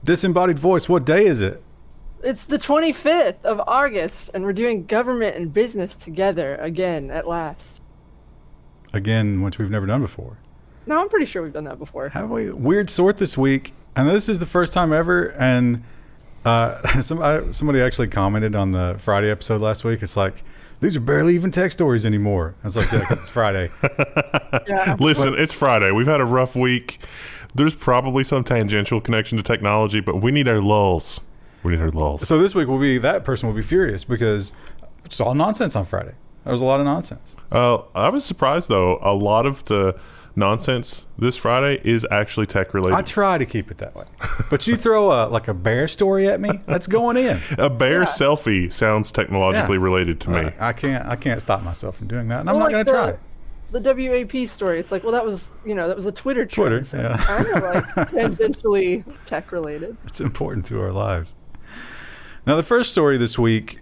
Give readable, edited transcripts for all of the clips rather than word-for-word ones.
Disembodied voice, what day is it? It's the 25th of August, and we're doing government and business together again at last. Again, which we've never done before. No, I'm pretty sure we've done that before. Have we? Weird sort this week, and this is the first time ever, and somebody actually commented on the Friday episode last week. It's like, these are barely even tech stories anymore. I was like, yeah, because it's Friday. Yeah. Listen, it's Friday. We've had a rough week. There's probably some tangential connection to technology, but we need our lulls. So this week that person will be furious because it's all nonsense on Friday. There was a lot of nonsense. I was surprised, though. A lot of the nonsense this Friday is actually tech related. I try to keep it that way. But you throw a bear story at me, that's going in. A bear selfie sounds technologically related to me. I can't stop myself from doing that, and I'm not going to try. The WAP story, it's like, well, that was a Twitter trend. So yeah. Kind of like tangentially tech related. It's important to our lives. Now, the first story this week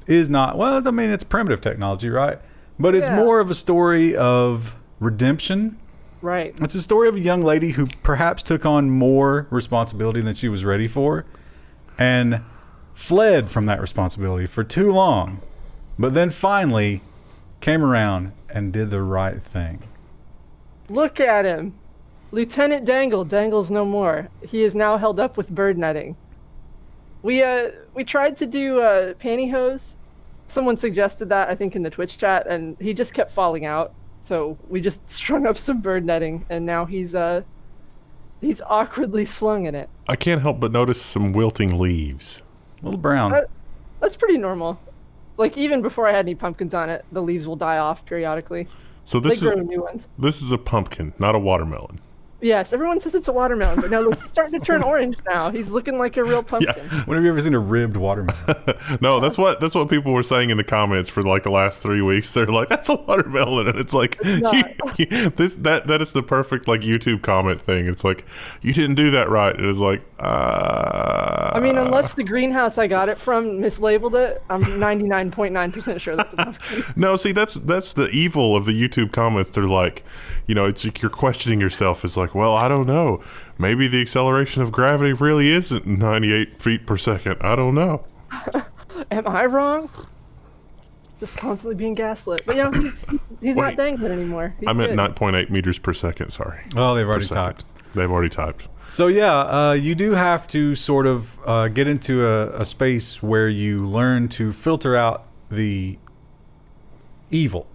is not, well, I mean, it's primitive technology, right? But it's more of a story of redemption. Right. It's a story of a young lady who perhaps took on more responsibility than she was ready for and fled from that responsibility for too long, but then finally came around and did the right thing. Look at him. Lieutenant Dangle dangles no more. He is now held up with bird netting. We tried to do pantyhose. Someone suggested that, I think, in the Twitch chat, and he just kept falling out. So we just strung up some bird netting, and now he's awkwardly slung in it. I can't help but notice some wilting leaves. A little brown. That's pretty normal. Like, even before I had any pumpkins on it, the leaves will die off periodically. So they grow new ones. This is a pumpkin, not a watermelon. Yes, everyone says it's a watermelon, but no, look, he's starting to turn orange now. He's looking like a real pumpkin. Yeah. When have you ever seen a ribbed watermelon? No, that's what people were saying in the comments for like the last 3 weeks. They're like, "That's a watermelon," and it's like, it's not. that is the perfect like YouTube comment thing. It's like, you didn't do that right. It is like, I mean, unless the greenhouse I got it from mislabeled it, I'm 99.9% sure that's a pumpkin. No, see, that's the evil of the YouTube comments. They're like, it's like you're questioning yourself. It's like, well, I don't know. Maybe the acceleration of gravity really isn't 98 feet per second. I don't know. Am I wrong? Just constantly being gaslit. But he's not dangling anymore. He's I meant good. 9.8 meters per second. Sorry. Oh, they've already typed. They've already typed. So you do have to sort of get into a space where you learn to filter out the evil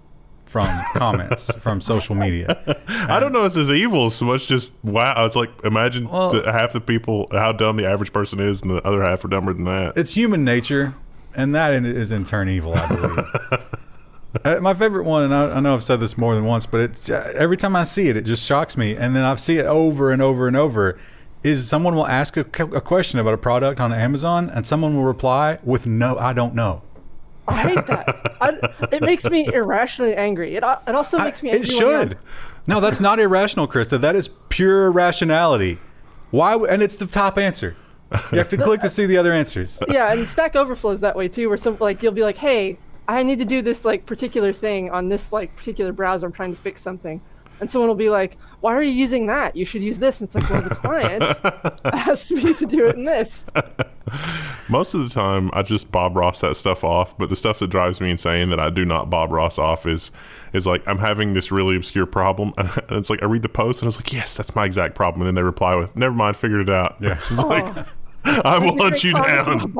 from comments from social media. I don't know if it's as evil so much just wow. It's like, imagine half the people, how dumb the average person is, and the other half are dumber than that. It's human nature, and that is in turn evil, I believe. My favorite one, and I know I've said this more than once, but it's every time I see it, it just shocks me. And then I see it over and over and over, is someone will ask a question about a product on Amazon, and someone will reply with, "No, I don't know." I hate that. It makes me irrationally angry. It also makes me angry. It should. No, that's not irrational, Krista. That is pure rationality. Why? And it's the top answer. You have to click to see the other answers. Yeah, and Stack Overflow's that way too, where you'll be like, "Hey, I need to do this particular thing on this particular browser. I'm trying to fix something," and someone will be like, "Why are you using that? You should use this." And it's like, well, the client asked me to do it in this. Most of the time, I just Bob Ross that stuff off. But the stuff that drives me insane that I do not Bob Ross off is like, I'm having this really obscure problem, and it's like I read the post and I was like, yes, that's my exact problem, and then they reply with, "Never mind, figured it out." Yeah. It's like, I will hunt you down.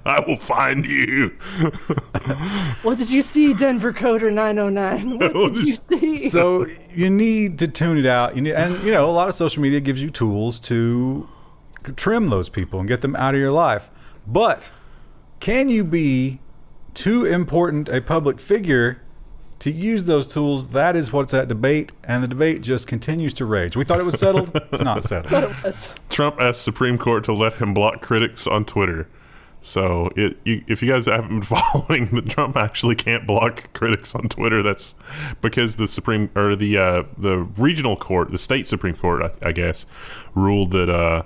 I will find you. What did you see, Denver Coder 909? What did you see? So you need to tune it out. And a lot of social media gives you tools to trim those people and get them out of your life. But can you be too important a public figure to use those tools? That is what's at debate, and the debate just continues to rage. We thought it was settled. It's not settled. Trump asked Supreme Court to let him block critics on Twitter. So if you guys haven't been following, that Trump actually can't block critics on Twitter. That's because the the regional court, the state Supreme Court, I guess, ruled that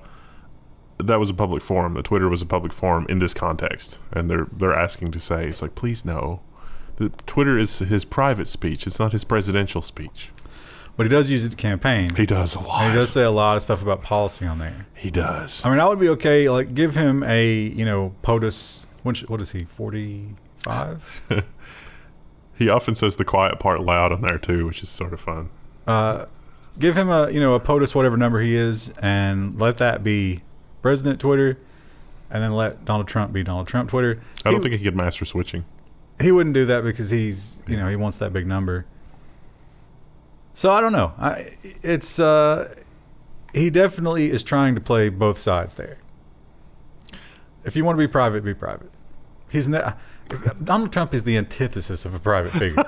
that was a public forum. That Twitter was a public forum in this context, and they're asking to say, it's like, please no. Twitter is his private speech. It's not his presidential speech. but he does use it to campaign. He does a lot. And he does say a lot of stuff about policy on there. He does. I mean, I would be okay. Like, give him a POTUS. What is he? 45. He often says the quiet part loud on there too, which is sort of fun. Give him a POTUS, whatever number he is, and let that be President Twitter, and then let Donald Trump be Donald Trump Twitter. I don't think he could master switching. He wouldn't do that because he's he wants that big number. So I don't know. He definitely is trying to play both sides there. If you want to be private, be private. Donald Trump is the antithesis of a private figure.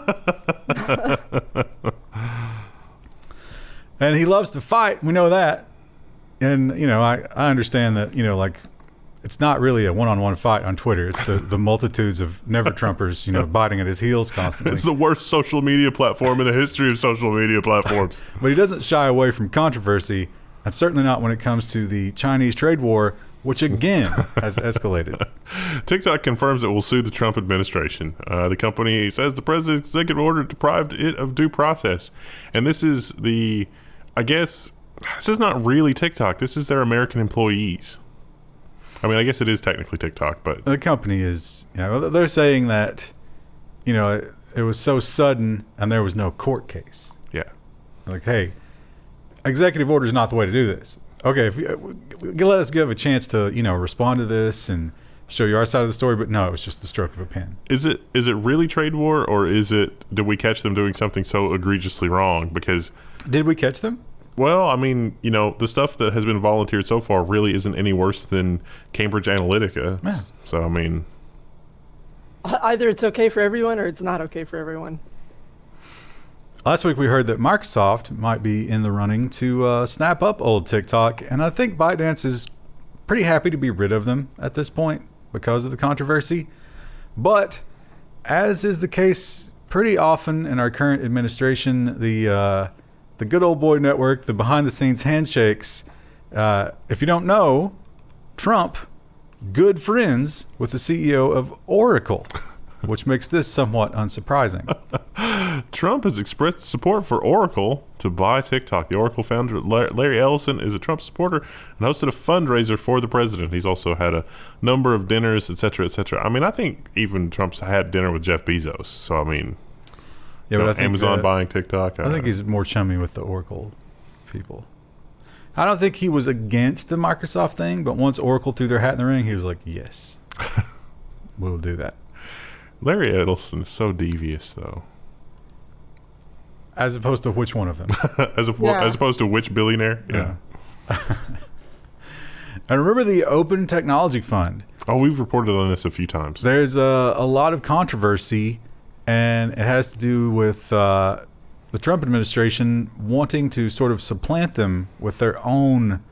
And he loves to fight. We know that. And, I understand that, it's not really a one-on-one fight on Twitter. It's the multitudes of never-Trumpers, biting at his heels constantly. It's the worst social media platform in the history of social media platforms. But he doesn't shy away from controversy, and certainly not when it comes to the Chinese trade war, which again has escalated. TikTok confirms it will sue the Trump administration. The company says the president's executive order deprived it of due process. And this is this is not really TikTok. This is their American employees. I mean, I guess it is technically TikTok, but the company is, they're saying that, it was so sudden and there was no court case. Yeah. Like, hey, executive order is not the way to do this. Okay, if you, let us give a chance to, respond to this and show you our side of the story, but no, it was just the stroke of a pen. Is it really trade war, or did we catch them doing something so egregiously wrong? Because did we catch them? Well, I mean, the stuff that has been volunteered so far really isn't any worse than Cambridge Analytica. Yeah. So, I mean, either it's okay for everyone or it's not okay for everyone. Last week we heard that Microsoft might be in the running to snap up old TikTok, and I think ByteDance is pretty happy to be rid of them at this point because of the controversy. But as is the case pretty often in our current administration, the good old boy network, the behind-the-scenes handshakes. If you don't know, Trump, good friends with the CEO of Oracle, which makes this somewhat unsurprising. Trump has expressed support for Oracle to buy TikTok. The Oracle founder, Larry Ellison, is a Trump supporter and hosted a fundraiser for the president. He's also had a number of dinners, et cetera, et cetera. I mean, I think even Trump's had dinner with Jeff Bezos. So, I mean, yeah, but I think Amazon buying TikTok. I think he's more chummy with the Oracle people. I don't think he was against the Microsoft thing, but once Oracle threw their hat in the ring, he was like, yes, we'll do that. Larry Ellison is so devious, though. As opposed to which one of them? As opposed to which billionaire? Yeah. And remember the Open Technology Fund. Oh, we've reported on this a few times. There's a lot of controversy, and it has to do with the Trump administration wanting to sort of supplant them with their own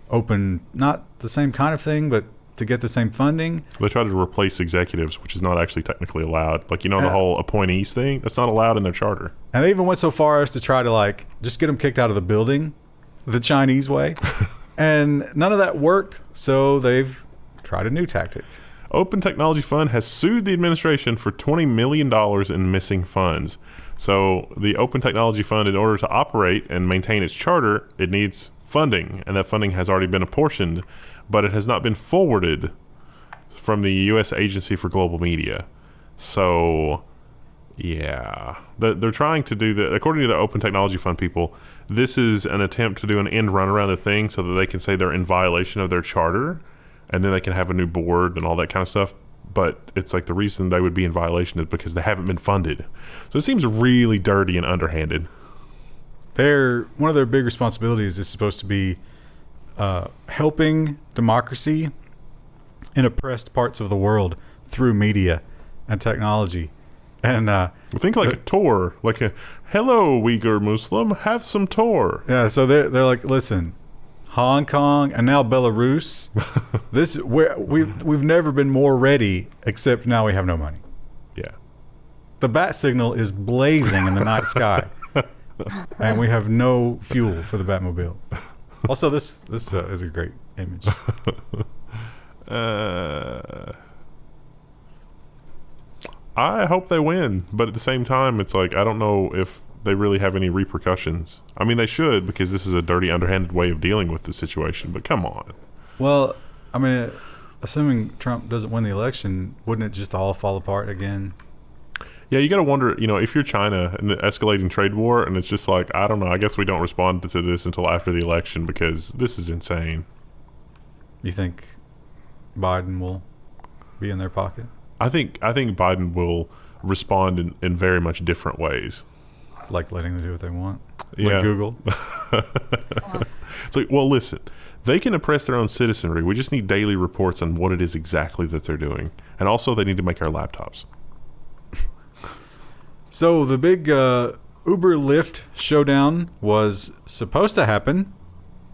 open, not the same kind of thing, but to get the same funding. They try to replace executives, which is not actually technically allowed. Like, the whole appointees thing, that's not allowed in their charter. And they even went so far as to try to, just get them kicked out of the building the Chinese way. And none of that worked, so they've tried a new tactic. Open Technology Fund has sued the administration for $20 million in missing funds. So the Open Technology Fund, in order to operate and maintain its charter, it needs funding, and that funding has already been apportioned, but it has not been forwarded from the U.S. Agency for Global Media. So, yeah. They're trying to do that. According to the Open Technology Fund people, this is an attempt to do an end run around the thing so that they can say they're in violation of their charter, and then they can have a new board and all that kind of stuff. But it's like the reason they would be in violation is because they haven't been funded. So it seems really dirty and underhanded. One of their big responsibilities is supposed to be helping democracy in oppressed parts of the world through media and technology. And think like a tour, like a hello Uyghur Muslim, have some tour. Yeah, so they're like, listen, Hong Kong and now Belarus, we've never been more ready, except now we have no money. Yeah, the bat signal is blazing in the night sky, and we have no fuel for the Batmobile. Also, this is a great image. I hope they win, but at the same time, it's like I don't know if they really have any repercussions. I mean, they should, because this is a dirty, underhanded way of dealing with the situation. But come on. Well, I mean, assuming Trump doesn't win the election, wouldn't it just all fall apart again? Yeah, you got to wonder, if you're China and the escalating trade war, and it's just like, I don't know, I guess we don't respond to this until after the election because this is insane. You think Biden will be in their pocket? I think Biden will respond in very much different ways. Like letting them do what they want? Yeah. Like Google? It's like, well, listen, they can oppress their own citizenry. We just need daily reports on what it is exactly that they're doing. And also, they need to make our laptops. So the big Uber Lyft showdown was supposed to happen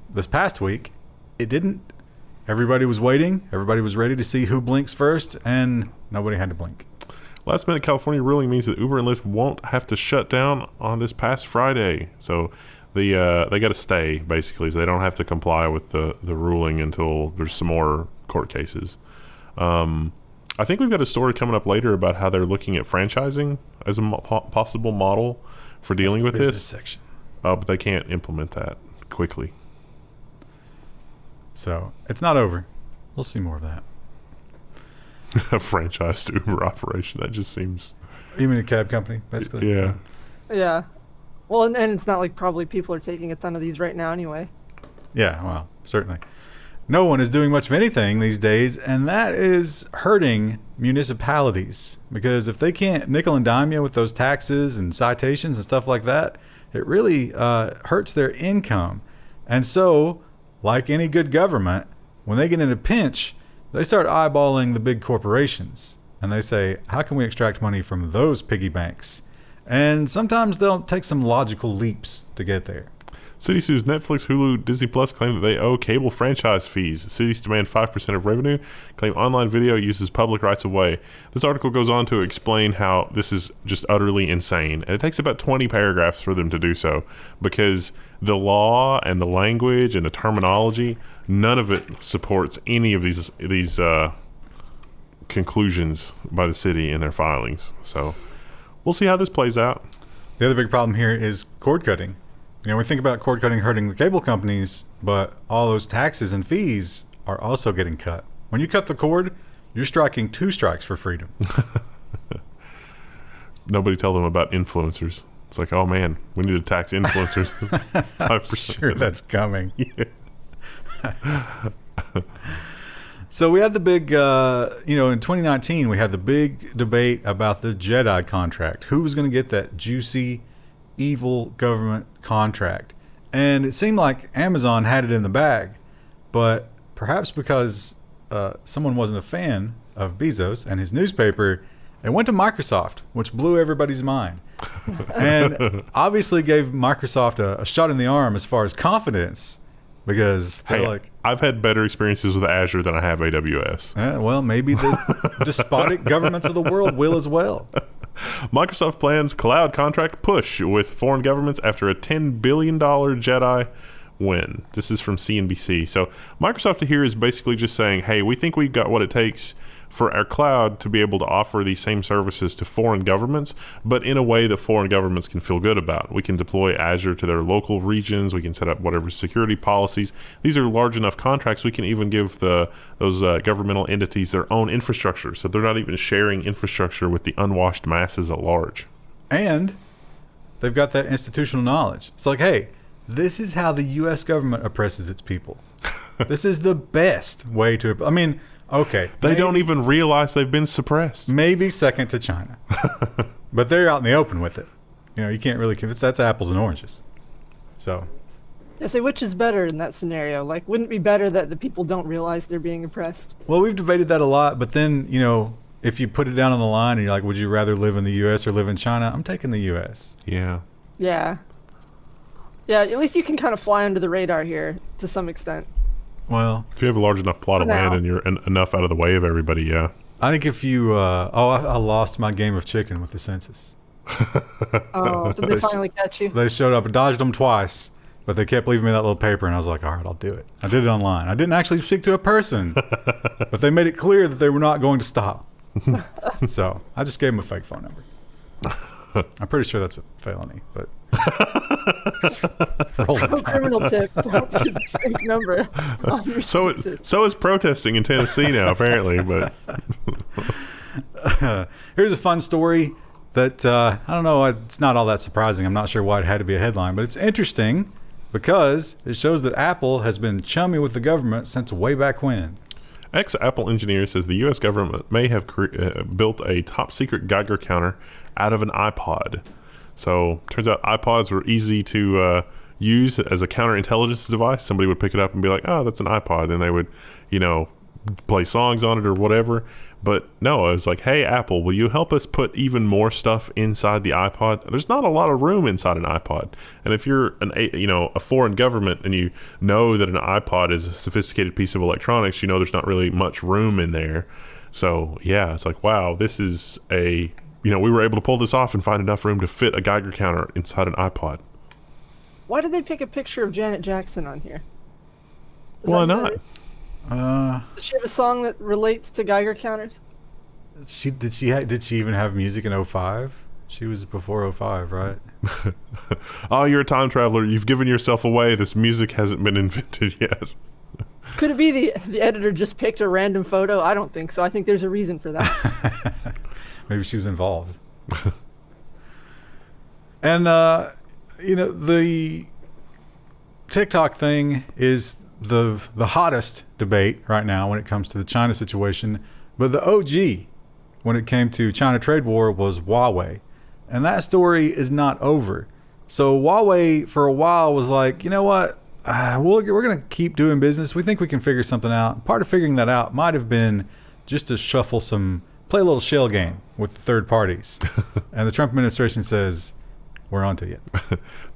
this past week. It didn't. Everybody was waiting. Everybody was ready to see who blinks first, and nobody had to blink. Last minute California ruling means that Uber and Lyft won't have to shut down on this past Friday. So they got to stay, basically. So they don't have to comply with the ruling until there's some more court cases. I think we've got a story coming up later about how they're looking at franchising as a possible model for dealing with this. Section. But they can't implement that quickly. So it's not over. We'll see more of that. A franchised Uber operation. That just seems... You mean a cab company, basically? Yeah. Yeah. Well, and it's not like probably people are taking a ton of these right now anyway. Yeah, well, certainly. No one is doing much of anything these days, and that is hurting municipalities. Because if they can't nickel and dime you with those taxes and citations and stuff like that, it really hurts their income. And so, like any good government, when they get in a pinch, they start eyeballing the big corporations. And they say, how can we extract money from those piggy banks? And sometimes they'll take some logical leaps to get there. City sues Netflix, Hulu, Disney Plus, claim that they owe cable franchise fees. Cities demand 5% of revenue, claim online video uses public rights of way. This article goes on to explain how this is just utterly insane. And it takes about 20 paragraphs for them to do so, because the law and the language and the terminology, none of it supports any of these conclusions by the city in their filings. So we'll see how this plays out. The other big problem here is cord cutting. We think about cord cutting hurting the cable companies, but all those taxes and fees are also getting cut. When you cut the cord, you're striking 2 strikes for freedom. Nobody tell them about influencers. It's like, oh man, we need to tax influencers 5%. Sure, that's coming. So we had the big, in 2019, we had the big debate about the JEDI contract. Who was going to get that juicy, evil government contract? And it seemed like Amazon had it in the bag, but perhaps because someone wasn't a fan of Bezos and his newspaper, it went to Microsoft, which blew everybody's mind. And obviously gave Microsoft a shot in the arm as far as confidence, because they're I've had better experiences with Azure than I have AWS. Well, maybe the despotic governments of the world will as well. Microsoft plans cloud contract push with foreign governments after a $10 billion JEDI win. This is from CNBC. So Microsoft here is basically just saying, hey, we think we've got what it takes for our cloud to be able to offer these same services to foreign governments, but in a way that foreign governments can feel good about. We can deploy Azure to their local regions. We can set up whatever security policies. These are large enough contracts. We can even give those governmental entities their own infrastructure, so they're not even sharing infrastructure with the unwashed masses at large. And they've got that institutional knowledge. It's like, hey, this is how the U.S. government oppresses its people. This is the best way to... I mean... Okay. They don't even realize they've been suppressed. Maybe second to China. But they're out in the open with it. You can't really convince. That's apples and oranges. So. Yeah, so which is better in that scenario? Like, wouldn't it be better that the people don't realize they're being oppressed? Well, we've debated that a lot. But then, if you put it down on the line and you're like, would you rather live in the U.S. or live in China? I'm taking the U.S. Yeah. Yeah. Yeah, at least you can kind of fly under the radar here to some extent. Well, if you have a large enough plot of land and you're enough out of the way of everybody, yeah. I think if you, I lost my game of chicken with the census. Oh, did they finally catch you? They showed up, dodged them twice, but they kept leaving me that little paper, and I was like, all right, I'll do it. I did it online. I didn't actually speak to a person, but they made it clear that they were not going to stop. So I just gave them a fake phone number. I'm pretty sure that's a felony, but No criminal tip. Don't put a fake number on your sentences. So is protesting in Tennessee now, apparently. But here's a fun story that I don't know. It's not all that surprising. I'm not sure why it had to be a headline, but it's interesting because it shows that Apple has been chummy with the government since way back when. Ex-Apple engineer says the U.S. government may have built a top-secret Geiger counter out of an iPod. So, turns out iPods were easy to use as a counterintelligence device. Somebody would pick it up and be like, oh, that's an iPod. And they would, play songs on it or whatever. But no, it was like, hey, Apple, will you help us put even more stuff inside the iPod? There's not a lot of room inside an iPod. And if you're a foreign government and you know that an iPod is a sophisticated piece of electronics, there's not really much room in there. So yeah, it's like, wow, this is we were able to pull this off and find enough room to fit a Geiger counter inside an iPod. Why did they pick a picture of Janet Jackson on here? Why not? Does she have a song that relates to Geiger counters? Did she even have music in 2005? She was before 2005, right? Oh, you're a time traveler. You've given yourself away. This music hasn't been invented yet. Could it be the editor just picked a random photo? I don't think so. I think there's a reason for that. Maybe she was involved. And the TikTok thing is the hottest debate right now when it comes to the China situation. But the OG, when it came to China trade war, was Huawei. And that story is not over. So Huawei, for a while, was like, you know what? We're going to keep doing business. We think we can figure something out. Part of figuring that out might have been just to play a little shell game with the third parties. And the Trump administration says, we're on to you.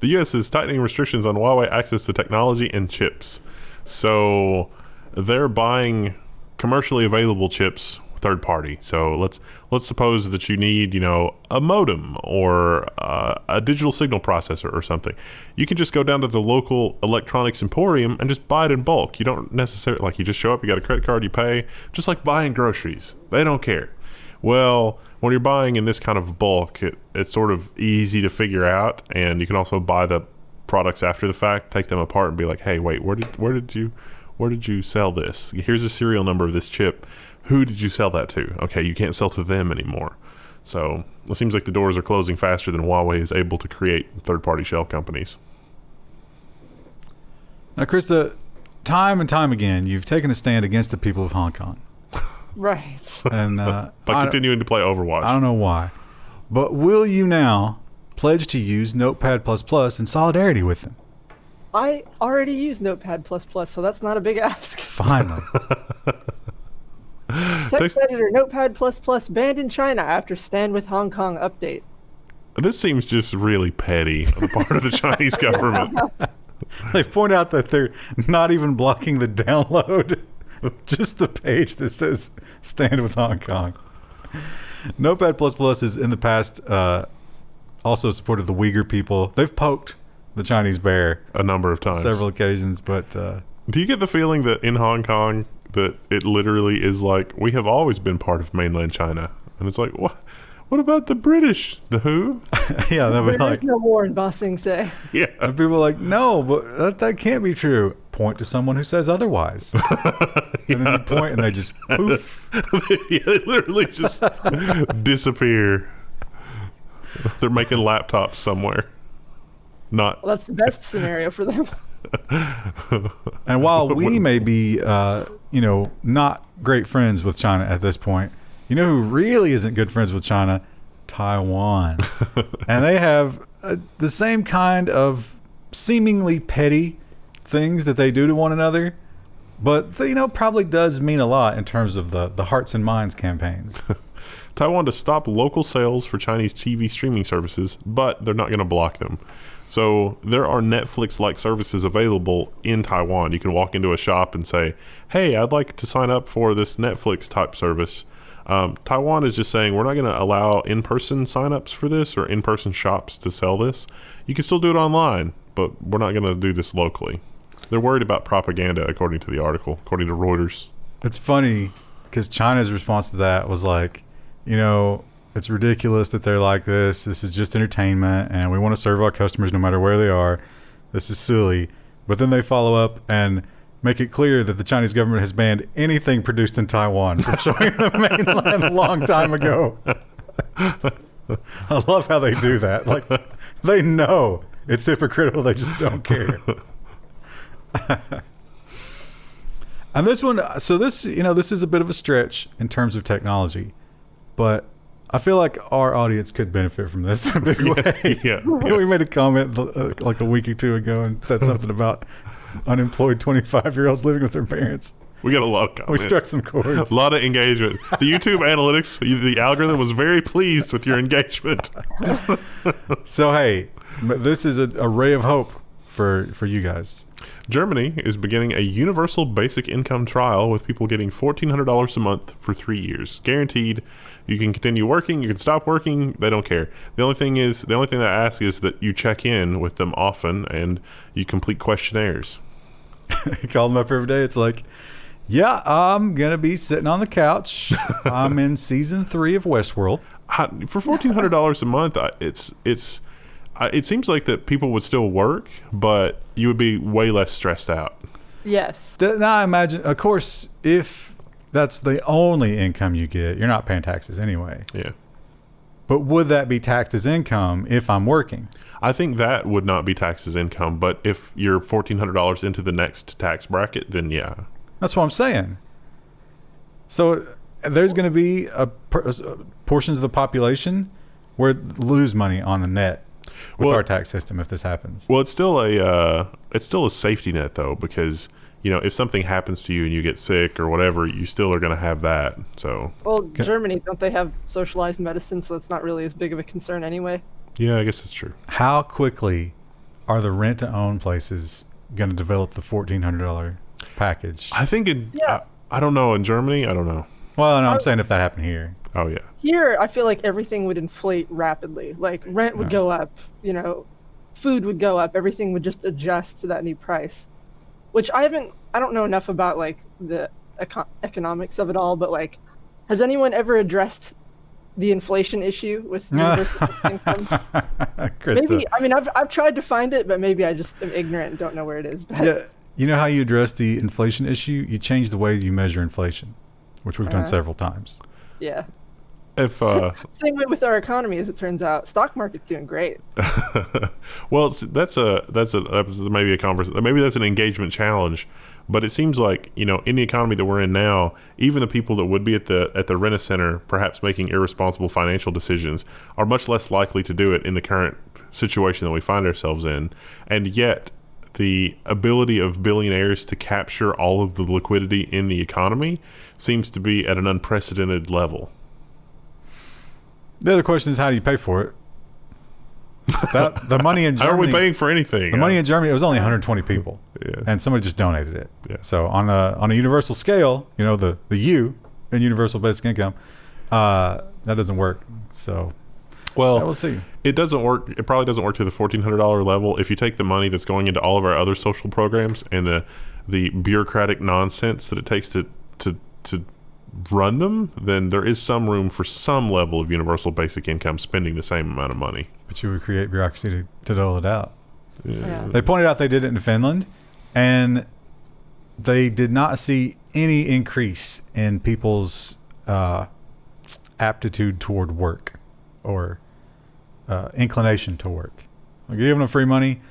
The U.S. is tightening restrictions on Huawei access to technology and chips. So they're buying commercially available chips third party. So let's suppose that you need, a modem or a digital signal processor or something. You can just go down to the local electronics emporium and just buy it in bulk. You don't necessarily, you just show up, you got a credit card, you pay, just like buying groceries. They don't care. Well, when you're buying in this kind of bulk, it's sort of easy to figure out, and you can also buy the products after the fact, take them apart and be like, hey, wait, where did you sell this? Here's the serial number of this chip. Who did you sell that to? Okay, you can't sell to them anymore. So it seems like the doors are closing faster than Huawei is able to create third-party shell companies. Now, Krista, time and time again, you've taken a stand against the people of Hong Kong. Right. And by continuing to play Overwatch. I don't know why. But will you now pledge to use Notepad++ in solidarity with them? I already use Notepad++, so that's not a big ask. Finally. Text editor Notepad++ banned in China after Stand with Hong Kong update. This seems just really petty on the part of the Chinese government. They point out that they're not even blocking the download. Just the page that says Stand with Hong Kong. Notepad++ is in the past also supported the Uyghur people. They've poked the Chinese bear a number of times. Several occasions, but... Do you get the feeling that in Hong Kong that it literally is like, we have always been part of mainland China? And it's like, what about the British? The who? Yeah, there is no war in Ba Sing Se. Yeah. And people are like, no, but that can't be true. Point to someone who says otherwise. And then you point and they just poof. Yeah, they literally just disappear. They're making laptops somewhere. Well, that's the best scenario for them. And while we may be, not great friends with China at this point, you know who really isn't good friends with China? Taiwan. And they have the same kind of seemingly petty things that they do to one another, but probably does mean a lot in terms of the Hearts and Minds campaigns. Taiwan to stop local sales for Chinese TV streaming services, but they're not going to block them. So there are Netflix-like services available in Taiwan. You can walk into a shop and say, hey, I'd like to sign up for this Netflix-type service. Taiwan is just saying, we're not going to allow in-person signups for this or in-person shops to sell this. You can still do it online, but we're not going to do this locally. They're worried about propaganda, according to the article, according to Reuters. It's funny because China's response to that was like, It's ridiculous that they're like this. This is just entertainment, and we want to serve our customers no matter where they are. This is silly. But then they follow up and make it clear that the Chinese government has banned anything produced in Taiwan from showing the mainland a long time ago. I love how they do that. Like, they know it's hypocritical. They just don't care. And this one, so this, this is a bit of a stretch in terms of technology, but I feel like our audience could benefit from this in a big way. Yeah. We made a comment like a week or two ago and said something about unemployed 25-year-olds living with their parents. We got a lot of comments. We struck some chords. A lot of engagement. The YouTube analytics, the algorithm was very pleased with your engagement. So, hey, this is a ray of hope for you guys. Germany is beginning a universal basic income trial with people getting $1,400 a month for 3 years. Guaranteed. You can continue working. You can stop working. They don't care. The only thing they ask is that you check in with them often and you complete questionnaires. You call them up every day. It's like, yeah, I'm going to be sitting on the couch. I'm in season 3 of Westworld. For $1,400 a month, it seems like that people would still work, but you would be way less stressed out. Yes. Now I imagine, of course, if that's the only income you get, you're not paying taxes anyway. Yeah. But would that be taxed as income if I'm working? I think that would not be taxed as income, but if you're $1,400 into the next tax bracket, then yeah. That's what I'm saying. So there's going to be portions of the population where lose money on the net with our tax system if this happens. Well, it's still a safety net though, because if something happens to you and you get sick or whatever, you still are going to have that. So Germany, don't they have socialized medicine, so it's not really as big of a concern anyway? Yeah, I guess that's true. How quickly are the rent-to-own places going to develop the $1,400 package? I think I don't know. In Germany, I don't know. Well, no, I'm saying if that happened here. Oh, yeah. Here, I feel like everything would inflate rapidly. Like, rent would go up, food would go up, everything would just adjust to that new price. Which I don't know enough about, like, the economics of it all, but, like, has anyone ever addressed the inflation issue with universal income? Krista. Maybe, I've tried to find it, but maybe I just am ignorant and don't know where it is. But. Yeah, you know how you address the inflation issue? You change the way you measure inflation, which we've done several times. Yeah. Same way with our economy, as it turns out. Stock market's doing great. Well, that's maybe a conversation. Maybe that's an engagement challenge. But it seems like in the economy that we're in now, even the people that would be at the Rent-A-Center, perhaps making irresponsible financial decisions, are much less likely to do it in the current situation that we find ourselves in. And yet, the ability of billionaires to capture all of the liquidity in the economy seems to be at an unprecedented level. The other question is, how do you pay for it? The money in Germany. How are we paying for anything? The money in Germany, it was only 120 people, and somebody just donated it. Yeah. So on a universal scale, the U in universal basic income, that doesn't work. So, we'll see. It doesn't work. It probably doesn't work to the $1,400 level. If you take the money that's going into all of our other social programs and the bureaucratic nonsense that it takes to run them, then there is some room for some level of universal basic income spending the same amount of money. But you would create bureaucracy to dole it out. Yeah. They pointed out they did it in Finland, and they did not see any increase in people's aptitude toward work or inclination to work. Like, giving them free money.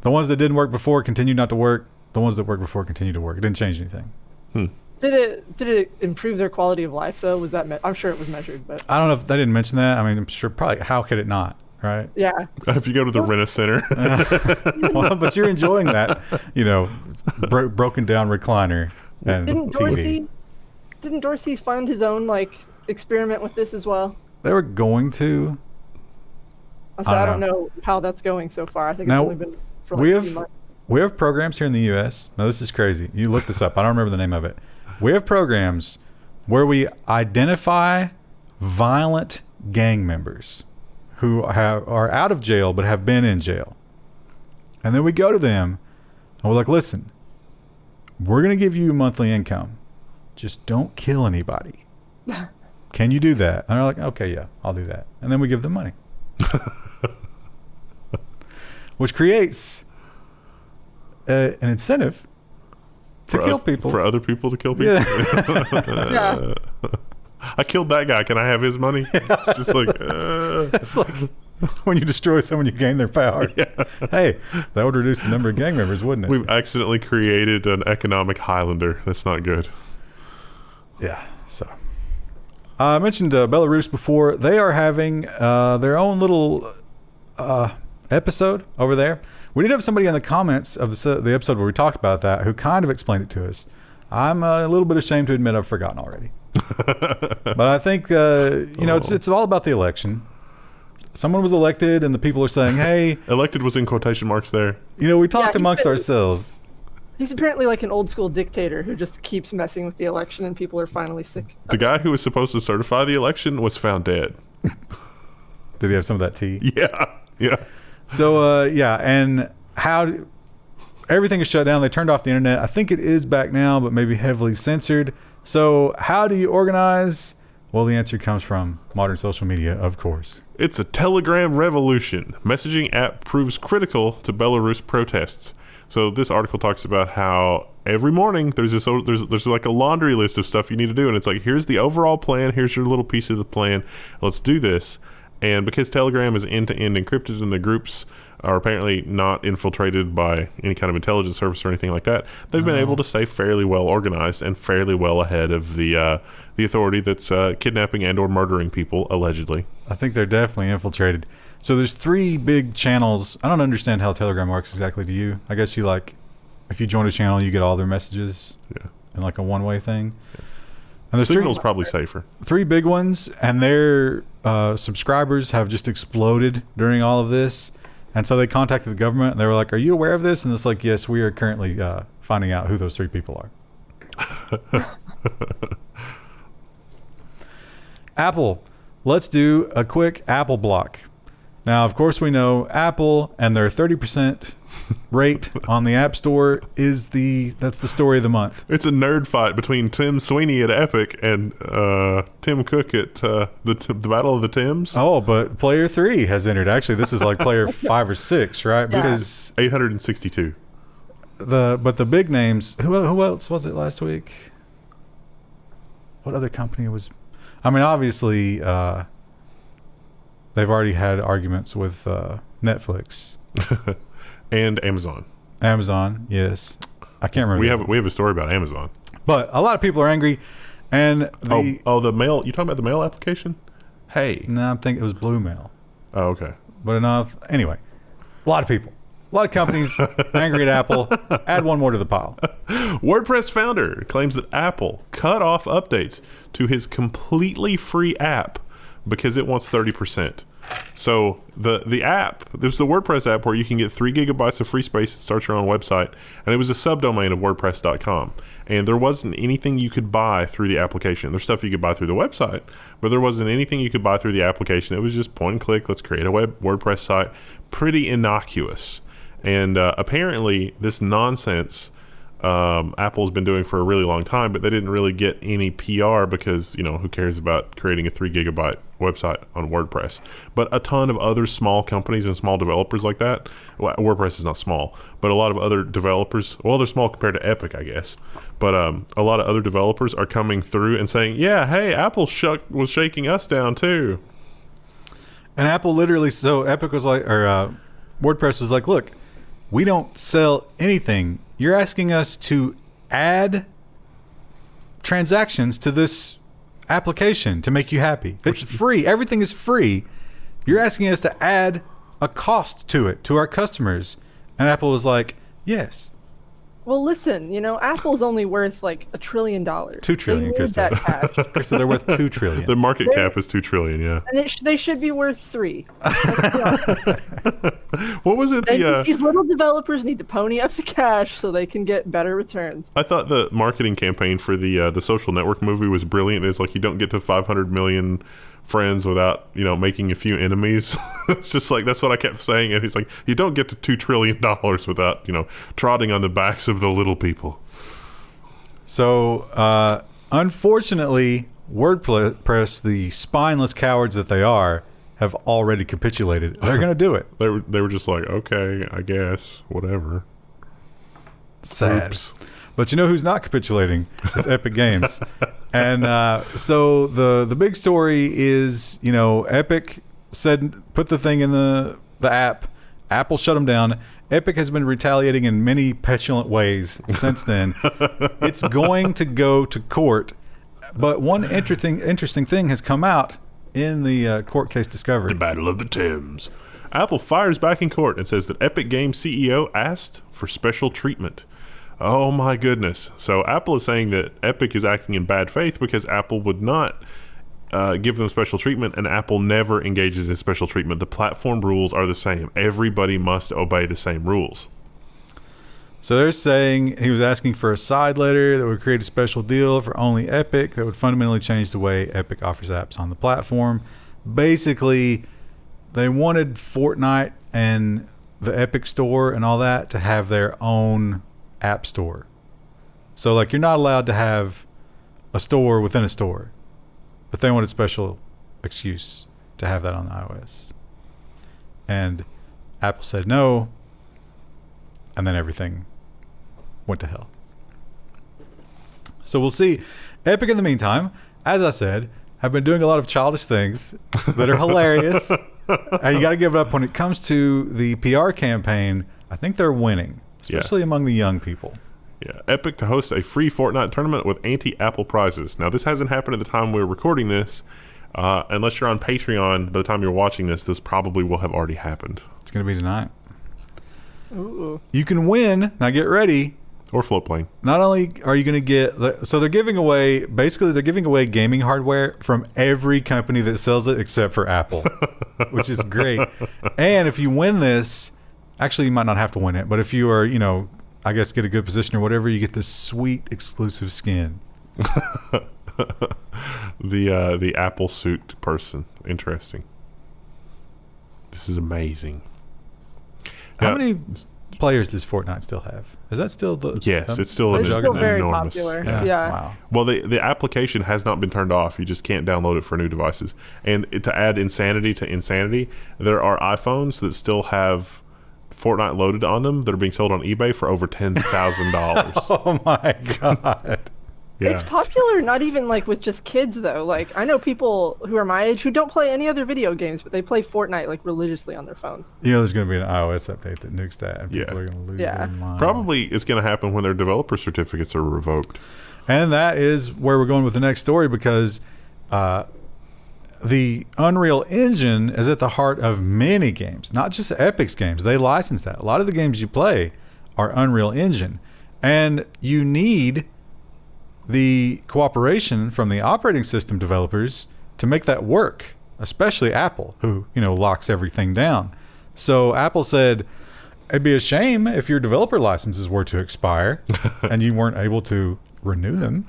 The ones that didn't work before continued not to work. The ones that worked before continued to work. It didn't change anything. Did it improve their quality of life though? Was that I'm sure it was measured, but I don't know if they didn't mention that. I'm sure probably. How could it not? Right? Yeah. If you go to the Rent-A-Center. Well, but you're enjoying that, broken down recliner and TV. Didn't Dorsey fund his own experiment with this as well? They were going to. I don't know how that's going so far. I think it's only been for a few months. We have programs here in the U.S. Now, this is crazy. You look this up. I don't remember the name of it. We have programs where we identify violent gang members who are out of jail but have been in jail. And then we go to them and we're like, listen, we're going to give you a monthly income. Just don't kill anybody. Can you do that? And they're like, okay, yeah, I'll do that. And then we give them money. Which creates an incentive to kill people. For other people to kill people? Yeah. I killed that guy. Can I have his money? It's just like... It's like when you destroy someone, you gain their power. Yeah. Hey, that would reduce the number of gang members, wouldn't it? We've accidentally created an economic Highlander. That's not good. Yeah, so... I mentioned Belarus before. They are having their own little episode over there. We did have somebody in the comments of the episode where we talked about that who kind of explained it to us. I'm a little bit ashamed to admit I've forgotten already. But I think, it's all about the election. Someone was elected and the people are saying, hey... Elected was in quotation marks there. We talked amongst ourselves. He's apparently like an old school dictator who just keeps messing with the election and people are finally sick. The guy who was supposed to certify the election was found dead. Did he have some of that tea? Yeah. So, and everything is shut down. They turned off the internet. I think it is back now, but maybe heavily censored. So how do you organize? Well, the answer comes from modern social media, of course. It's a Telegram revolution. Messaging app proves critical to Belarus protests. So this article talks about how every morning there's like a laundry list of stuff you need to do, and it's like, here's the overall plan, here's your little piece of the plan, let's do this. And because Telegram is end-to-end encrypted and the groups are apparently not infiltrated by any kind of intelligence service or anything like that, they've been able to stay fairly well organized and fairly well ahead of the authority that's kidnapping and or murdering people, allegedly. I think they're definitely infiltrated. So there's 3 big channels. I don't understand how Telegram works exactly. Do you? I guess you if you join a channel, you get all their messages in like a one-way thing. Yeah. And the Signal's probably safer. 3 big ones, and their subscribers have just exploded during all of this. And so they contacted the government, and they were like, are you aware of this? And it's like, yes, we are currently finding out who those 3 people are. Apple. Let's do a quick Apple block. Now, of course, we know Apple and their 30% rate on the App Store that's the story of the month. It's a nerd fight between Tim Sweeney at Epic and Tim Cook at the Battle of the Tims. Oh, but player 3 has entered. Actually, this is like player 5 or 6, right? Yeah. Because 862. But the big names. Who else was it last week? What other company was? I mean, obviously. They've already had arguments with Netflix and Amazon. Amazon, yes. I can't remember. We have a story about Amazon. But a lot of people are angry, and the mail. You talking about the mail application? Hey. No, I'm thinking it was Blue Mail. Oh, okay. But anyway, a lot of people, a lot of companies angry at Apple. Add one more to the pile. WordPress founder claims that Apple cut off updates to his completely free app because it wants 30%. So the app, there's the WordPress app where you can get 3 gigabytes of free space to start your own website, and it was a subdomain of WordPress.com. And there wasn't anything you could buy through the application. There's stuff you could buy through the website, but there wasn't anything you could buy through the application. It was just point and click, let's create a WordPress site. Pretty innocuous. And apparently this nonsense Apple's been doing for a really long time, but they didn't really get any PR because, who cares about creating a 3 gigabyte website on WordPress? But a ton of other small companies and small developers like that, WordPress is not small, but a lot of other developers, well, they're small compared to Epic, I guess, but a lot of other developers are coming through and saying, yeah, hey, Apple was shaking us down too. And Apple literally, so Epic was like, or WordPress was like, look, we don't sell anything. You're asking us to add transactions to this application to make you happy. It's free. Everything is free. You're asking us to add a cost to it, to our customers. And Apple was like, yes. Well, listen, Apple's only worth like $1 trillion. $2 trillion, Krista. Krista, they're worth $2 trillion. Their market cap is $2 trillion, yeah. And they should be worth 3. What was it? These little developers need to pony up the cash so they can get better returns. I thought the marketing campaign for the Social Network movie was brilliant. It's like you don't get to 500 million friends without making a few enemies. It's just like, that's what I kept saying, and he's like, you don't get to $2 trillion without trotting on the backs of the little people. So unfortunately, WordPress, the spineless cowards that they are, have already capitulated. They're going to do it. They were just like, okay, I guess, whatever. Sad. Oops. But you know who's not capitulating? It's Epic Games. And so the big story is, Epic said put the thing in the app. Apple shut them down. Epic has been retaliating in many petulant ways since then. It's going to go to court. But one interesting thing has come out in the court case discovery. The Battle of the Thames. Apple fires back in court and says that Epic Games CEO asked for special treatment. Oh my goodness. So Apple is saying that Epic is acting in bad faith because Apple would not give them special treatment, and Apple never engages in special treatment. The platform rules are the same. Everybody must obey the same rules. So they're saying he was asking for a side letter that would create a special deal for only Epic that would fundamentally change the way Epic offers apps on the platform. Basically, they wanted Fortnite and the Epic Store and all that to have their own app store. So like you're not allowed to have a store within a store, but they wanted special excuse to have that on the iOS. And Apple said no, and then everything went to hell. So we'll see. Epic in the meantime, as I said, have been doing a lot of childish things that are hilarious. And you got to give it up when it comes to the PR campaign. I think they're winning, especially among the young people. Yeah, Epic to host a free Fortnite tournament with anti-Apple prizes. Now, this hasn't happened at the time we're recording this. Unless you're on Patreon, by the time you're watching this probably will have already happened. It's going to be tonight. Ooh. You can win. Now get ready. Or float plane. Not only are you going to get... So they're giving away gaming hardware from every company that sells it except for Apple, which is great. And if you win this... Actually, you might not have to win it, but if you are, I guess get a good position or whatever, you get this sweet exclusive skin. The Apple suit person. Interesting. This is amazing. How many players does Fortnite still have? Is that still the... Yes, it's still It's still very enormous. popular. Yeah. Yeah. Wow. Well, the application has not been turned off. You just can't download it for new devices. And to add insanity to insanity, there are iPhones that still have Fortnite loaded on them that are being sold on eBay for over $10,000. Oh my God. Yeah. It's popular not even like with just kids though. Like I know people who are my age who don't play any other video games, but they play Fortnite like religiously on their phones. There's going to be an iOS update that nukes that, and people Yeah. are going to lose Yeah. their mind. Probably it's going to happen when their developer certificates are revoked. And that is where we're going with the next story, because the Unreal Engine is at the heart of many games, not just Epic's games. They license that. A lot of the games you play are Unreal Engine, and you need the cooperation from the operating system developers to make that work, especially Apple, who, locks everything down. So Apple said, it'd be a shame if your developer licenses were to expire and you weren't able to renew them.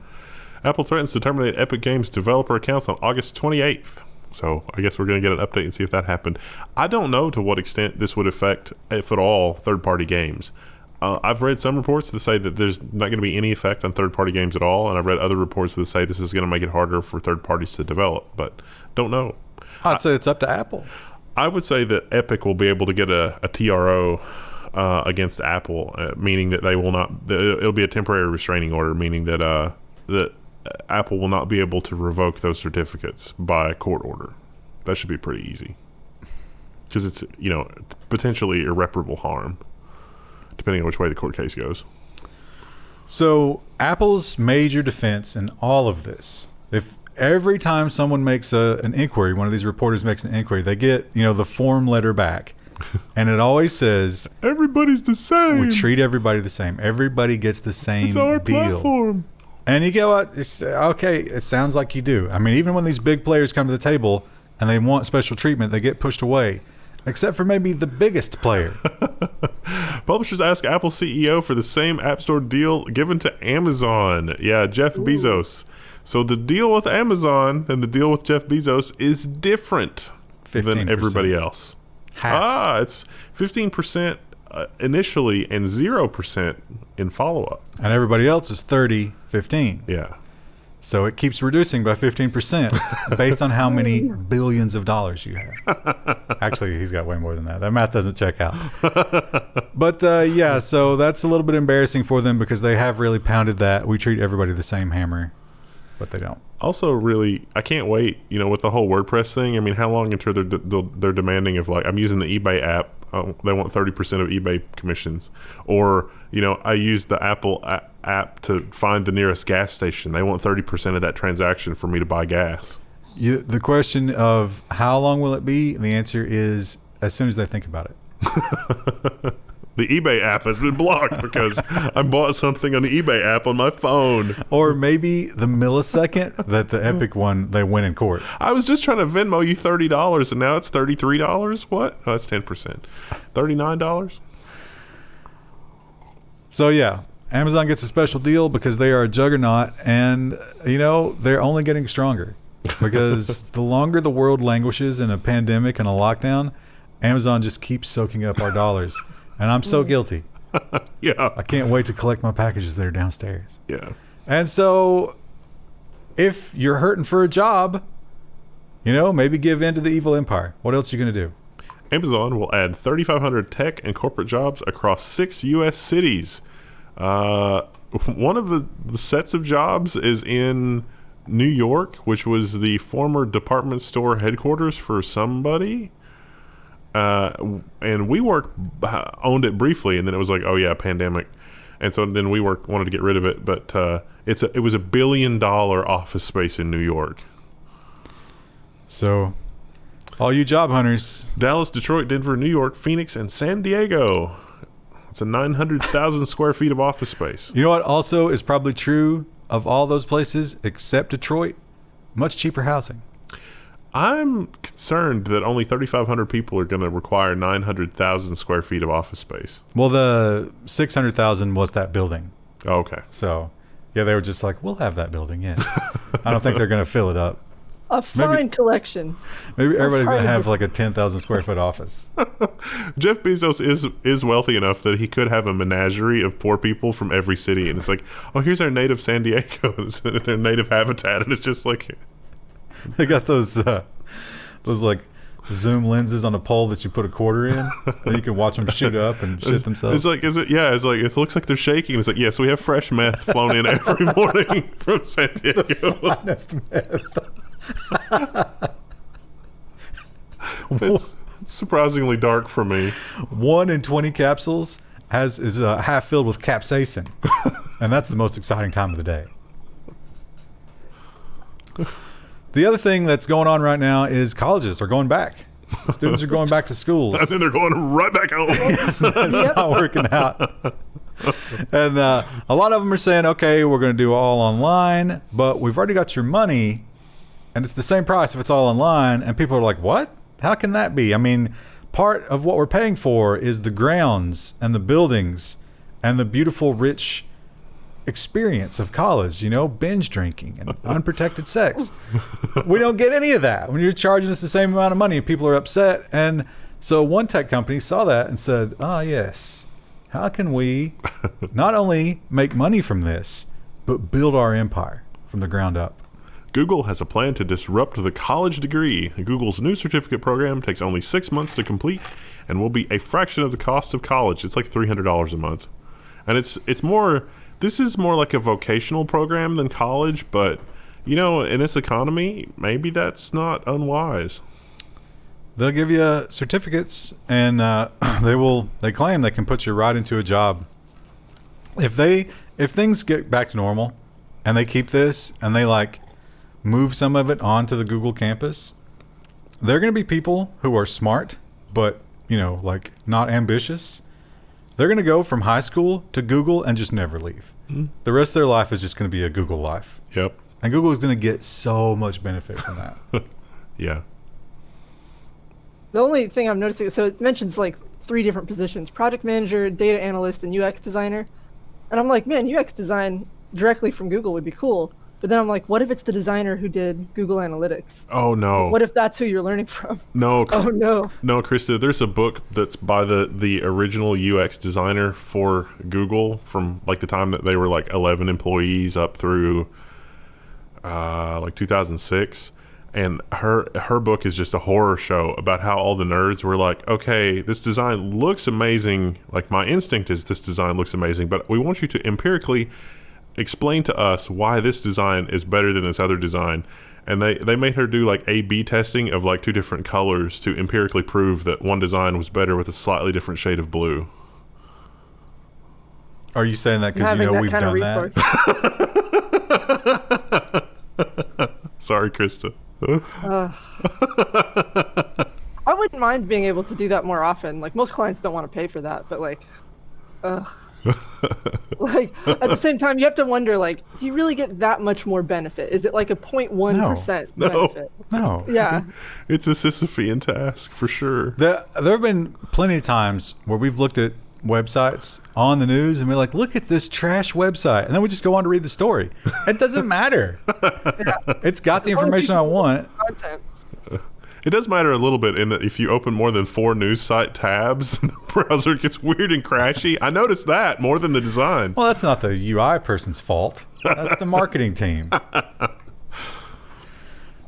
Apple threatens to terminate Epic Games developer accounts on August 28th. So I guess we're going to get an update and see if that happened. I don't know to what extent this would affect, if at all, third-party games. I've read some reports that say that there's not going to be any effect on third-party games at all, and I've read other reports that say this is going to make it harder for third parties to develop, but don't know. I'd say it's up to Apple. I would say that Epic will be able to get a TRO against Apple, meaning that they will not. It'll be a temporary restraining order, meaning that that Apple will not be able to revoke those certificates by court order. That should be pretty easy, because it's potentially irreparable harm, depending on which way the court case goes. So Apple's major defense in all of this, if every time someone makes an inquiry, one of these reporters makes an inquiry, they get the form letter back, and it always says Everybody's the same. we treat everybody the same. Everybody gets the same It's our deal. platform. And you go out, okay, it sounds like you do. I mean, even when these big players come to the table and they want special treatment, they get pushed away, except for maybe the biggest player. Publishers ask Apple CEO for the same App Store deal given to Amazon. Yeah, Jeff Bezos. So the deal with Amazon and the deal with Jeff Bezos is different than 15%. everybody else. Half. It's 15% initially and 0% in follow-up. And everybody else is 30, 15. Yeah. So it keeps reducing by 15% based on how many billions of dollars you have. Actually, he's got way more than that. That math doesn't check out. But yeah, so that's a little bit embarrassing for them because they have really pounded that. We treat everybody the same hammer, but they don't. Also, really, I can't wait, with the whole WordPress thing. I mean, how long until they're demanding of, like, I'm using the eBay app. They want 30% of eBay commissions. Or, I use the Apple app to find the nearest gas station. They want 30% of that transaction for me to buy gas. The question of how long will it be? The answer is as soon as they think about it. The eBay app has been blocked because I bought something on the eBay app on my phone. Or maybe the millisecond that the Epic one, they win in court. I was just trying to Venmo you $30 and now it's $33. What? Oh, that's 10%. $39? So yeah, Amazon gets a special deal because they are a juggernaut, and they're only getting stronger because the longer the world languishes in a pandemic and a lockdown, Amazon just keeps soaking up our dollars. And I'm so guilty. Yeah. I can't wait to collect my packages that are downstairs. Yeah. And so if you're hurting for a job, maybe give in to the evil empire. What else are you going to do? Amazon will add 3,500 tech and corporate jobs across 6 U.S. cities. One of the sets of jobs is in New York, which was the former department store headquarters for somebody. And WeWork owned it briefly, and then it was like, oh yeah, pandemic, and so then WeWork wanted to get rid of it. But it was $1 billion office space in New York. So, all you job hunters, Dallas, Detroit, Denver, New York, Phoenix, and San Diego. It's a 900,000 square feet of office space. You know what also is probably true of all those places except Detroit? Much cheaper housing. I'm concerned that only 3,500 people are going to require 900,000 square feet of office space. Well, the 600,000 was that building. Oh, okay. So, yeah, they were just like, we'll have that building, yes. I don't think they're going to fill it up. A fine collection. Maybe everybody's going to have like a 10,000 square foot office. Jeff Bezos is wealthy enough that he could have a menagerie of poor people from every city. And it's like, oh, here's our native San Diego. It's their native habitat. And it's just like... They got those like zoom lenses on a pole that you put a quarter in, and you can watch them shoot up and shit themselves. It's like, it looks like they're shaking. It's like, yes, we have fresh meth flown in every morning from San Diego. The finest meth. It's surprisingly dark for me. 1 in 20 capsules is half filled with capsaicin, and that's the most exciting time of the day. The other thing that's going on right now is colleges are going back. Students are going back to schools. And then they're going right back home. It's not working out. And a lot of them are saying, okay, we're going to do all online, but we've already got your money, and it's the same price if it's all online. And people are like, what? How can that be? I mean, part of what we're paying for is the grounds and the buildings and the beautiful, rich experience of college, binge drinking and unprotected sex. We don't get any of that when you're charging us the same amount of money. People are upset. And so one tech company saw that and said, yes, how can we not only make money from this, but build our empire from the ground up? Google has a plan to disrupt the college degree. Google's new certificate program takes only 6 months to complete and will be a fraction of the cost of college. It's like $300 a month. And it's more... This is more like a vocational program than college, but, in this economy, maybe that's not unwise. They'll give you certificates, and they claim they can put you right into a job. If things get back to normal, and they keep this, and they move some of it onto the Google campus, there are going to be people who are smart, but, not ambitious. They're going to go from high school to Google and just never leave. Mm-hmm. The rest of their life is just going to be a Google life. Yep. And Google is going to get so much benefit from that. Yeah. The only thing I'm noticing, so it mentions 3 different positions: project manager, data analyst, and UX designer. And I'm like, man, UX design directly from Google would be cool. But then I'm like, what if it's the designer who did Google Analytics? Oh, no. What if that's who you're learning from? No. Oh, no. No, Krista, there's a book that's by the original UX designer for Google from the time that they were 11 employees up through like 2006. And her book is just a horror show about how all the nerds were like, okay, this design looks amazing. Like, my instinct is this design looks amazing, but we want you to empirically explain to us why this design is better than this other design. And they made her do like A/B testing of like 2 different colors to empirically prove that one design was better with a slightly different shade of blue. Are you saying that because you know we've done that? Sorry, Krista. I wouldn't mind being able to do that more often. Like, most clients don't want to pay for that, but like, like at the same time, you have to wonder, like, do you really get that much more benefit? Is it like a 0.1% benefit? No. Yeah. It's a Sisyphean task for sure. There have been plenty of times where we've looked at websites on the news and we're like, look at this trash website, and then we just go on to read the story. It doesn't matter. Yeah. It's got the information I want. Content. It does matter a little bit in that if you open more than 4 news site tabs, the browser gets weird and crashy. I noticed that more than the design. Well, that's not the UI person's fault. That's the marketing team.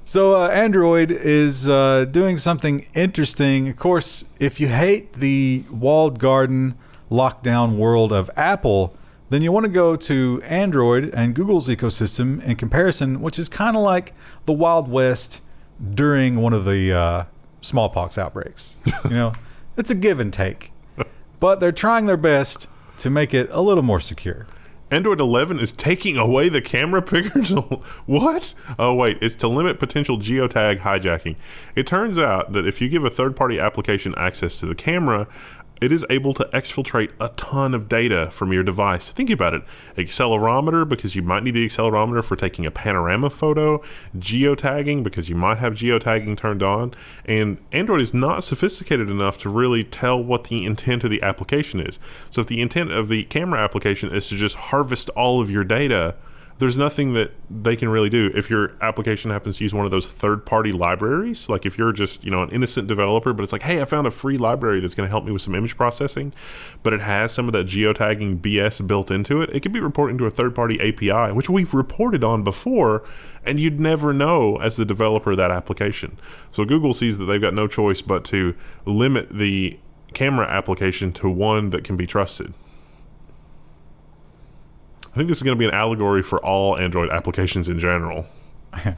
So Android is doing something interesting. Of course, if you hate the walled garden lockdown world of Apple, then you want to go to Android and Google's ecosystem in comparison, which is kind of like the Wild West during one of the smallpox outbreaks. You know, it's a give and take. But they're trying their best to make it a little more secure. Android 11 is taking away the camera picker to... What? Oh, wait. It's to limit potential geotag hijacking. It turns out that if you give a third-party application access to the camera, it is able to exfiltrate a ton of data from your device. Think about it. Accelerometer, because you might need the accelerometer for taking a panorama photo. Geotagging, because you might have geotagging turned on. And Android is not sophisticated enough to really tell what the intent of the application is. So if the intent of the camera application is to just harvest all of your data, there's nothing that they can really do. If your application happens to use one of those third-party libraries, like if you're just, you know, an innocent developer, but it's like, hey, I found a free library that's going to help me with some image processing, but it has some of that geotagging BS built into it, it could be reporting to a third-party API, which we've reported on before, and you'd never know as the developer of that application. So Google sees that they've got no choice but to limit the camera application to one that can be trusted. I think this is going to be an allegory for all Android applications in general. They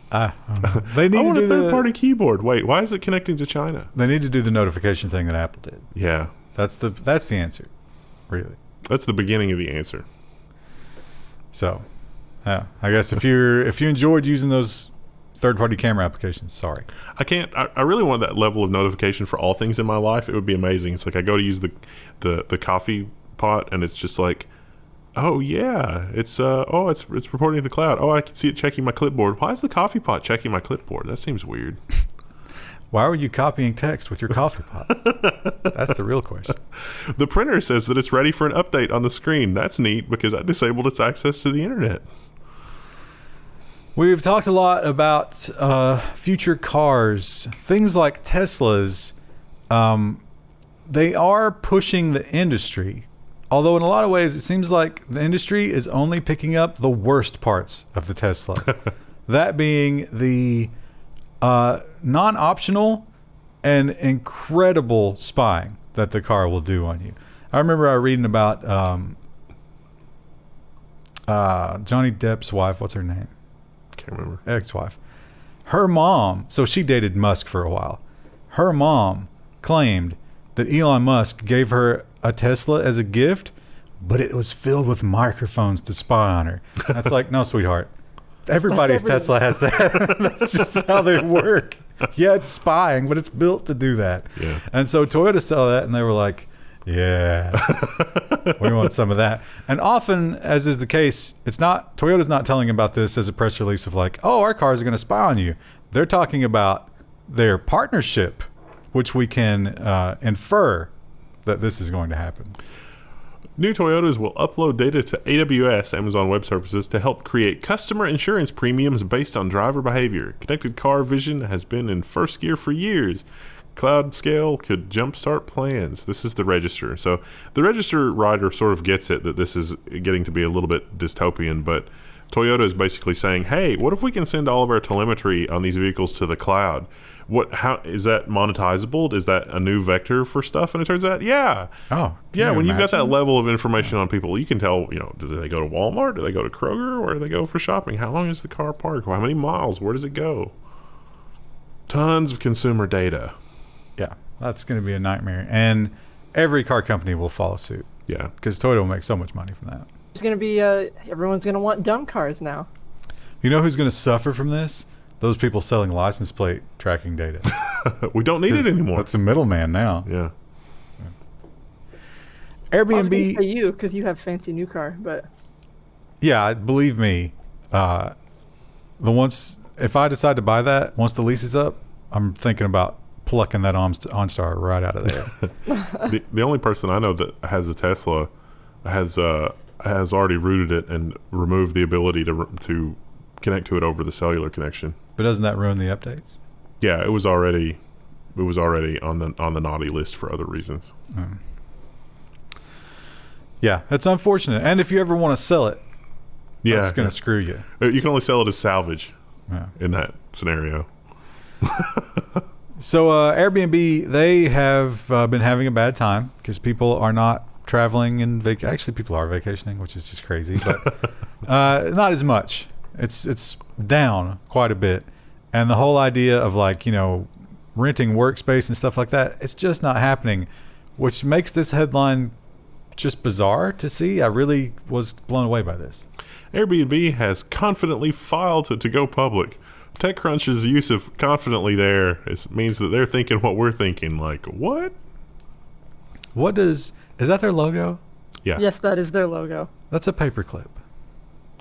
need I want to a do third-party keyboard. Wait, why is it connecting to China? They need to do the notification thing that Apple did. Yeah. That's the answer, really. That's the beginning of the answer. So, yeah, I guess if you enjoyed using those third-party camera applications, sorry. I really want that level of notification for all things in my life. It would be amazing. It's like I go to use the coffee pot and it's just like, oh yeah, it's reporting to the cloud. Oh, I can see it checking my clipboard. Why is the coffee pot checking my clipboard? That seems weird. Why were you copying text with your coffee pot? That's the real question. The printer says that it's ready for an update on the screen. That's neat because I disabled its access to the internet. We've talked a lot about future cars, things like Teslas. They are pushing the industry. Although in a lot of ways, it seems like the industry is only picking up the worst parts of the Tesla. That being the non-optional and incredible spying that the car will do on you. I remember reading about Johnny Depp's wife. What's her name? Can't remember. Ex-wife. Her mom, so she dated Musk for a while. Her mom claimed that Elon Musk gave her a Tesla as a gift, but it was filled with microphones to spy on her. That's like, no, sweetheart. Everybody's Tesla has that. That's just how they work. Yeah, it's spying, but it's built to do that. Yeah. And so Toyota saw that, and they were like, yeah, we want some of that. And often, as is the case, Toyota's not telling about this as a press release of like, oh, our cars are going to spy on you. They're talking about their partnership, which we can infer that this is going to happen. New Toyotas will upload data to AWS, Amazon Web Services, to help create customer insurance premiums based on driver behavior. Connected car vision has been in first gear for years. Cloud scale could jumpstart plans. This is the Register. So the Register writer sort of gets it that this is getting to be a little bit dystopian, but Toyota is basically saying, hey, what if we can send all of our telemetry on these vehicles to the cloud? How is that monetizable? Is that a new vector for stuff? And it turns out, yeah. Oh, yeah. When you've got that level of information on people, you can tell, do they go to Walmart? Do they go to Kroger? Where do they go for shopping? How long is the car parked? How many miles? Where does it go? Tons of consumer data. Yeah, that's going to be a nightmare. And every car company will follow suit. Yeah. Because Toyota will make so much money from that. There's going to be, everyone's going to want dumb cars now. You know who's going to suffer from this? Those people selling license plate tracking data. We don't need it anymore. That's a middleman now. Yeah. Airbnb. I was gonna say you, because you have fancy new car, but... Yeah, believe me, if I decide to buy that, once the lease is up, I'm thinking about plucking that OnStar right out of there. The only person I know that has a Tesla has already rooted it and removed the ability to connect to it over the cellular connection. But doesn't that ruin the updates? Yeah, it was already on the naughty list for other reasons. Yeah, it's unfortunate. And if you ever want to sell it, that's going to yeah. screw you. You can only sell it as salvage Yeah. in that scenario. So Airbnb, they have been having a bad time because people are not traveling and actually people are vacationing, which is just crazy, but not as much. It's down quite a bit. And the whole idea of renting workspace and stuff like that, it's just not happening, which makes this headline just bizarre to see. I really was blown away by this. Airbnb has confidently filed to go public. TechCrunch's use of confidently there means that they're thinking what we're thinking. Like, what? Is that their logo? Yeah. Yes, that is their logo. That's a paperclip.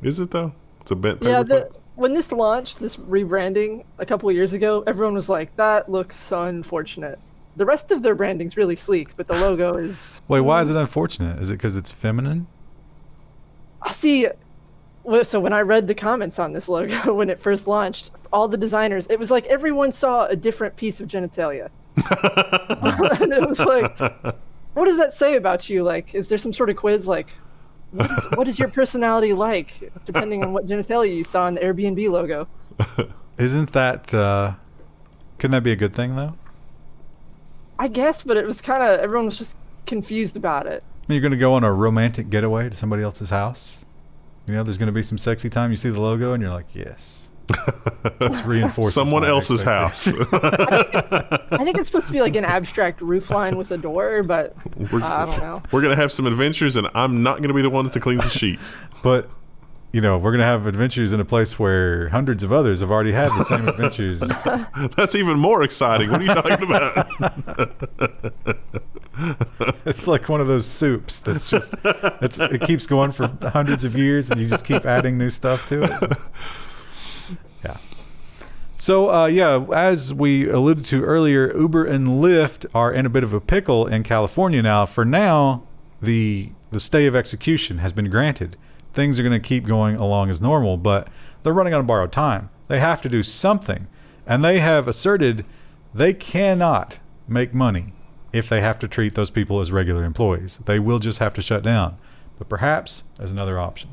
Is it though? It's a bent Yeah, paper. when this launched, this rebranding a couple of years ago, everyone was like, that looks so unfortunate. The rest of their branding's really sleek, but the logo is... Wait, why is it unfortunate? Is it because it's feminine? See, so when I read the comments on this logo when it first launched, all the designers, it was like everyone saw a different piece of genitalia. And it was like, what does that say about you? Like, is there some sort of quiz? Like, what is your personality like, depending on what genitalia you saw in the Airbnb logo? Isn't that... couldn't that be a good thing, though? I guess, but it was kind of, everyone was just confused about it. You're going to go on a romantic getaway to somebody else's house. There's going to be some sexy time. You see the logo and you're like, yes. Let's reinforce someone else's house. I think it's supposed to be like an abstract roofline with a door, but I don't know. We're going to have some adventures, and I'm not going to be the ones to clean the sheets. But, we're going to have adventures in a place where hundreds of others have already had the same adventures. That's even more exciting. What are you talking about? It's like one of those soups that's just, it keeps going for hundreds of years and you just keep adding new stuff to it. Yeah. So, as we alluded to earlier, Uber and Lyft are in a bit of a pickle in California now. For now, the stay of execution has been granted. Things are going to keep going along as normal, but they're running on borrowed time. They have to do something. And they have asserted they cannot make money if they have to treat those people as regular employees. They will just have to shut down. But perhaps there's another option.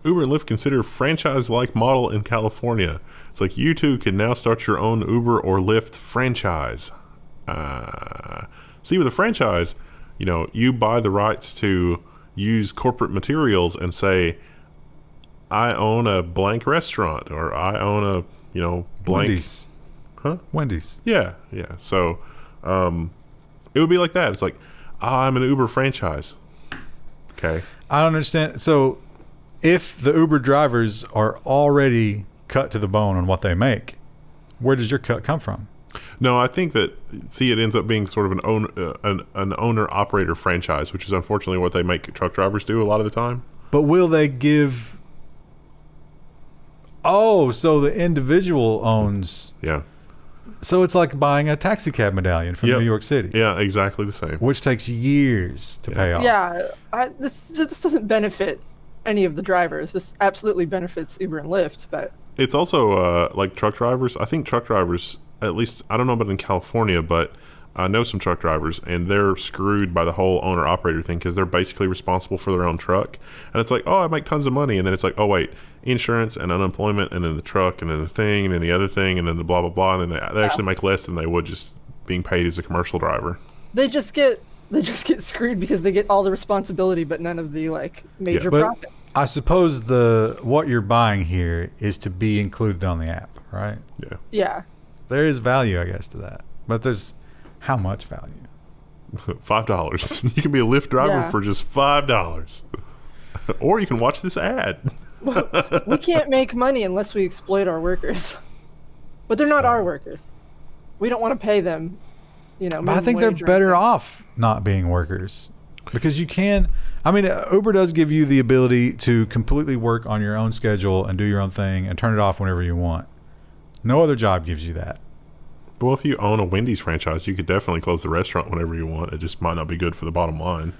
Uber and Lyft consider franchise-like model in California. It's like you too can now start your own Uber or Lyft franchise. See, with a franchise, you buy the rights to use corporate materials and say, I own a blank restaurant, or I own a, blank... Wendy's. Huh? Wendy's. Yeah. So, it would be like that. It's like, I'm an Uber franchise. Okay. I don't understand. So if the Uber drivers are already cut to the bone on what they make, where does your cut come from? No, I think that, it ends up being sort of an owner-operator franchise, which is unfortunately what they make truck drivers do a lot of the time. But will they give... Oh, so the individual owns... Yeah. So it's like buying a taxi cab medallion from Yep. New York City. Yeah, exactly the same. Which takes years to pay off. Yeah, this doesn't benefit any of the drivers. This absolutely benefits Uber and Lyft, but... It's also like truck drivers. I think truck drivers, at least, I don't know about in California, but I know some truck drivers, and they're screwed by the whole owner-operator thing because they're basically responsible for their own truck. And it's like, oh, I make tons of money. And then it's like, oh, wait, insurance and unemployment, and then the truck, and then the thing, and then the other thing, and then the blah, blah, blah. And then they actually make less than they would just being paid as a commercial driver. They just get screwed because they get all the responsibility, but none of the like major profit. I suppose what you're buying here is to be included on the app, right? Yeah. Yeah. There is value, I guess, to that. But there's how much value? $5. You can be a Lyft driver for just $5. Or you can watch this ad. We can't make money unless we exploit our workers. But they're not our workers. We don't want to pay them, But I think they're better off not being workers. Because you can... I mean, Uber does give you the ability to completely work on your own schedule and do your own thing and turn it off whenever you want. No other job gives you that. Well, if you own a Wendy's franchise, you could definitely close the restaurant whenever you want. It just might not be good for the bottom line.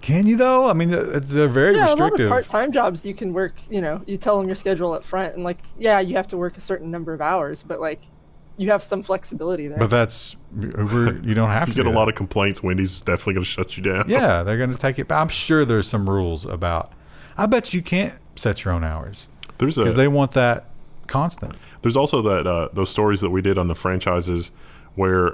Can you, though? I mean, they're very restrictive. A lot of part-time jobs, you can work, you tell them your schedule up front. And, you have to work a certain number of hours. But, you have some flexibility there. But that's Uber. You don't have if to. You get a lot of complaints, Wendy's is definitely going to shut you down. Yeah, they're going to take it. But I'm sure there's some rules about. I bet you can't set your own hours. Because they want that constant. There's also that those stories that we did on the franchises where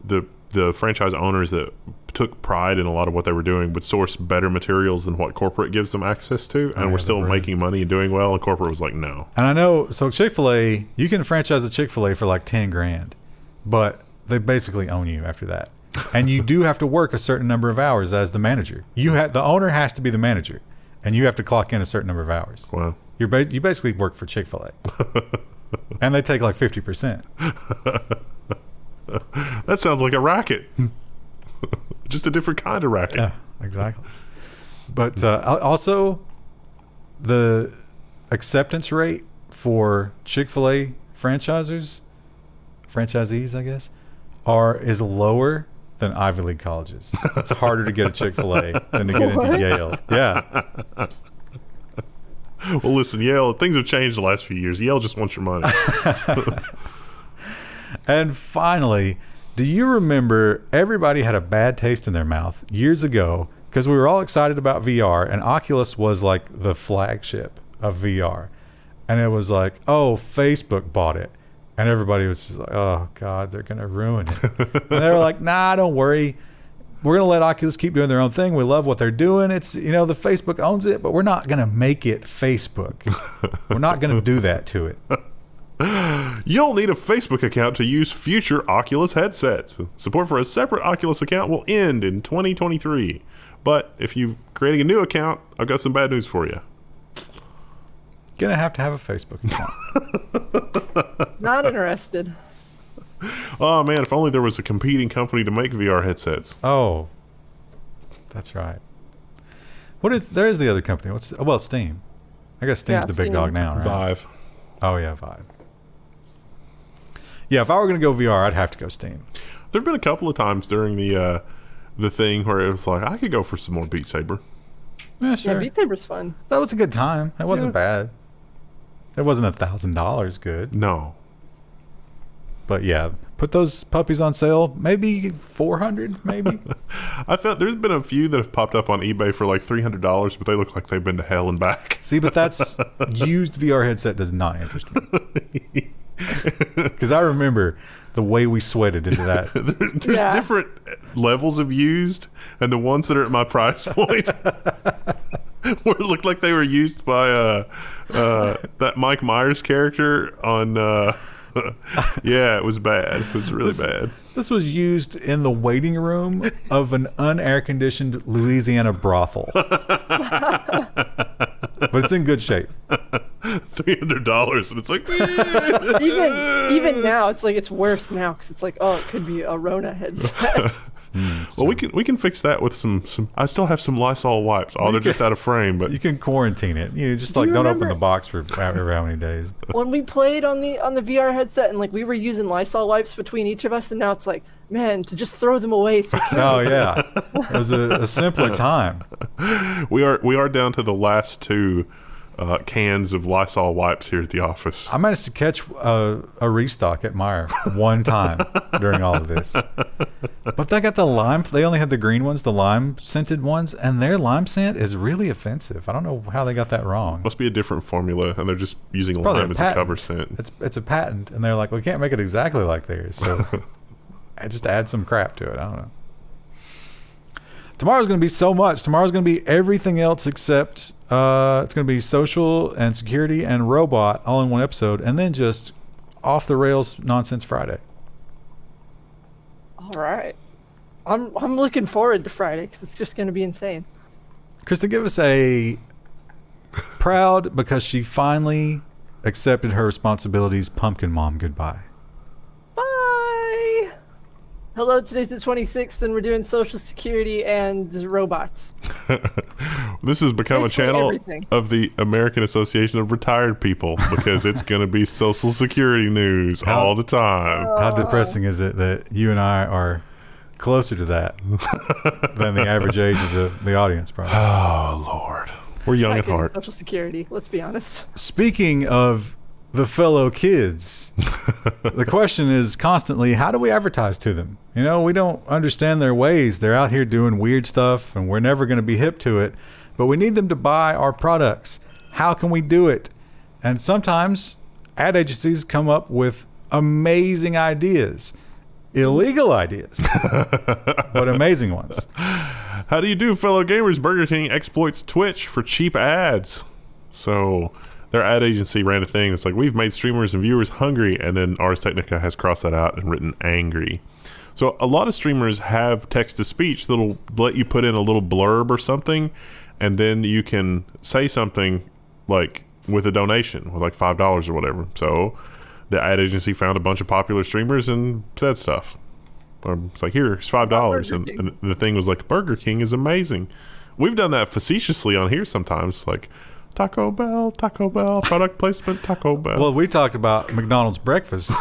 the franchise owners that took pride in a lot of what they were doing would source better materials than what corporate gives them access to, and we're still making money and doing well, and corporate was like, no. And I know, so Chick-fil-A, you can franchise a Chick-fil-A for like $10,000, but they basically own you after that. And you do have to work a certain number of hours as the manager. The owner has to be the manager, and you have to clock in a certain number of hours. Wow. You basically work for Chick-fil-A. And they take like 50%. That sounds like a racket. Just a different kind of racket. Yeah, exactly. But also, the acceptance rate for Chick-fil-A franchisees, I guess, is lower than Ivy League colleges. It's harder to get a Chick-fil-A than to get into Yale. Yeah. Well, listen, Yale, things have changed the last few years. Yale just wants your money. And finally, do you remember everybody had a bad taste in their mouth years ago because we were all excited about VR, and Oculus was like the flagship of VR. And it was like, oh, Facebook bought it. And everybody was just like, oh, God, they're going to ruin it. And they were like, nah, don't worry. We're going to let Oculus keep doing their own thing. We love what they're doing. It's, the Facebook owns it, but we're not going to make it Facebook. We're not going to do that to it. You'll need a Facebook account to use future Oculus headsets. Support for a separate Oculus account will end in 2023. But if you're creating a new account, I've got some bad news for you. Gonna have to have a Facebook account. Not interested. Oh man, if only there was a competing company to make VR headsets. Oh, that's right. There is the other company. Steam. I guess Steam's the big dog now, right? Vive. Oh yeah, Vive. Yeah, if I were gonna go VR, I'd have to go Steam. There've been a couple of times during the thing where it was like, I could go for some more Beat Saber. Yeah, sure. Yeah, Beat Saber's fun. That was a good time. It wasn't bad. It wasn't $1,000 good. No. But yeah, put those puppies on sale. Maybe $400, maybe. I felt there's been a few that have popped up on eBay for like $300, but they look like they've been to hell and back. See, but that's used VR headset does not interest me. Because I remember the way we sweated into that. There's different levels of used, and the ones that are at my price point where it looked like they were used by that Mike Myers character on yeah, it was bad. It was really bad. This was used in the waiting room of an unair-conditioned Louisiana brothel. But it's in good shape. $300, and it's like even now, it's like it's worse now because it's like, oh, it could be a Rona headset. Well, we can fix that with some. I still have some Lysol wipes. Oh, they're just out of frame, but you can quarantine it. Just like don't open the box for however how many days. When we played on the VR headset and like we were using Lysol wipes between each of us, and now it's like, man, to just throw them away. So oh yeah, it was a simpler time. We are down to the last two cans of Lysol wipes here at the office. I managed to catch a restock at Meijer one time during all of this. But they got the lime. They only had the green ones, the lime scented ones, and their lime scent is really offensive. I don't know how they got that wrong. Must be a different formula, and they're just using Probably lime as a cover scent. It's a patent, and they're like, we can't make it exactly like theirs, so I just add some crap to it. I don't know. Tomorrow's going to be so much. Tomorrow's going to be everything else except it's going to be social and security and robot all in one episode, and then just off the rails nonsense Friday. All right. I'm looking forward to Friday because it's just going to be insane. Krista, give us a proud because she finally accepted her responsibilities. Pumpkin Mom, goodbye. Bye. Hello, today's the 26th, and we're doing social security and robots. This has become Basically a channel everything. of the American Association of Retired People because it's going to be social security news all the time. How depressing is it that you and I are closer to that than the average age of the audience, probably? Oh, Lord. We're young at Back in heart. Social security, let's be honest. Speaking of the fellow kids, the question is constantly, how do we advertise to them? You know, we don't understand their ways. They're out here doing weird stuff, and we're never going to be hip to it. But we need them to buy our products. How can we do it? And sometimes ad agencies come up with amazing ideas. Illegal ideas, but amazing ones. How do you do, fellow gamers? Burger King exploits Twitch for cheap ads. So their ad agency ran a thing that's like, we've made streamers and viewers hungry, and then Ars Technica has crossed that out and written angry. So a lot of streamers have text-to-speech that'll let you put in a little blurb or something, and then you can say something like with a donation, with like $5 or whatever. So the ad agency found a bunch of popular streamers and said stuff. It's like, here's $5. And the thing was like, Burger King is amazing. We've done that facetiously on here sometimes, like Taco Bell, product placement, Taco Bell. Well, we talked about McDonald's breakfast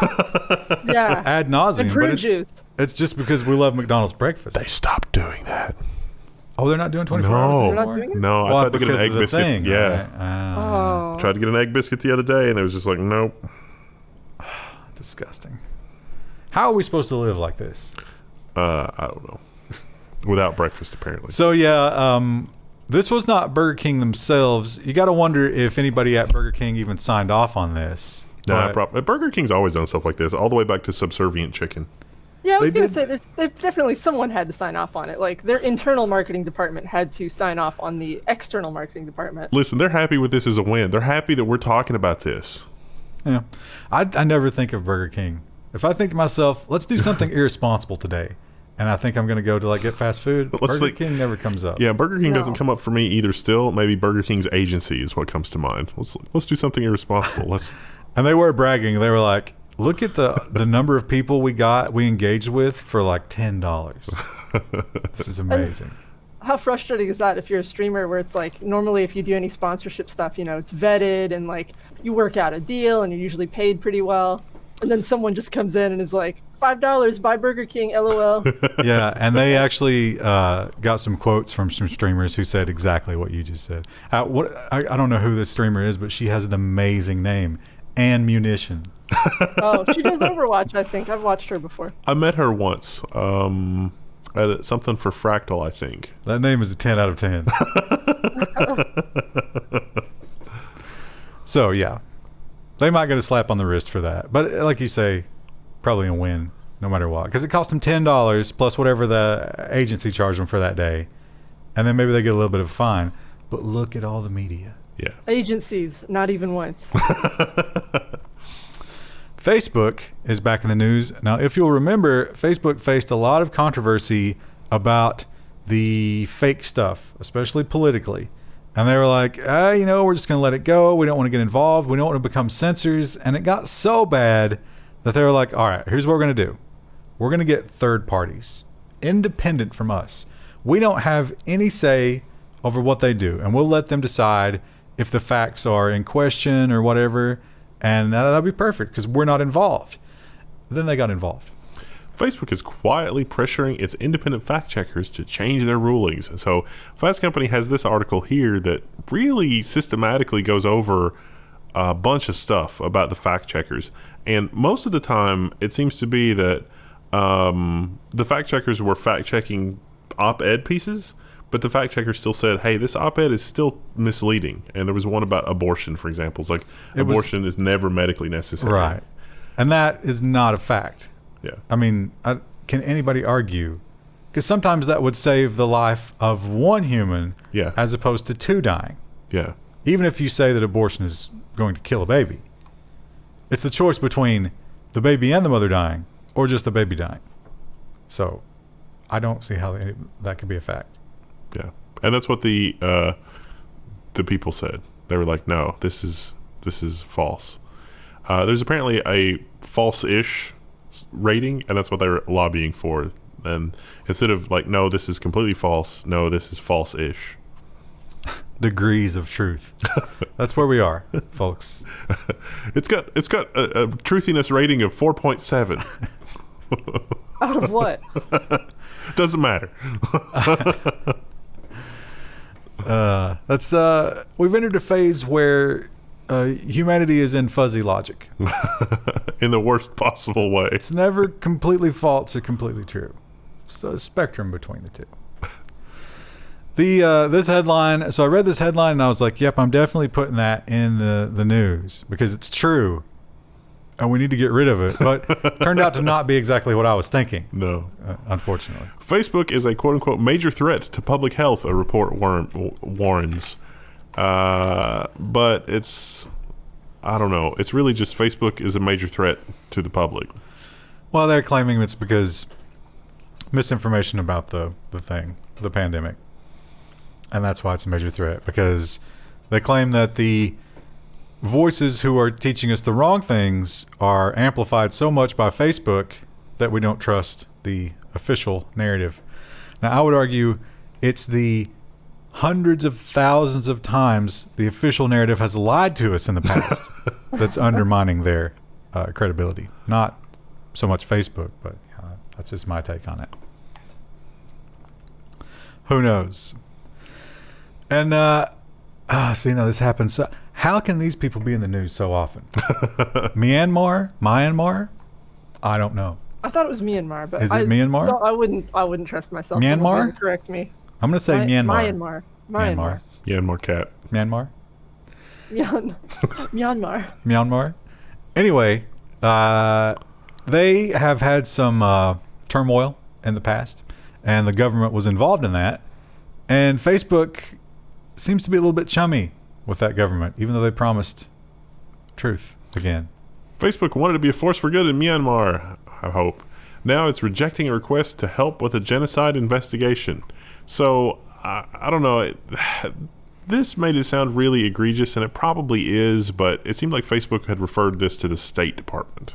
Yeah. ad nauseum, And but fruit juice. it's just because we love McDonald's breakfast. They stopped doing that. Oh, they're not doing 24 hours No, They're not anymore? doing it? no. I Well, tried to get an because egg of the biscuit. thing, Yeah, right? Oh. tried to get an egg biscuit the other day, and it was just like, nope. Disgusting. How are we supposed to live like this? I don't know. Without breakfast, apparently. So yeah, this was not Burger King themselves. You got to wonder if anybody at Burger King even signed off on this. Nah, But- Burger King's always done stuff like this, all the way back to Subservient Chicken. Yeah, I was They going to did- say, there's definitely someone had to sign off on it. Like, their internal marketing department had to sign off on the external marketing department. Listen, they're happy with this as a win. They're happy that we're talking about this. Yeah, I never think of Burger King. If I think to myself, let's do something irresponsible today, and I think I'm going to go to like get fast food, Let's Burger think- King never comes up. Yeah, Burger King No. doesn't come up for me either. Still, maybe Burger King's agency is what comes to mind. Let's do something irresponsible. Let's. And they were bragging. They were like, look at the number of people we engaged with for like $10. This is amazing. How frustrating is that if you're a streamer where it's like, normally if you do any sponsorship stuff, you know, it's vetted and like you work out a deal and you're usually paid pretty well. And then someone just comes in and is like, $5, buy Burger King, LOL. Yeah, and they actually got some quotes from some streamers who said exactly what you just said. I don't know who this streamer is, but she has an amazing name, Ann Munition. Oh, she does Overwatch, I think. I've watched her before. I met her once. At something for Fractal, I think. That name is a 10 out of 10. So, yeah. They might get a slap on the wrist for that. But like you say, probably a win no matter what. Because it cost them $10 plus whatever the agency charged them for that day. And then maybe they get a little bit of a fine. But look at all the media. Yeah. Agencies, not even once. Facebook is back in the news. Now, if you'll remember, Facebook faced a lot of controversy about the fake stuff, especially politically. And they were like, we're just going to let it go. We don't want to get involved. We don't want to become censors. And it got so bad that they were like, all right, here's what we're going to do. We're going to get third parties, independent from us. We don't have any say over what they do. And we'll let them decide if the facts are in question or whatever. And that'll be perfect because we're not involved. Then they got involved. Facebook is quietly pressuring its independent fact checkers to change their rulings. So Fast Company has this article here that really systematically goes over a bunch of stuff about the fact checkers. And most of the time, it seems to be that the fact checkers were fact checking op-ed pieces, but the fact checker still said, hey, this op-ed is still misleading. And there was one about abortion, for example. It's like abortion is never medically necessary. Right. And that is not a fact. Yeah. I mean, can anybody argue? Because sometimes that would save the life of one human as opposed to 2 dying. Yeah. Even if you say that abortion is going to kill a baby. It's the choice between the baby and the mother dying or just the baby dying. So I don't see how that could be a fact. Yeah. And that's what the people said. They were like, no, this is false. There's apparently a false-ish rating, and that's what they're lobbying for. And instead of like, no, this is completely false, no, this is false-ish. Degrees of truth. That's where we are, folks. It's got a truthiness rating of 4.7. Out of what? Doesn't matter. We've entered a phase where humanity is in fuzzy logic. In the worst possible way. It's never completely false or completely true. It's a spectrum between the two. This headline, so I read this headline and I was like, yep, I'm definitely putting that in the news because it's true and we need to get rid of it. But turned out to not be exactly what I was thinking. No. Unfortunately. Facebook is a quote-unquote major threat to public health, a report warns. But it's, I don't know. It's really just Facebook is a major threat to the public. Well, they're claiming it's because misinformation about the pandemic. And that's why it's a major threat, because they claim that the voices who are teaching us the wrong things are amplified so much by Facebook that we don't trust the official narrative. Now, I would argue it's the hundreds of thousands of times the official narrative has lied to us in the past that's undermining their credibility. Not so much Facebook, but that's just my take on it. Who knows? And see, now this happens. How can these people be in the news so often? Myanmar? I don't know. I thought it was Myanmar, but is it Myanmar? I wouldn't trust myself. Myanmar? Correct me. I'm going to say Myanmar. Myanmar. Myanmar cat. Myanmar. Myanmar. Anyway, they have had some turmoil in the past, and the government was involved in that. And Facebook seems to be a little bit chummy with that government, even though they promised truth again. Facebook wanted to be a force for good in Myanmar, I hope. Now it's rejecting a request to help with a genocide investigation. So, I don't know. This made it sound really egregious, and it probably is, but it seemed like Facebook had referred this to the State Department.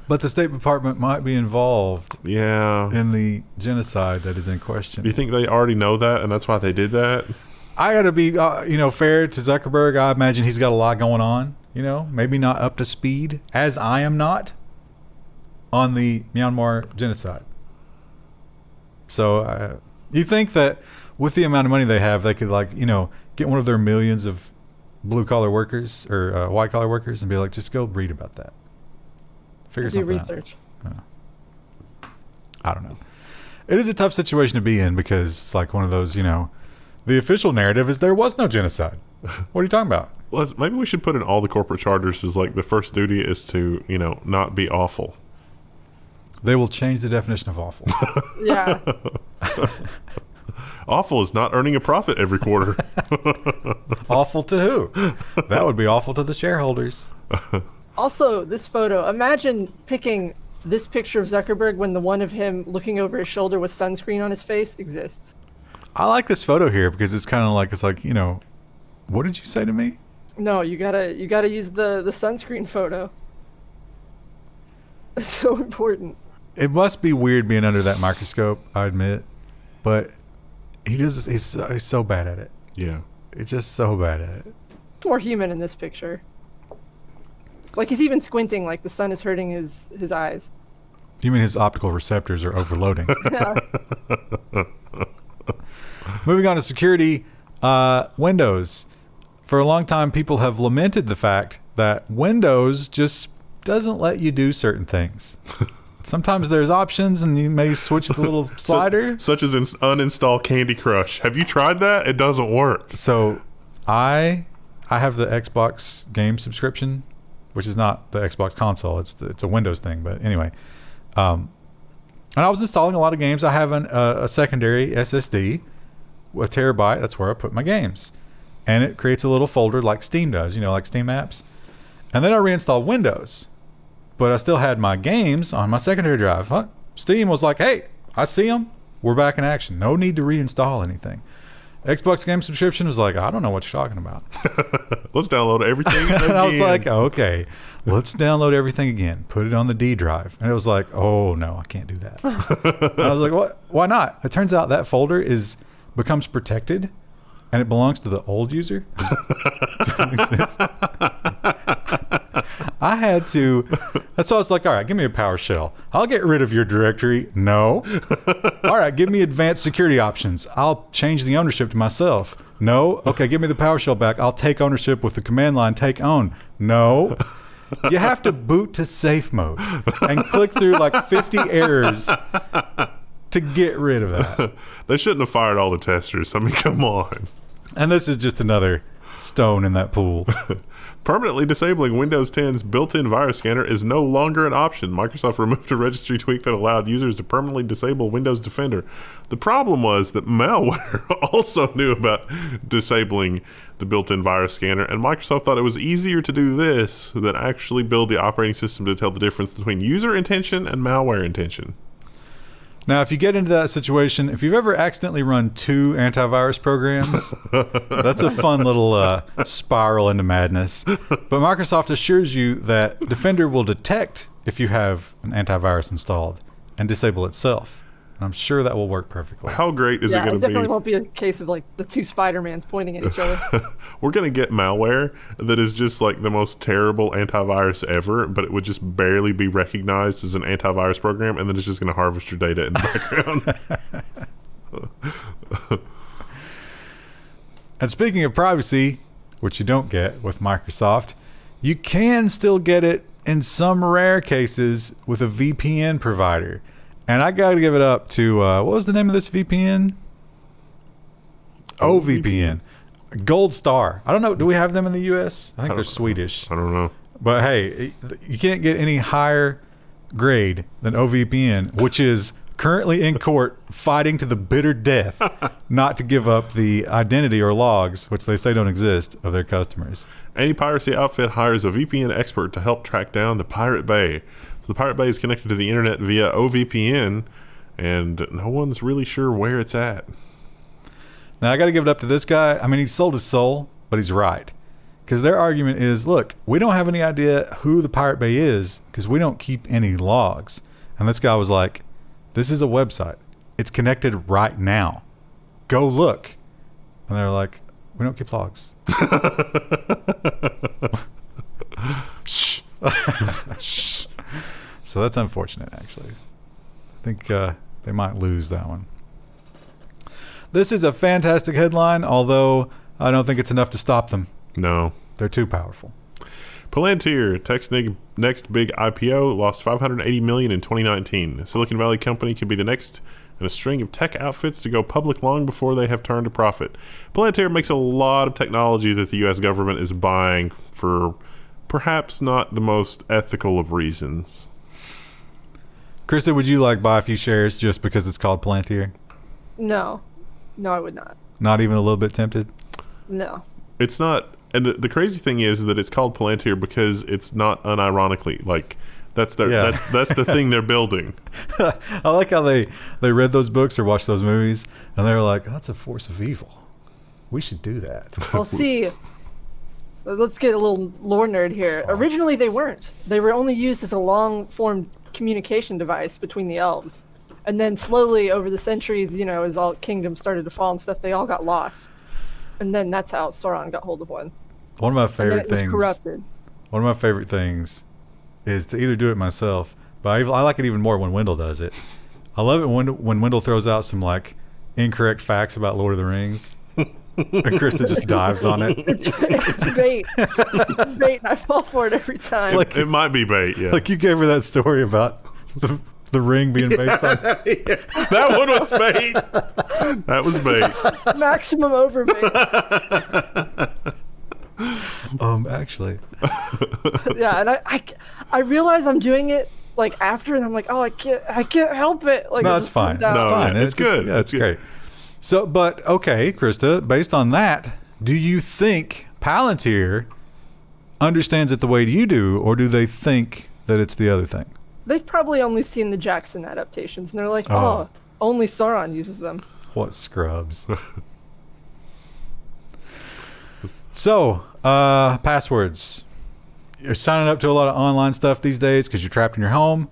But the State Department might be involved in the genocide that is in question. Do you think they already know that, and that's why they did that? I got to be fair to Zuckerberg. I imagine he's got a lot going on. Maybe not up to speed, as I am not, on the Myanmar genocide. So you think that with the amount of money they have, they could get one of their millions of blue-collar workers or white-collar workers and be like, just go read about that. Figure do something research. Out. I don't know. It is a tough situation to be in because it's like one of those, the official narrative is there was no genocide. What are you talking about? Well, maybe we should put in all the corporate charters as like the first duty is to, not be awful. They will change the definition of awful. Yeah. Awful is not earning a profit every quarter. Awful to who? That would be awful to the shareholders. Also, this photo, imagine picking this picture of Zuckerberg when the one of him looking over his shoulder with sunscreen on his face exists. I like this photo here because it's kind of like, what did you say to me? No, you gotta use the sunscreen photo. It's so important. It must be weird being under that microscope, I admit, but he's so bad at it. Yeah. It's just so bad at it. More human in this picture. Like he's even squinting like the sun is hurting his eyes. You mean his optical receptors are overloading? Yeah. Moving on to security. Windows. For a long time, people have lamented the fact that Windows just doesn't let you do certain things. Sometimes there's options and you may switch the little slider. Such as uninstall Candy Crush. Have you tried that? It doesn't work. So I have the Xbox game subscription, which is not the Xbox console. It's a Windows thing. But anyway, and I was installing a lot of games. I have a secondary SSD, a terabyte. That's where I put my games. And it creates a little folder like Steam does, like Steam apps. And then I reinstalled Windows. But I still had my games on my secondary drive. Steam was like, hey, I see them. We're back in action. No need to reinstall anything. Xbox game subscription was like, I don't know what you're talking about. Let's download everything again. And I was like, okay, let's download everything again. Put it on the D drive. And it was like, oh, no, I can't do that. And I was like, what? Why not? It turns out that folder becomes protected, and it belongs to the old user. Doesn't exist. I had to. That's why I was like, all right, give me a PowerShell. I'll get rid of your directory. No. All right, give me advanced security options. I'll change the ownership to myself. No. Okay, give me the PowerShell back. I'll take ownership with the command line take own. No. You have to boot to safe mode and click through like 50 errors to get rid of that. They shouldn't have fired all the testers. I mean, come on. And this is just another stone in that pool. Permanently disabling Windows 10's built-in virus scanner is no longer an option. Microsoft removed a registry tweak that allowed users to permanently disable Windows Defender. The problem was that malware also knew about disabling the built-in virus scanner, and Microsoft thought it was easier to do this than actually build the operating system to tell the difference between user intention and malware intention. Now, if you get into that situation, if you've ever accidentally run 2 antivirus programs, that's a fun little spiral into madness. But Microsoft assures you that Defender will detect if you have an antivirus installed and disable itself. And I'm sure that will work perfectly. How great is it going to be? It definitely won't be a case of like the 2 Spider-Mans pointing at each other. We're going to get malware that is just like the most terrible antivirus ever, but it would just barely be recognized as an antivirus program, and then it's just going to harvest your data in the background. And speaking of privacy, which you don't get with Microsoft, you can still get it in some rare cases with a VPN provider. And I got to give it up to, what was the name of this VPN? OVPN. Gold Star. I don't know. Do we have them in the U.S.? I think they're Swedish. I don't know. But hey, you can't get any higher grade than OVPN, which is currently in court fighting to the bitter death not to give up the identity or logs, which they say don't exist, of their customers. Anti-Piracy outfit hires a VPN expert to help track down the Pirate Bay. So the Pirate Bay is connected to the internet via OVPN, and no one's really sure where it's at. Now, I got to give it up to this guy. I mean, he sold his soul, but he's right. Because their argument is, look, we don't have any idea who the Pirate Bay is because we don't keep any logs. And this guy was like, this is a website. It's connected right now. Go look. And they're like, we don't keep logs. Shh. Shh. So that's unfortunate, actually. I think they might lose that one. This is a fantastic headline, although I don't think it's enough to stop them. No. They're too powerful. Palantir, tech's next big I.P.O, lost $580 million in 2019. A Silicon Valley company could be the next in a string of tech outfits to go public long before they have turned a profit. Palantir makes a lot of technology that the U.S. government is buying for perhaps not the most ethical of reasons. Krista, would you buy a few shares just because it's called Palantir? No, I would not. Not even a little bit tempted? No. It's not, and the crazy thing is that it's called Palantir because it's not unironically that's the thing they're building. I like how they read those books or watched those movies and they were like, that's a force of evil. We should do that. Well, see, let's get a little lore nerd here. Originally, they weren't. They were only used as a long-form communication device between the elves. And then slowly over the centuries, as all kingdoms started to fall and stuff, they all got lost. And then that's how Sauron got hold of one. One of my favorite things. It was corrupted. One of my favorite things is to either do it myself, but I like it even more when Wendell does it. I love it when Wendell throws out some incorrect facts about Lord of the Rings. And Krista just dives on it. It's bait. It's bait, and I fall for it every time. It might be bait, yeah. Like you gave her that story about the ring being based on. Yeah. That one was bait. That was bait. Maximum overbait. Actually. Yeah, and I realize I'm doing it like after, and I'm like, oh, I can't help it. Like, No, it it's just comes fine. out. It's fine. It's good. Yeah, it's great. So, but okay, Krista, based on that, do you think Palantir understands it the way you do, or do they think that it's the other thing? They've probably only seen the Jackson adaptations, and they're like, oh, only Sauron uses them. What scrubs. So, passwords. You're signing up to a lot of online stuff these days because you're trapped in your home.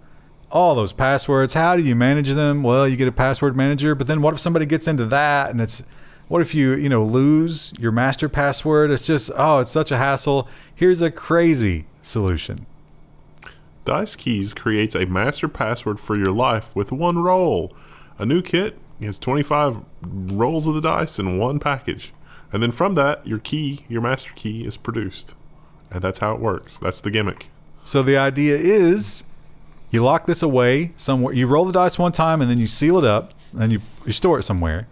All those passwords, how do you manage them? Well, you get a password manager, but then what if somebody gets into that and what if you lose your master password? It's just, it's such a hassle. Here's a crazy solution. DiceKeys creates a master password for your life with one roll. A new kit has 25 rolls of the dice in one package. And then from that, your master key is produced. And that's how it works. That's the gimmick. So the idea is you lock this away somewhere. You roll the dice one time and then you seal it up and you store it somewhere.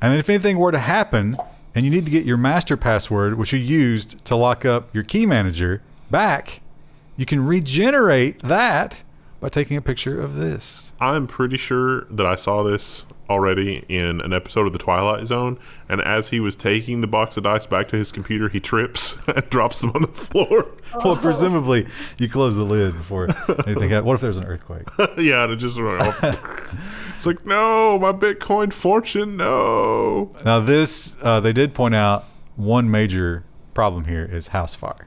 And then if anything were to happen and you need to get your master password, which you used to lock up your key manager, back, you can regenerate that by taking a picture of this. I'm pretty sure that I saw this already in an episode of The Twilight Zone, and as he was taking the box of dice back to his computer, he trips and drops them on the floor. Well, presumably you close the lid before anything happens. What if there's an earthquake? Yeah, and it just went off. It's like, no, my Bitcoin fortune, no. Now this, they did point out one major problem here is house fire.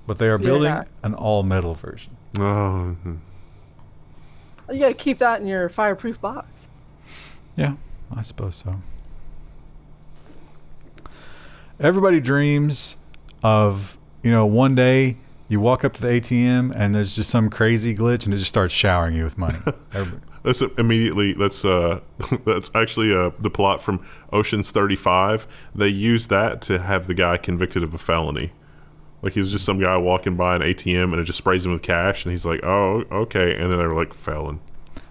But they are building an all-metal version. Oh. You gotta keep that in your fireproof box. Yeah, I suppose so. Everybody dreams of, one day you walk up to the ATM and there's just some crazy glitch and it just starts showering you with money. That's actually the plot from Ocean's 35. They used that to have the guy convicted of a felony. Like, he was just some guy walking by an ATM and it just sprays him with cash and he's like, oh, okay. And then they were like, felon.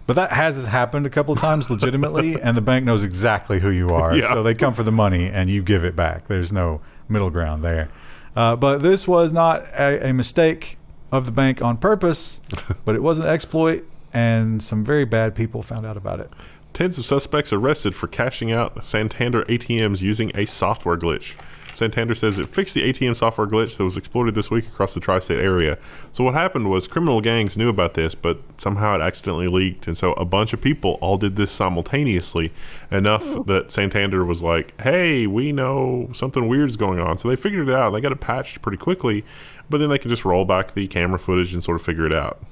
But that has happened a couple of times legitimately, and the bank knows exactly who you are. Yeah. So they come for the money and you give it back. There's no middle ground there. But this was not a mistake of the bank on purpose, but it was an exploit, and some very bad people found out about it. Tens of suspects arrested for cashing out Santander ATMs using a software glitch. Santander says it fixed the ATM software glitch that was exploited this week across the tri-state area. So what happened was criminal gangs knew about this, but somehow it accidentally leaked. And so a bunch of people all did this simultaneously, enough that Santander was like, hey, we know something weird's going on. So they figured it out. They got it patched pretty quickly, but then they could just roll back the camera footage and sort of figure it out.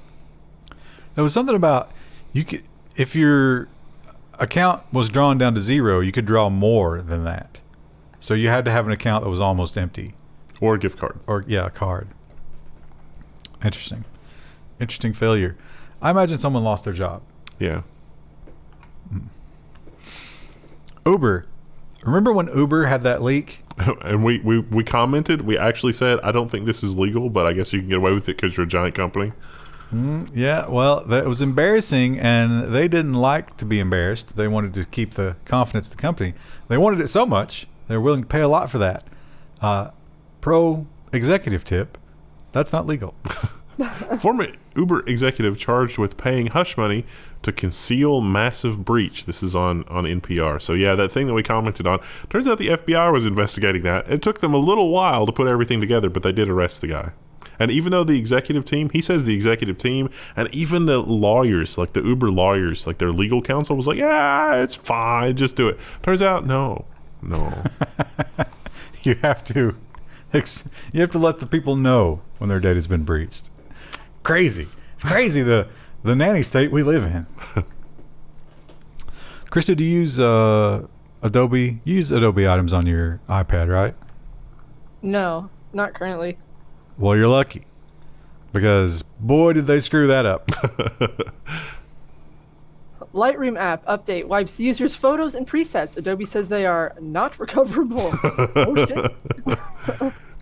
There was something about, if your account was drawn down to zero, you could draw more than that. So you had to have an account that was almost empty. Or a gift card. Or, yeah, a card. Interesting failure. I imagine someone lost their job. Yeah. Uber. Remember when Uber had that leak? And we commented, we actually said, I don't think this is legal, but I guess you can get away with it because you're a giant company. Yeah, well, that was embarrassing, and they didn't like to be embarrassed. They wanted to keep the confidence of the company. They wanted it so much, they were willing to pay a lot for that. Pro executive tip, that's not legal. Former Uber executive charged with paying hush money to conceal massive breach. This is on NPR. So yeah, that thing that we commented on, turns out the FBI was investigating that. It took them a little while to put everything together, but they did arrest the guy. And even though the executive team, he says the executive team, and even the lawyers, like the Uber lawyers, like their legal counsel was like, yeah, it's fine, just do it. Turns out, no. You have to let the people know when their data's been breached. Crazy. It's crazy, the nanny state we live in. Krista, do you use Adobe? You use Adobe items on your iPad, right? No, not currently. Well, you're lucky, because boy, did they screw that up. Lightroom app update wipes users' photos and presets. Adobe says they are not recoverable. Oh shit.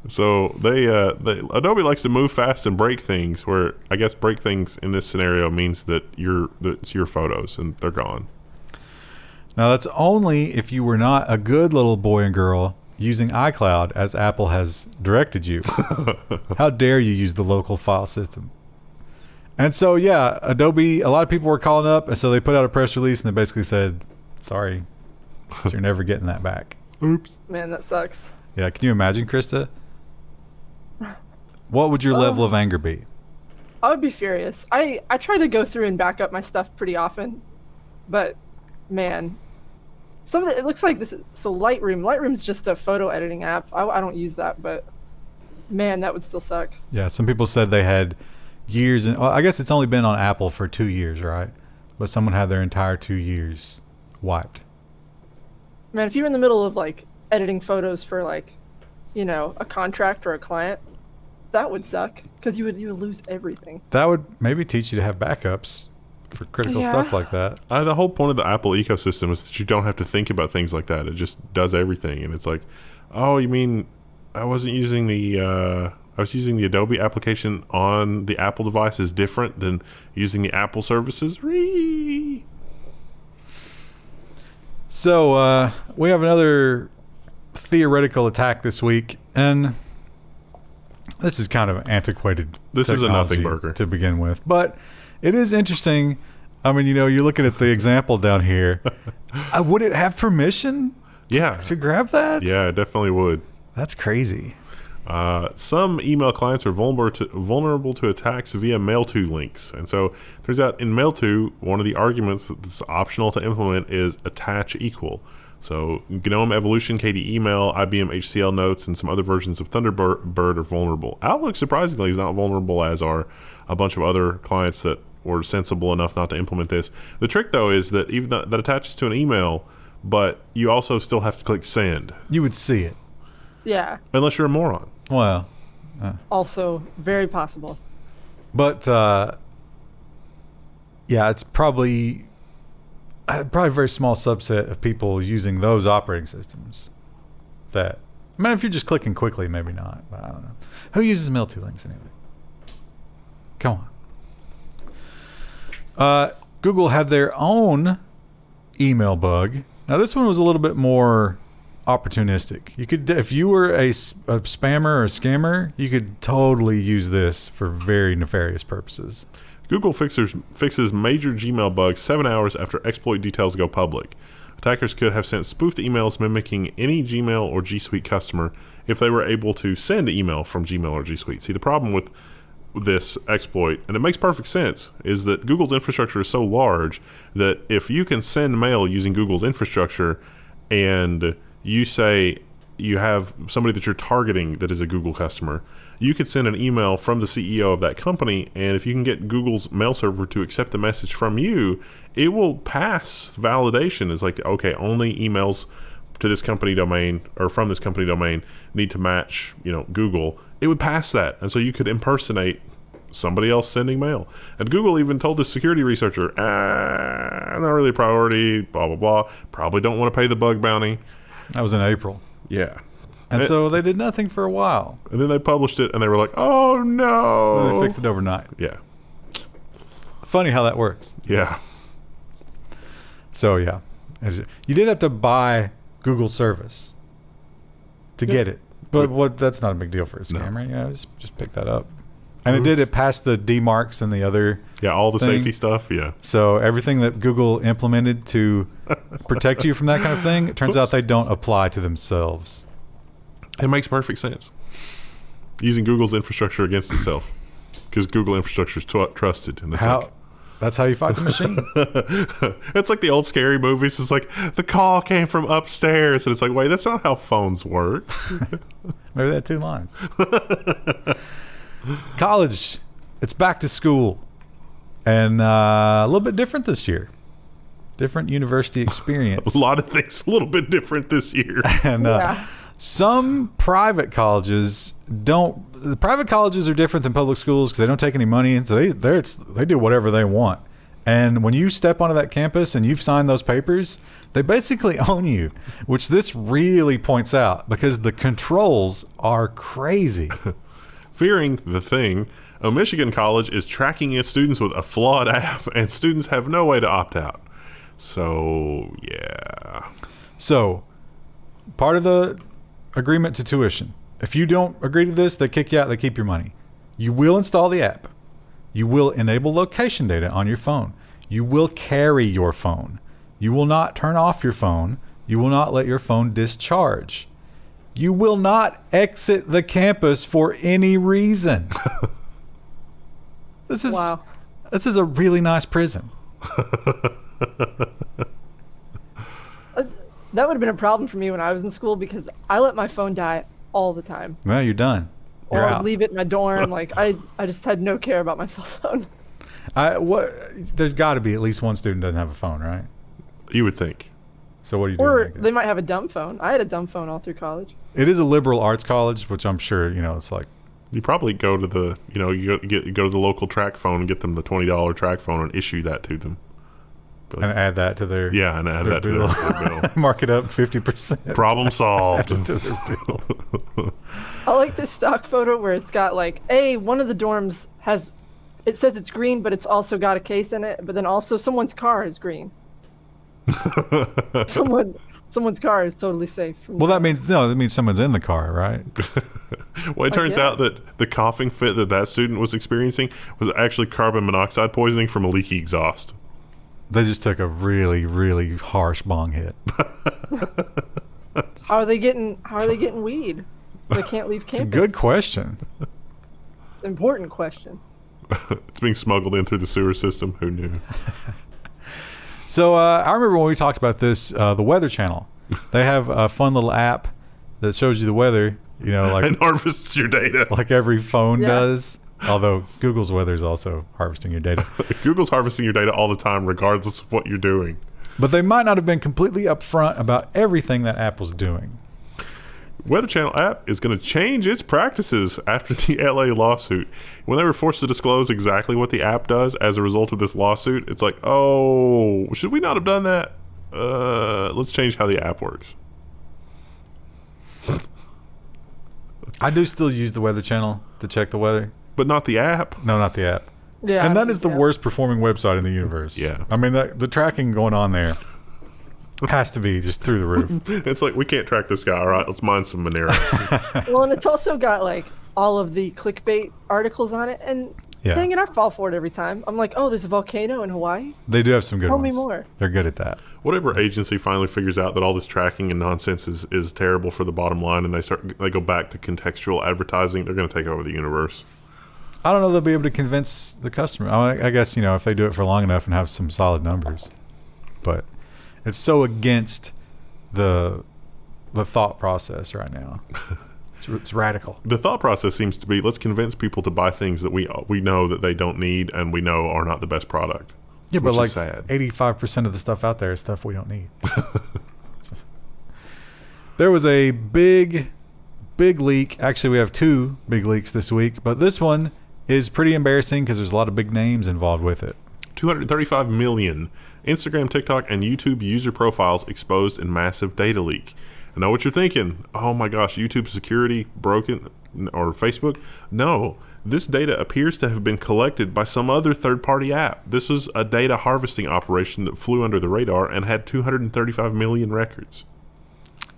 So Adobe likes to move fast and break things. Where I guess break things in this scenario means that it's your photos and they're gone. Now that's only if you were not a good little boy and girl using iCloud as Apple has directed you. How dare you use the local file system? And so, yeah, Adobe, a lot of people were calling up, and so they put out a press release, and they basically said, sorry, so you're never getting that back. Oops. Man, that sucks. Yeah, can you imagine, Krista? What would your level of anger be? I would be furious. I try to go through and back up my stuff pretty often, but, man, it looks like this. So Lightroom's just a photo editing app. I don't use that, but, man, that would still suck. Yeah, some people said they had years, and I guess it's only been on Apple for 2 years, right? But someone had their entire 2 years wiped. Man, if you're in the middle of like editing photos for like, a contract or a client, that would suck because you would lose everything. That would maybe teach you to have backups for critical stuff like that. The whole point of the Apple ecosystem is that you don't have to think about things like that. It just does everything, and it's like, oh, you mean I wasn't using the I was using the Adobe application on the Apple device is different than using the Apple services. So we have another theoretical attack this week, and this is kind of antiquated. This is a nothing burger to begin with, but it is interesting. I mean, you're looking at the example down here. Would it have permission? To grab that? Yeah, it definitely would. That's crazy. Some email clients are vulnerable to attacks via Mail-to links. And so turns out in Mail-to, one of the arguments that's optional to implement is attach equal. So GNOME Evolution, KDE Email, IBM HCL Notes, and some other versions of Thunderbird are vulnerable. Outlook, surprisingly, is not vulnerable, as are a bunch of other clients that were sensible enough not to implement this. The trick, though, is that even that attaches to an email, but you also still have to click send. You would see it. Yeah. Unless you're a moron. Well. Also, very possible. But, yeah, it's probably a very small subset of people using those operating systems that, I mean, if you're just clicking quickly, maybe not, but I don't know. Who uses Mail-to links anyway? Come on. Google had their own email bug. Now, this one was a little bit more opportunistic. You could, if you were a spammer or a scammer, you could totally use this for very nefarious purposes. Google fixes major Gmail bugs 7 hours after exploit details go public. Attackers could have sent spoofed emails mimicking any Gmail or G Suite customer if they were able to send email from Gmail or G Suite. See, the problem with this exploit, and it makes perfect sense, is that Google's infrastructure is so large that if you can send mail using Google's infrastructure and you say you have somebody that you're targeting that is a Google customer, you could send an email from the CEO of that company, and if you can get Google's mail server to accept the message from you, it will pass validation. It's like, okay, only emails to this company domain or from this company domain need to match, Google. It would pass that, and so you could impersonate somebody else sending mail. And Google even told the security researcher, not really a priority, blah, blah, blah. Probably don't want to pay the bug bounty. That was in April. Yeah. And so they did nothing for a while. And then they published it, and they were like, oh, no. And they fixed it overnight. Yeah. Funny how that works. Yeah. So, yeah. You did have to buy Google service to get it. But that's not a big deal for a scammer. No. Yeah, just pick that up. And it passed the DMARCs and the other all the safety stuff, yeah. So everything that Google implemented to protect you from that kind of thing, it turns out they don't apply to themselves. It makes perfect sense. Using Google's infrastructure against itself. Because Google infrastructure is trusted. And that's how you fight the machine. It's like the old scary movies. It's like, the call came from upstairs. And it's like, wait, that's not how phones work. Maybe they had 2 lines. College, it's back to school. And a little bit different this year. Different university experience. A lot of things a little bit different this year. And some private colleges don't. The private colleges are different than public schools because they don't take any money, and so they do whatever they want. And when you step onto that campus and you've signed those papers, they basically own you, which this really points out because the controls are crazy. Fearing the thing, a Michigan college is tracking its students with a flawed app, and students have no way to opt out. So, yeah. So, part of the agreement to tuition, if you don't agree to this, they kick you out, they keep your money. You will install the app. You will enable location data on your phone. You will carry your phone. You will not turn off your phone. You will not let your phone discharge. You will not exit the campus for any reason. This is a really nice prison. That would have been a problem for me when I was in school because I let my phone die all the time. Well, you're done. You're Or I'd out. leave it in my dorm. Like I just had no care about my cell phone. There's got to be at least one student doesn't have a phone, right? You would think. So what are you doing? Or I guess? they might have a dumb phone. I had a dumb phone all through college. It is a liberal arts college, which I'm sure it's like. You probably go to the, you go to the local track phone and get them the $20 track phone and issue that to them. And add that to their Yeah, and add that to their bill. Mark it up 50%. Problem solved. Add it to their bill. I like this stock photo where it's got like, one of the dorms has, it says it's green, but it's also got a case in it. But then also someone's car is green. Someone's car is totally safe. Well, that means someone's in the car, right? Well, it turns out that the coughing fit that student was experiencing was actually carbon monoxide poisoning from a leaky exhaust. They just took a really, really harsh bong hit. How are they getting weed? They can't leave campus. It's a good question. It's an important question. It's being smuggled in through the sewer system. Who knew? So I remember when we talked about this, the Weather Channel. They have a fun little app that shows you the weather. Like and harvests your data. like every phone Yeah. does. Although Google's weather is also harvesting your data. Google's harvesting your data all the time, regardless of what you're doing. But they might not have been completely upfront about everything that app was doing. Weather Channel app is going to change its practices after the LA lawsuit. When they were forced to disclose exactly what the app does as a result of this lawsuit, it's like, oh, should we not have done that? Let's change how the app works. I do still use the Weather Channel to check the weather. But not the app. No, not the app. Yeah. And that is the yeah. worst performing website in the universe. Yeah. I mean, the tracking going on there has to be just through the roof. It's like, we can't track this guy. All right, let's mine some Monero. Well, and it's also got like all of the clickbait articles on it, and Yeah. dang it, I fall for it every time. I'm like, oh, there's a volcano in Hawaii. They do have some good Tell ones. me more. They're good at that. Whatever agency finally figures out that all this tracking and nonsense is terrible for the bottom line, and they go back to contextual advertising, they're going to take over the universe. I don't know they'll be able to convince the customer. I guess, if they do it for long enough and have some solid numbers. But it's so against the thought process right now. It's radical. The thought process seems to be, let's convince people to buy things that we know that they don't need and we know are not the best product. Yeah, but which like is sad. 85% of the stuff out there is stuff we don't need. There was a big leak. Actually, we have two big leaks this week, but this one is pretty embarrassing because there's a lot of big names involved with it. 235 million Instagram, TikTok, and YouTube user profiles exposed in massive data leak. I know what you're thinking. Oh my gosh, YouTube security broken, or Facebook? No, this data appears to have been collected by some other third-party app. This was a data harvesting operation that flew under the radar and had 235 million records.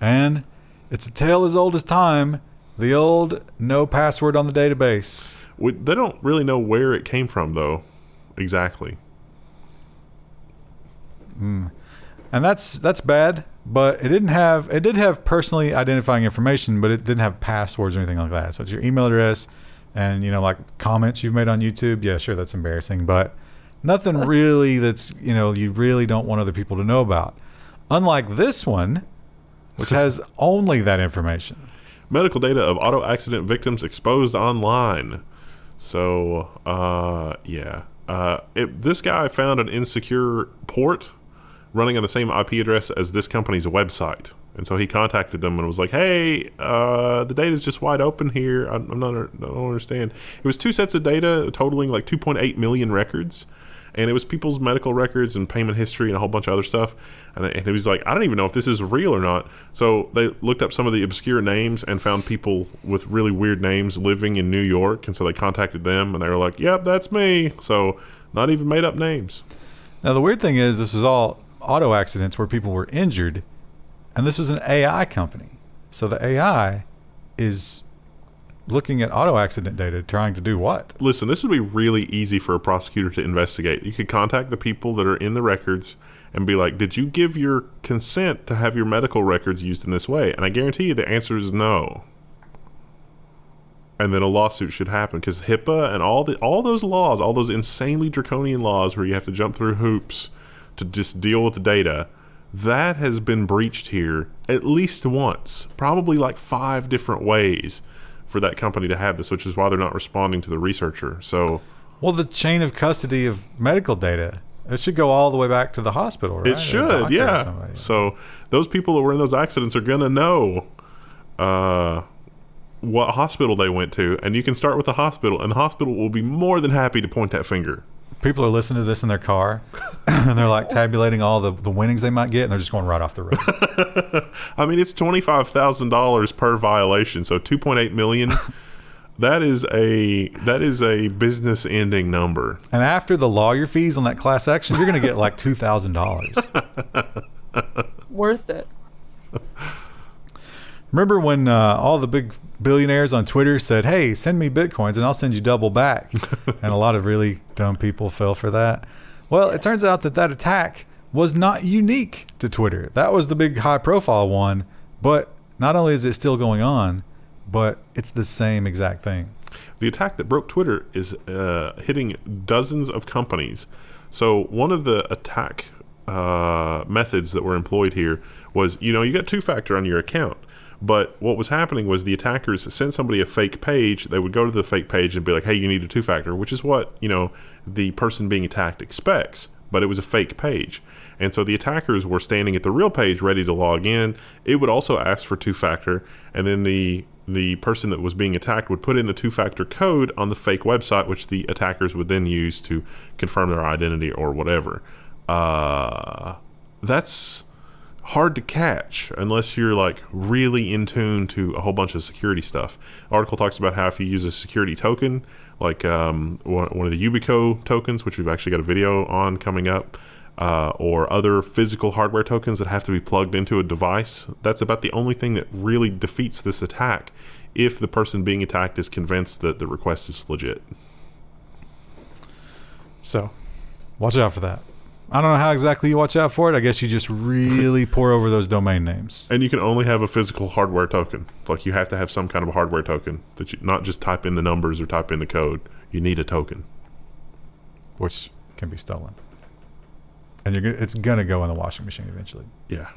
And it's a tale as old as time. The old no password on the database. They don't really know where it came from, though, exactly. And that's bad, but it did have personally identifying information, but it didn't have passwords or anything like that. So it's your email address and like comments you've made on YouTube. Yeah, sure, that's embarrassing, but nothing really that's you really don't want other people to know about. Unlike this one, which has only that information. Medical data of auto accident victims exposed online. So, this guy found an insecure port running on the same IP address as this company's website. And so he contacted them and was like, hey, the data's just wide open here. I don't understand. It was two sets of data totaling like 2.8 million records. and it was people's medical records and payment history and a whole bunch of other stuff. And it was like, I don't even know if this is real or not. So they looked up some of the obscure names and found people with really weird names living in New York, and so they contacted them, and they were like, "Yep, that's me." So not even made up names. Now the weird thing is, this was all auto accidents where people were injured, and this was an AI company. So the AI is looking at auto accident data, trying to do what? Listen, this would be really easy for a prosecutor to investigate. You could contact the people that are in the records and be like, did you give your consent to have your medical records used in this way? And I guarantee you the answer is no. And then a lawsuit should happen, because HIPAA and all those laws, all those insanely draconian laws where you have to jump through hoops to just deal with the data, that has been breached here at least once, probably like 5 different ways for that company to have this, which is why they're not responding to the researcher. So, well, the chain of custody of medical data, it should go all the way back to the hospital, right? It should, yeah. So those people that were in those accidents are gonna know what hospital they went to, and you can start with the hospital, and the hospital will be more than happy to point that finger. People are listening to this in their car, and they're like tabulating all the winnings they might get, and they're just going right off the road. I mean, it's $25,000 per violation, so $2.8 million. That is a business-ending number. And after the lawyer fees on that class action, you're going to get like $2,000. Worth it. Remember when all the big billionaires on Twitter said, "Hey, send me Bitcoins and I'll send you double back," and a lot of really dumb people fell for that? Well, it turns out that attack was not unique to Twitter. That was the big high-profile one, but not only is it still going on, but it's the same exact thing. The attack that broke Twitter is hitting dozens of companies. So one of the attack methods that were employed here was, you got two-factor on your account. But what was happening was the attackers sent somebody a fake page. They would go to the fake page and be like, hey, you need a two-factor, which is what, the person being attacked expects. But it was a fake page. And so the attackers were standing at the real page ready to log in. It would also ask for two-factor. And then the person that was being attacked would put in the two-factor code on the fake website, which the attackers would then use to confirm their identity or whatever. That's hard to catch unless you're like really in tune to a whole bunch of security stuff. The article talks about how if you use a security token, like one of the Ubico tokens, which we've actually got a video on coming up, or other physical hardware tokens that have to be plugged into a device, that's about the only thing that really defeats this attack if the person being attacked is convinced that the request is legit. So watch out for that. I don't know how exactly you watch out for it. I guess you just really pour over those domain names. And you can only have a physical hardware token. Like, you have to have some kind of a hardware token that you not just type in the numbers or type in the code. You need a token, which can be stolen. And it's gonna go in the washing machine eventually. Yeah.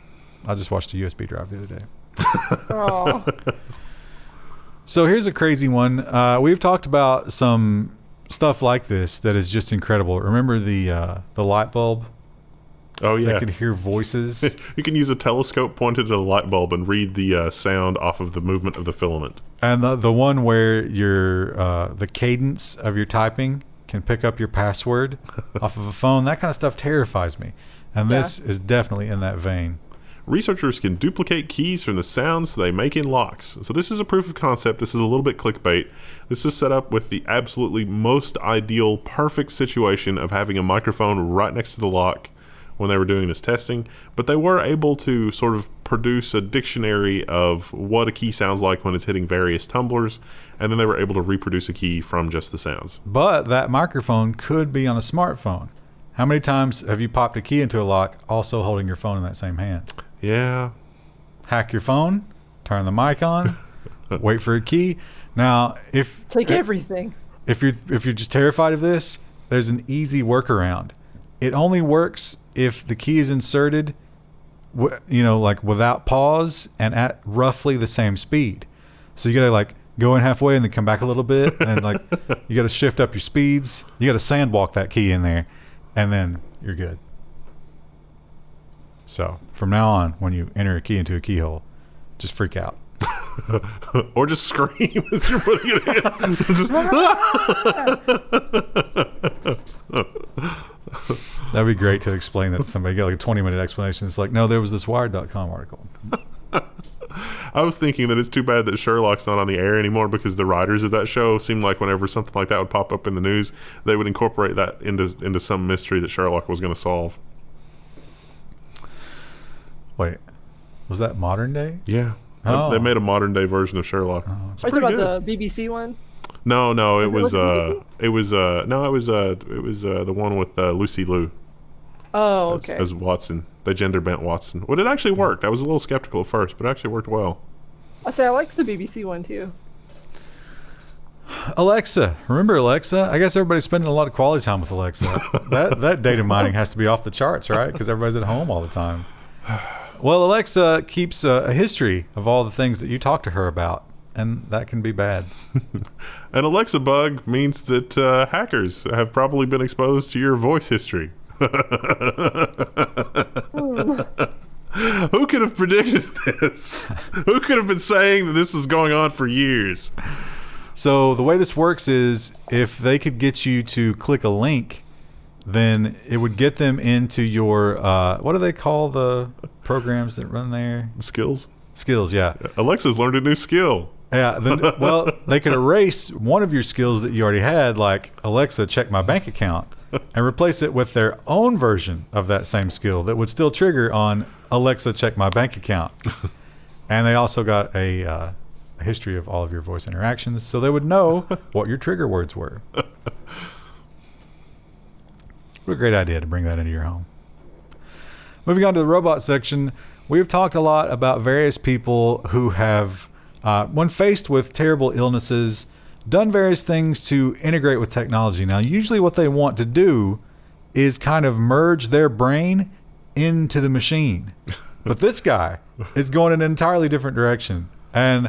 I just watched a USB drive the other day. Oh. So here's a crazy one. We've talked about some stuff like this that is just incredible. Remember the light bulb? Oh yeah, that could hear voices. You can use a telescope pointed at a light bulb and read the sound off of the movement of the filament. And the one where the cadence of your typing can pick up your password off of a phone. That kind of stuff terrifies me. And this is definitely in that vein. Researchers can duplicate keys from the sounds they make in locks. So this is a proof of concept. This is a little bit clickbait. This was set up with the absolutely most ideal, perfect situation of having a microphone right next to the lock when they were doing this testing. But they were able to sort of produce a dictionary of what a key sounds like when it's hitting various tumblers. And then they were able to reproduce a key from just the sounds. But that microphone could be on a smartphone. How many times have you popped a key into a lock also holding your phone in that same hand? Yeah. Hack your phone, turn the mic on, wait for a key. Now, take everything. If you're just terrified of this, there's an easy workaround. It only works if the key is inserted, like without pause and at roughly the same speed. So you gotta go in halfway and then come back a little bit, and you gotta shift up your speeds. You gotta sandwalk that key in there, and then you're good. So from now on, when you enter a key into a keyhole, just freak out. Or just scream as you're putting it in. That'd be great to explain that to somebody. Get like a 20-minute explanation. It's like, no, there was this Wired.com article. I was thinking that it's too bad that Sherlock's not on the air anymore, because the writers of that show seemed like whenever something like that would pop up in the news, they would incorporate that into some mystery that Sherlock was going to solve. Wait, was that modern day? Yeah. Oh. They made a modern day version of Sherlock. Are you talking about the BBC one? No, it was the one with Lucy Liu. Oh, okay. As Watson, the gender bent Watson. Well, it actually worked. I was a little skeptical at first, but it actually worked well. I liked the BBC one too. Alexa, remember Alexa? I guess everybody's spending a lot of quality time with Alexa. that data mining has to be off the charts, right? Because everybody's at home all the time. Well, Alexa keeps a history of all the things that you talk to her about, and that can be bad. An Alexa bug means that hackers have probably been exposed to your voice history. Who could have predicted this? Who could have been saying that this was going on for years? So the way this works is if they could get you to click a link, then it would get them into your, what do they call the programs that run there? Skills? Skills, yeah. Alexa's learned a new skill. Yeah, well, they could erase one of your skills that you already had, like Alexa, check my bank account, and replace it with their own version of that same skill that would still trigger on Alexa, check my bank account. And they also got a history of all of your voice interactions, so they would know what your trigger words were. What a great idea to bring that into your home. Moving on to the robot section, we've talked a lot about various people who have, when faced with terrible illnesses, done various things to integrate with technology. Now, usually what they want to do is kind of merge their brain into the machine. But this guy is going in an entirely different direction. And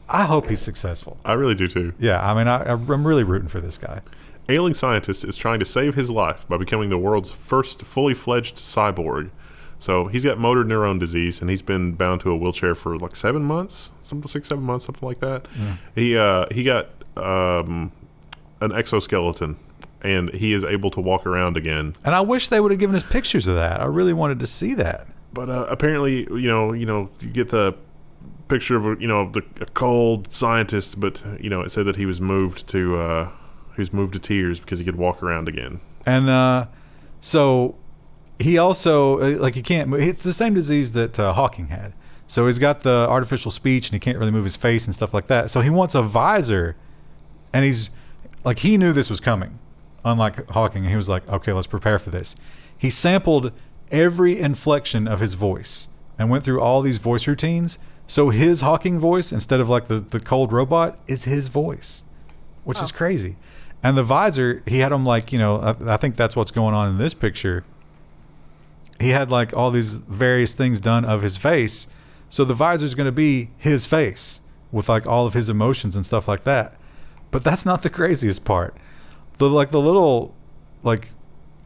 I hope he's successful. I really do too. Yeah, I mean, I'm really rooting for this guy. Ailing scientist is trying to save his life by becoming the world's first fully-fledged cyborg. So he's got motor neuron disease, and he's been bound to a wheelchair for like 7 months, 6-7 months, something like that. Yeah. He got an exoskeleton, and he is able to walk around again. And I wish they would have given us pictures of that. I really wanted to see that. But apparently, you get the picture of a cold scientist, but it said that he was moved to tears because he could walk around again. And so he also he can't move. It's the same disease that Hawking had. So he's got the artificial speech and he can't really move his face and stuff like that. So he wants a visor, and he's like, he knew this was coming, unlike Hawking. And he was like, okay, let's prepare for this. He sampled every inflection of his voice and went through all these voice routines. So his Hawking voice, instead of like the cold robot, is his voice, which is crazy. And the visor, he had him like, I think that's what's going on in this picture. He had like all these various things done of his face. So the visor is going to be his face with like all of his emotions and stuff like that. But that's not the craziest part. The little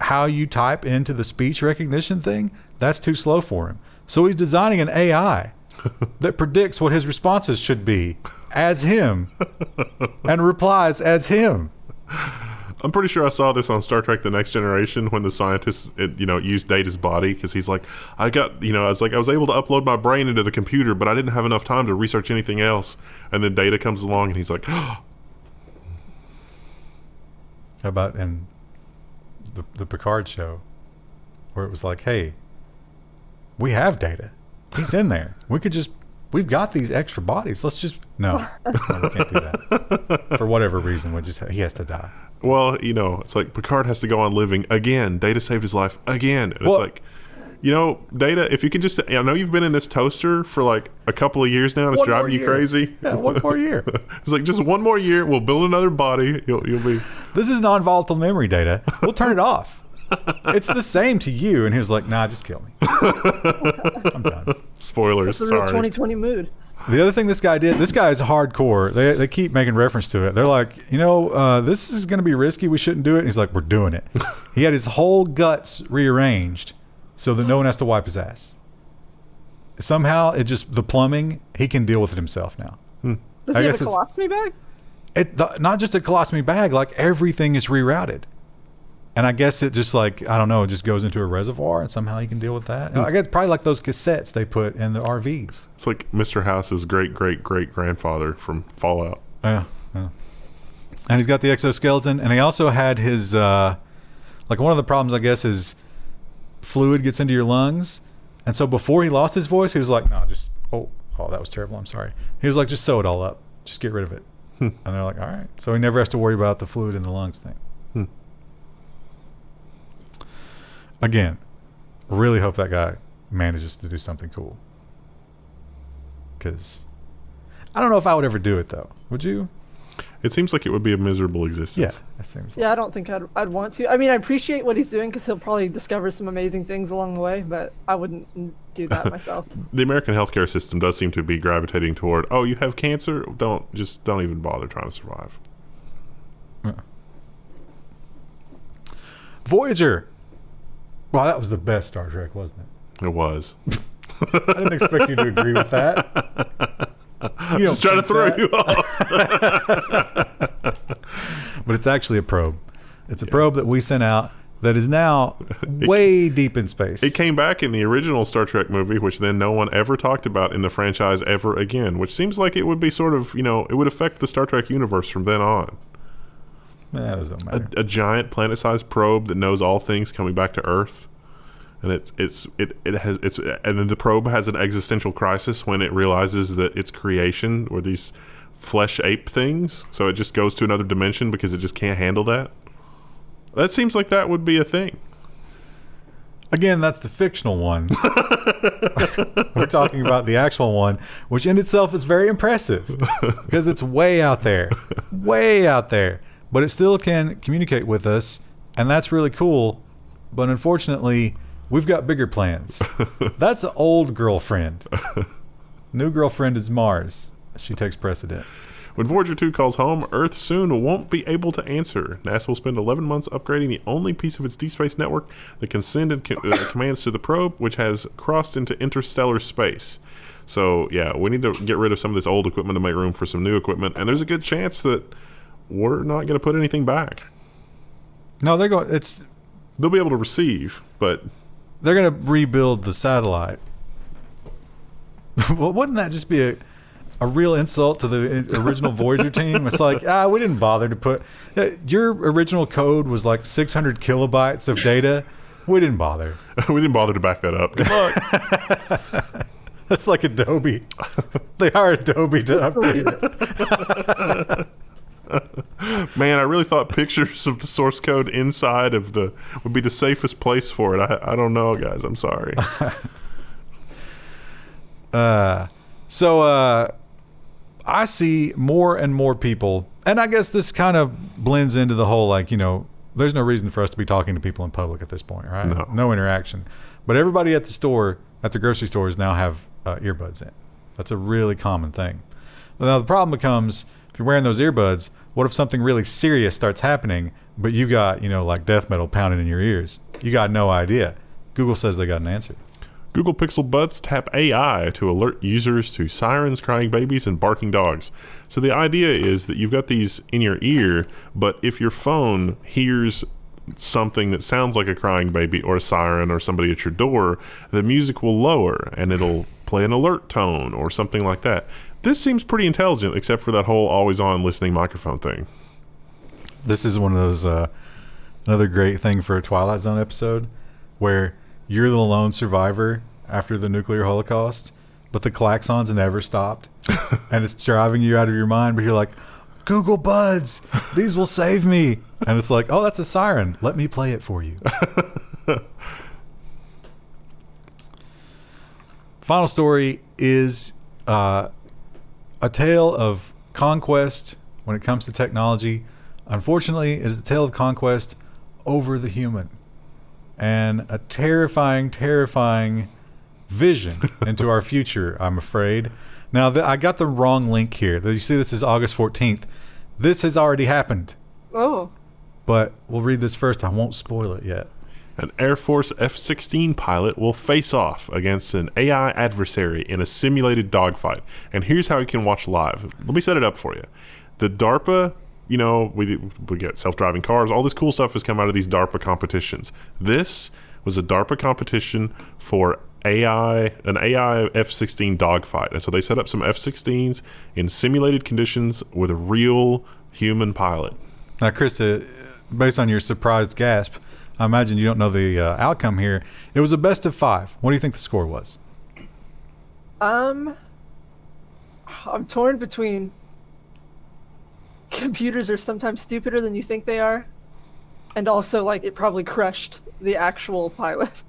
how you type into the speech recognition thing, that's too slow for him. So he's designing an AI that predicts what his responses should be as him and replies as him. I'm pretty sure I saw this on Star Trek: The Next Generation when the scientists, used Data's body, because he's like, I was able to upload my brain into the computer, but I didn't have enough time to research anything else. And then Data comes along and he's like, How about in the Picard show, where it was like, hey, we have Data. He's in there. We've got these extra bodies. Let's just no, we can't do that. For whatever reason, he has to die. Well, it's like Picard has to go on living again. Data saved his life again. And it's like, Data, if you can just, I know you've been in this toaster for like a couple of years now, and it's driving you crazy. Yeah, one more year. It's like, just one more year, we'll build another body. You'll be. This is non-volatile memory Data. We'll turn it off. It's the same to you. And he was like, nah, just kill me. I'm done. Spoilers. That's a real sorry. 2020 mood. The other thing this guy did, this guy is hardcore. They keep making reference to it. They're like, this is going to be risky. We shouldn't do it. And he's like, we're doing it. He had his whole guts rearranged so that no one has to wipe his ass. Somehow, the plumbing, he can deal with it himself now. Does he have a colostomy bag? Not just a colostomy bag, like everything is rerouted. And I guess it just like, I don't know, it just goes into a reservoir and somehow you can deal with that. I guess probably like those cassettes they put in the RVs. It's like Mr. House's great-great-great-grandfather from Fallout. Yeah. And he's got the exoskeleton, and he also had his, like one of the problems, I guess, is fluid gets into your lungs. And so before he lost his voice, he was like, no, just, oh, that was terrible. I'm sorry. He was like, just sew it all up. Just get rid of it. And they're like, all right. So he never has to worry about the fluid in the lungs thing. Again, really hope that guy manages to do something cool. Because I don't know if I would ever do it, though. Would you? It seems like it would be a miserable existence. Yeah, it seems Yeah, I don't think I'd want to. I mean, I appreciate what he's doing because he'll probably discover some amazing things along the way, but I wouldn't do that myself. The American healthcare system does seem to be gravitating toward, oh, you have cancer? Don't even bother trying to survive. Yeah. Voyager. Wow, that was the best Star Trek, wasn't it? It was. I didn't expect you to agree with that. You Just trying to throw you off. But it's actually a probe. It's a probe that we sent out that is now way deep in space. It came back in the original Star Trek movie, which then no one ever talked about in the franchise ever again, which seems like it would be sort of, it would affect the Star Trek universe from then on. That doesn't matter. A giant planet-sized probe that knows all things coming back to Earth, and and then the probe has an existential crisis when it realizes that its creation were these flesh ape things, so it just goes to another dimension because it just can't handle that. That seems like that would be a thing. Again, that's the fictional one. We're talking about the actual one, which in itself is very impressive because it's way out there. But it still can communicate with us, and that's really cool. But unfortunately, we've got bigger plans. That's an old girlfriend. New girlfriend is Mars. She takes precedent. When Voyager 2 calls home, Earth soon won't be able to answer. NASA will spend 11 months upgrading the only piece of its deep space network that can send commands to the probe, which has crossed into interstellar space. So, yeah, we need to get rid of some of this old equipment to make room for some new equipment. And there's a good chance that we're not going to put anything back. No, they're going. They'll be able to receive, but they're going to rebuild the satellite. Well, wouldn't that just be a real insult to the original Voyager team? It's like, we didn't bother to put... Your original code was like 600 kilobytes of data. We didn't bother. We didn't bother to back that up. Good luck. That's like Adobe. They hired Adobe to update it. Man, I really thought pictures of the source code inside of would be the safest place for it. I don't know, guys. I'm sorry. So I see more and more people, and I guess this kind of blends into the whole, there's no reason for us to be talking to people in public at this point, right? No interaction. But everybody at the grocery stores now have earbuds in. That's a really common thing. Now the problem becomes, if you're wearing those earbuds, what if something really serious starts happening, but you got, like death metal pounding in your ears? You got no idea. Google says they got an answer. Google Pixel Buds tap AI to alert users to sirens, crying babies, and barking dogs. So the idea is that you've got these in your ear, but if your phone hears something that sounds like a crying baby or a siren or somebody at your door, the music will lower and it'll play an alert tone or something like that. This seems pretty intelligent, except for that whole always-on listening microphone thing. This is one of those, another great thing for a Twilight Zone episode, where you're the lone survivor after the nuclear holocaust, but the klaxons never stopped, and it's driving you out of your mind, but you're like, Google Buds, these will save me. And it's like, oh, that's a siren. Let me play it for you. Final story is... a tale of conquest when it comes to technology. Unfortunately, it is a tale of conquest over the human. And a terrifying vision into our future, I'm afraid. Now, I got the wrong link here. You see, this is August 14th. This has already happened. Oh. But we'll read this first. I won't spoil it yet. An Air Force F-16 pilot will face off against an AI adversary in a simulated dogfight. And here's how you can watch live. Let me set it up for you. The DARPA we get self-driving cars. All this cool stuff has come out of these DARPA competitions. This was a DARPA competition for an AI F-16 dogfight. And so they set up some F-16s in simulated conditions with a real human pilot. Now, Krista, based on your surprised gasp, I imagine you don't know the outcome here. It was a best of 5. What do you think the score was? I'm torn between computers are sometimes stupider than you think they are, and also like it probably crushed the actual pilot.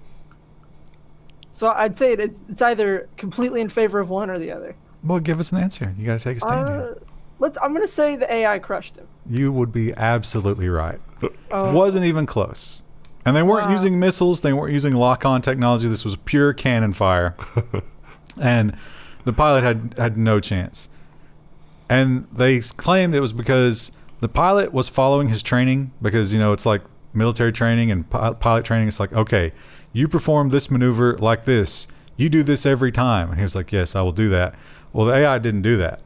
So I'd say it's either completely in favor of one or the other. Well, give us an answer. You got to take a stand here. I'm gonna say the AI crushed him. You would be absolutely right. Wasn't even close. And they weren't using missiles. They weren't using lock-on technology. This was pure cannon fire. And the pilot had no chance. And they claimed it was because the pilot was following his training, because, it's like military training and pilot training. It's like, okay, you perform this maneuver like this. You do this every time. And he was like, yes, I will do that. Well, the AI didn't do that.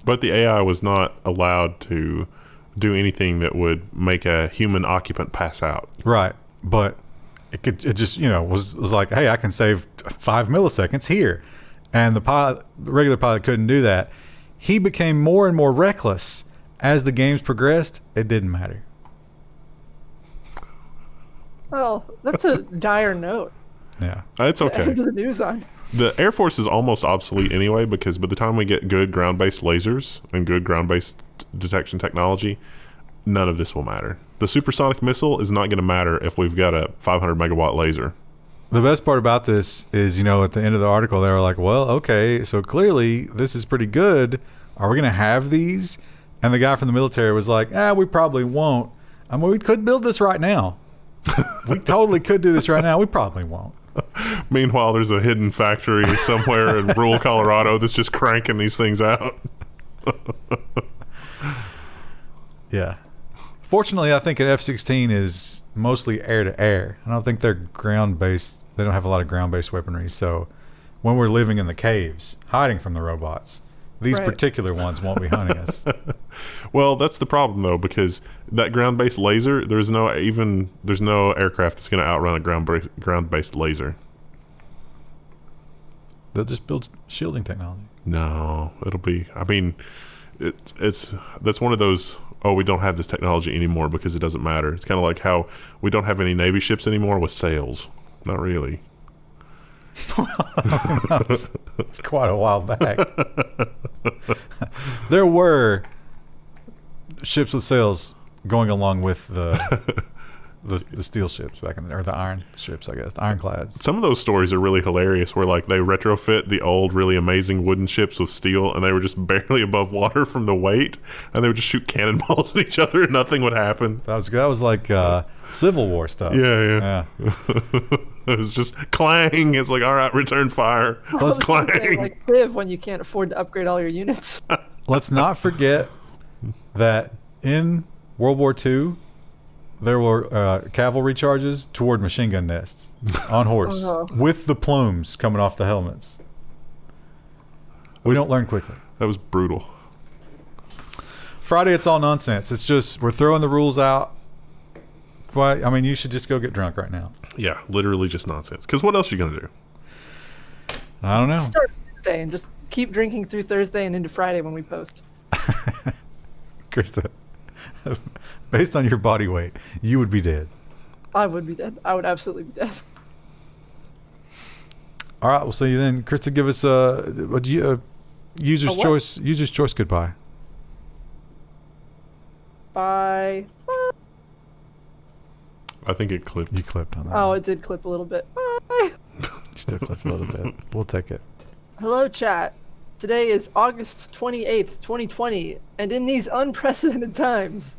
But the AI was not allowed to do anything that would make a human occupant pass out. Right. But it just, was like, hey, I can save 5 milliseconds here. And the regular pilot couldn't do that. He became more and more reckless as the games progressed. It didn't matter. Well, that's a dire note. Yeah. It's okay. End of the news on. The Air Force is almost obsolete anyway, because by the time we get good ground-based lasers and good ground-based detection technology, none of this will matter. The supersonic missile is not going to matter if we've got a 500 megawatt laser. The best part about this is, at the end of the article, they were like, well, okay, so clearly this is pretty good. Are we going to have these? And the guy from the military was like, we probably won't. I mean, we could build this right now. We totally could do this right now. We probably won't. Meanwhile, there's a hidden factory somewhere in rural Colorado that's just cranking these things out. Yeah. Fortunately, I think an F-16 is mostly air-to-air. I don't think they're ground-based. They don't have a lot of ground-based weaponry. So when we're living in the caves, hiding from the robots, these particular ones won't be hunting us. Well, that's the problem, though, because that ground-based laser, there's no aircraft that's going to outrun a ground-based laser. They'll just build shielding technology. No, it'll be. I mean, that's one of those. Oh, we don't have this technology anymore because it doesn't matter. It's kind of like how we don't have any Navy ships anymore with sails. Not really. It's quite a while back. There were ships with sails going along with the steel ships back in or the iron ships, I guess, the ironclads. Some of those stories are really hilarious where like they retrofit the old really amazing wooden ships with steel, and they were just barely above water from the weight, and they would just shoot cannonballs at each other and nothing would happen. That was like Civil War stuff. Yeah. It was just clang. It's like, all right, return fire. Let's clang. say, like Civ when you can't afford to upgrade all your units. Let's not forget that in World War II, there were cavalry charges toward machine gun nests on horse with the plumes coming off the helmets. We don't learn quickly. That was brutal. Friday, it's all nonsense. It's just we're throwing the rules out. Why? I mean, you should just go get drunk right now. Yeah, literally just nonsense. Because what else are you going to do? I don't know. Start Thursday and just keep drinking through Thursday and into Friday when we post. Krista, based on your body weight, you would be dead. I would be dead. I would absolutely be dead. All right, we'll see you then. Krista, give us user's choice. User's choice. Goodbye. Bye. I think it clipped. You clipped on that. Oh, it did clip a little bit. Bye. You still clipped a little bit. We'll take it. Hello, chat. Today is August 28th, 2020, and in these unprecedented times,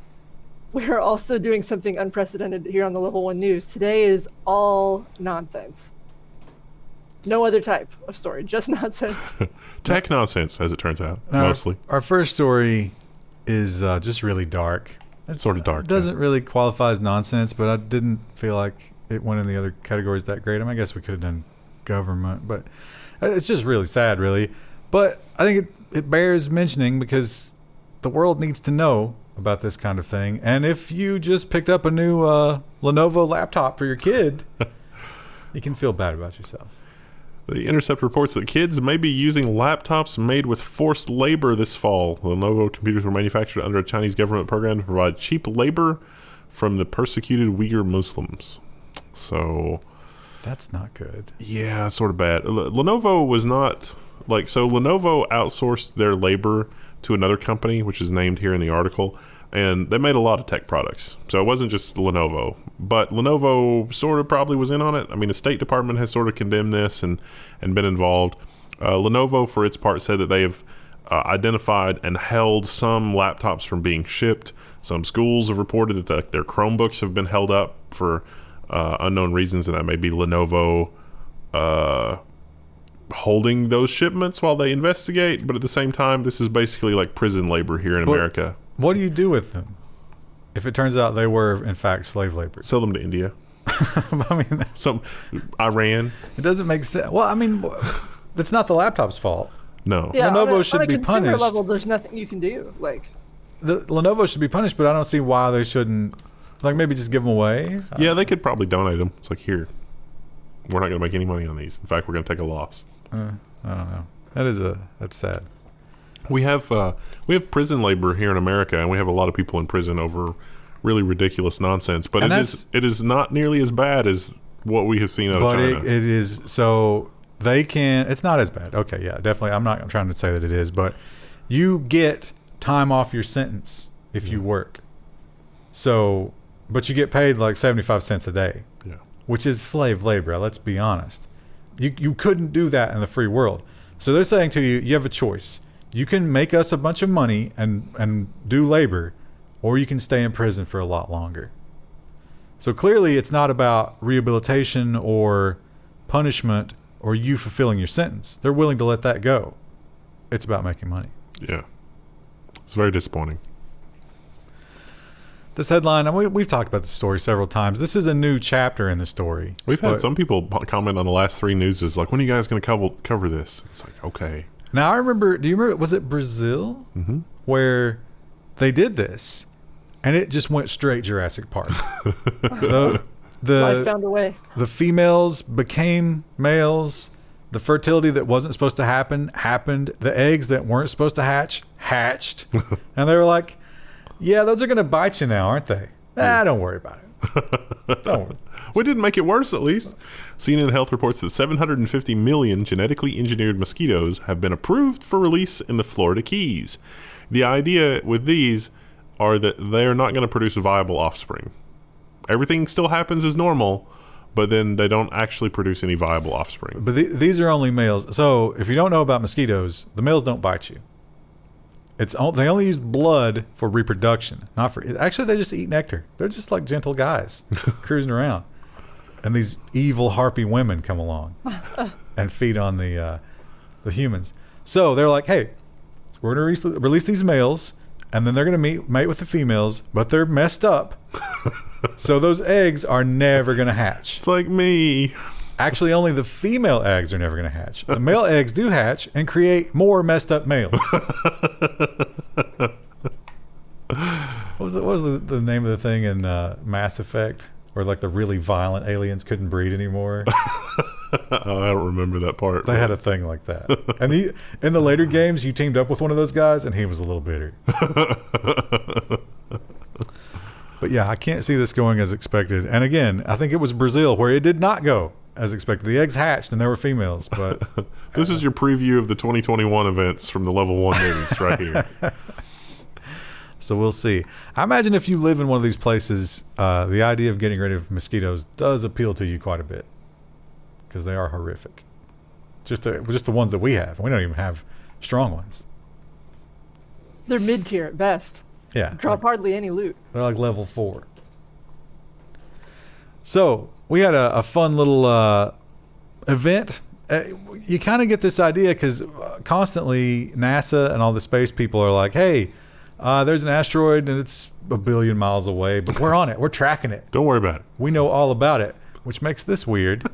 we are also doing something unprecedented here on the Level 1 News. Today is all nonsense. No other type of story, just nonsense. Tech nonsense, as it turns out, Now, mostly. Our first story is just really dark. It's sort of dark. It doesn't really qualify as nonsense, but I didn't feel like it went in the other categories that great. I mean, I guess we could have done government, but it's just really sad, really. But I think it bears mentioning because the world needs to know about this kind of thing. And if you just picked up a new Lenovo laptop for your kid, you can feel bad about yourself. The Intercept reports that kids may be using laptops made with forced labor this fall. Lenovo computers were manufactured under a Chinese government program to provide cheap labor from the persecuted Uyghur Muslims. So that's not good. Yeah, sort of bad. Lenovo was not so Lenovo outsourced their labor to another company, which is named here in the article, and they made a lot of tech products. So it wasn't just Lenovo, but Lenovo sort of probably was in on it. I mean, the State Department has sort of condemned this and been involved. Lenovo, for its part, said that they have identified and held some laptops from being shipped. Some schools have reported that their Chromebooks have been held up for unknown reasons, and that may be Lenovo holding those shipments while they investigate. But at the same time, this is basically like prison labor here in America. What do you do with them if it turns out they were in fact slave labor? Sell them to India. I mean, Iran. It doesn't make sense. Well, I mean, it's not the laptop's fault. No. Yeah, Lenovo should be consumer punished. level, there's nothing you can do. The Lenovo should be punished, but I don't see why they shouldn't. Maybe just give them away. Yeah, they could probably donate them. It's like, here, we're not going to make any money on these. In fact, we're going to take a loss. I don't know. That's sad. We have prison labor here in America, and we have a lot of people in prison over really ridiculous nonsense. But it is not nearly as bad as what we have seen out of China. But it is, so they can. It's not as bad. Okay, yeah, definitely. I'm trying to say that it is, but you get time off your sentence if you work. So, but you get paid like 75 cents a day. Yeah. Which is slave labor. Let's be honest. You couldn't do that in the free world. So they're saying to you, you have a choice. You can make us a bunch of money and do labor, or you can stay in prison for a lot longer. So clearly it's not about rehabilitation or punishment or you fulfilling your sentence. They're willing to let that go. It's about making money. Yeah. It's very disappointing. This headline, and we've talked about this story several times. This is a new chapter in the story. We've had some people comment on the last three newses, like, when are you guys going to cover this? It's like, okay. Now, do you remember, was it Brazil? Mm-hmm. Where they did this, and it just went straight Jurassic Park. Life found a way. The females became males. The fertility that wasn't supposed to happen, happened. The eggs that weren't supposed to hatch, hatched. And they were like, yeah, those are going to bite you now, aren't they? Don't worry about it. Don't worry. We didn't make it worse, at least. CNN Health reports that 750 million genetically engineered mosquitoes have been approved for release in the Florida Keys. The idea with these are that they're not going to produce viable offspring. Everything still happens as normal, but then they don't actually produce any viable offspring. But these are only males. So if you don't know about mosquitoes, the males don't bite you. They only use blood for reproduction, not for. Actually, they just eat nectar. They're just like gentle guys cruising around, and these evil harpy women come along and feed on the humans. So they're like, "Hey, we're going to release these males, and then they're going to mate with the females, but they're messed up, so those eggs are never going to hatch." It's like me. Actually, only the female eggs are never going to hatch. The male eggs do hatch and create more messed up males. What was the name of the thing in Mass Effect where like the really violent aliens couldn't breed anymore? I don't remember that part. They had a thing like that. And in the later games, you teamed up with one of those guys, and he was a little bitter. But yeah, I can't see this going as expected. And again, I think it was Brazil where it did not go as expected. The eggs hatched and there were females. But this is your preview of the 2021 events from the Level 1 news right here. So we'll see. I imagine if you live in one of these places, the idea of getting rid of mosquitoes does appeal to you quite a bit because they are horrific. Just the ones that we have. We don't even have strong ones. They're mid-tier at best. Yeah. Drop hardly any loot. They're like level 4. So we had a fun little event. You kind of get this idea because constantly NASA and all the space people are like, hey, there's an asteroid and it's 1 billion miles away, but we're on it. We're tracking it. Don't worry about it. We know all about it, which makes this weird.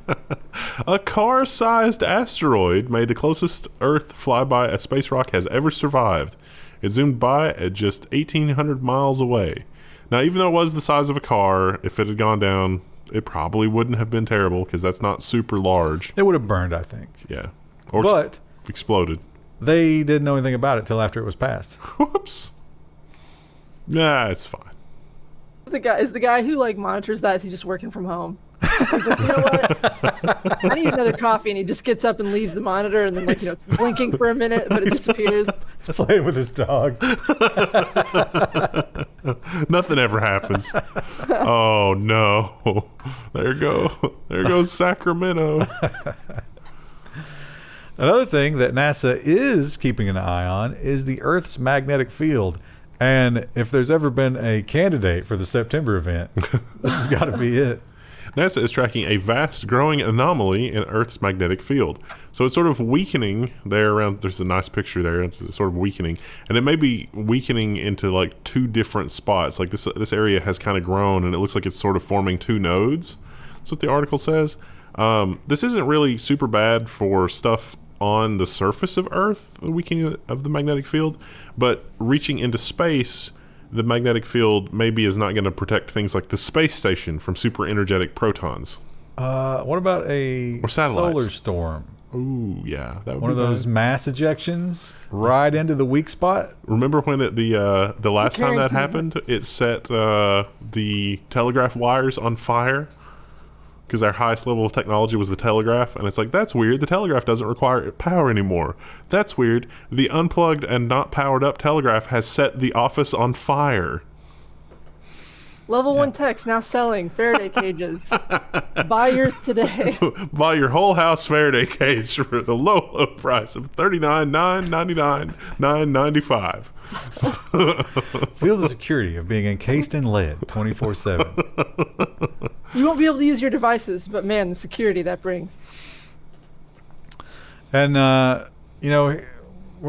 A car-sized asteroid made the closest Earth flyby a space rock has ever survived. It zoomed by at just 1,800 miles away. Now, even though it was the size of a car, if it had gone down, it probably wouldn't have been terrible because that's not super large. It would have burned, I think. Yeah. Or But exploded. they didn't know anything about it till after it was passed. Whoops. Nah, it's fine. Is the guy who like monitors that? Is he just working from home? He's like, you know what? I need another coffee, and he just gets up and leaves the monitor, and then like it's blinking for a minute, but it disappears. He's playing with his dog. Nothing ever happens. Oh no! There goes Sacramento. Another thing that NASA is keeping an eye on is the Earth's magnetic field. And if there's ever been a candidate for the September event, this has got to be it. NASA is tracking a vast growing anomaly in Earth's magnetic field. So it's sort of weakening there around, there's a nice picture there, it's sort of weakening. And it may be weakening into like two different spots. Like this area has kind of grown and it looks like it's sort of forming two nodes. That's what the article says. This isn't really super bad for stuff on the surface of Earth, the weakening of the magnetic field, but reaching into space, the magnetic field maybe is not going to protect things like the space station from super energetic protons. What about a solar storm? Ooh, yeah, that would one be of those bad. mass ejections right into the weak spot. Remember when the last time that happened, it set the telegraph wires on fire? Because our highest level of technology was the telegraph, and it's like, that's weird. The telegraph doesn't require power anymore. That's weird. The unplugged and not powered up telegraph has set the office on fire. Level 1 techs now selling Faraday cages. Buy yours today. Buy your whole house Faraday cage for the low price of $39,999, $995. Feel the security of being encased in lead 24/7. You won't be able to use your devices, but man, the security that brings. And, we're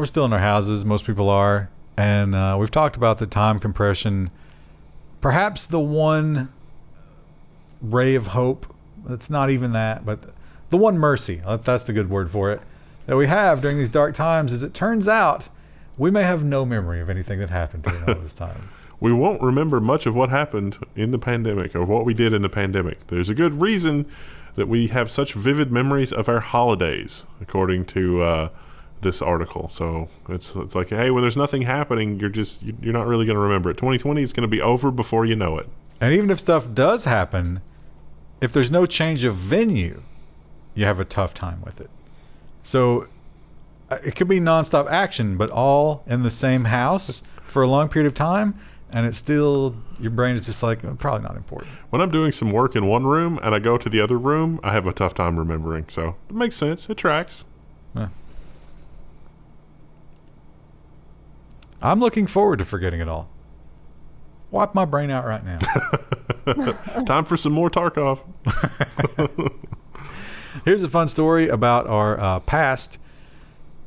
still in our houses. Most people are. And we've talked about the time compression. Perhaps the one ray of hope, that's not even that, but the one mercy, that's the good word for it, that we have during these dark times is it turns out we may have no memory of anything that happened during all this time. We won't remember much of what happened in the pandemic or what we did in the pandemic. There's a good reason that we have such vivid memories of our holidays, according to this article. So it's like, hey, when there's nothing happening, you're not really going to remember it. 2020 is going to be over before you know it. And even if stuff does happen, if there's no change of venue, you have a tough time with it. So it could be nonstop action, but all in the same house for a long period of time, and it's still, your brain is just like, probably not important. When I'm doing some work in one room and I go to the other room, I have a tough time remembering. So it makes sense. It tracks. Yeah. I'm looking forward to forgetting it all. Wipe my brain out right now. Time for some more Tarkov. Here's a fun story about our past.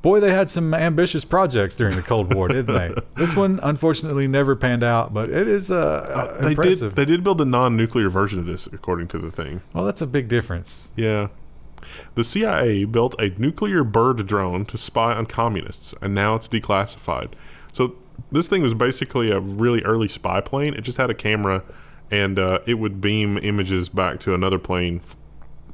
Boy, they had some ambitious projects during the Cold War, didn't they? This one, unfortunately, never panned out, but it is impressive. They did build a non-nuclear version of this, according to the thing. Well, that's a big difference. Yeah. The CIA built a nuclear bird drone to spy on communists, and now it's declassified. So this thing was basically a really early spy plane. It just had a camera, and it would beam images back to another plane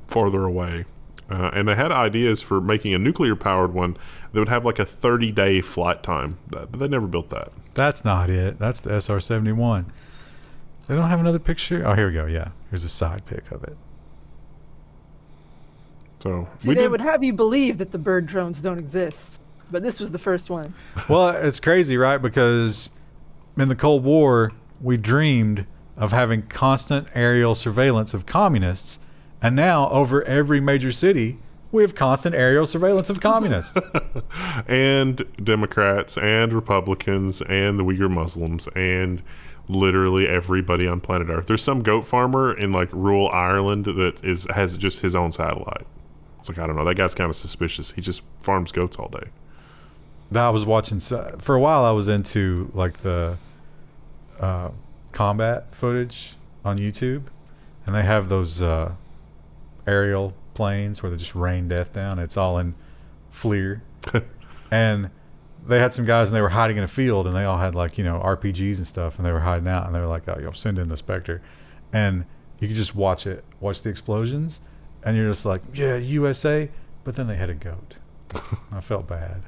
farther away. And they had ideas for making a nuclear-powered one that would have like a 30-day flight time, but they never built that. That's not it. That's the SR-71. They don't have another picture? Oh, here we go. Yeah. Here's a side pic of it. So See, they would have you believe that the bird drones don't exist, but this was the first one. Well, it's crazy, right? Because in the Cold War, we dreamed of having constant aerial surveillance of communists, and now over every major city, we have constant aerial surveillance of communists. And Democrats and Republicans and the Uyghur Muslims and literally everybody on planet Earth. There's some goat farmer in like rural Ireland that has just his own satellite. It's like, I don't know, that guy's kind of suspicious. He just farms goats all day. I was watching, for a while I was into like the combat footage on YouTube, and they have those aerial planes where they just rain death down. It's all in FLIR. And they had some guys and they were hiding in a field and they all had like, RPGs and stuff and they were hiding out and they were like, oh, send in the Spectre. And you could just watch the explosions and you're just like, yeah, USA. But then they had a goat. I felt bad.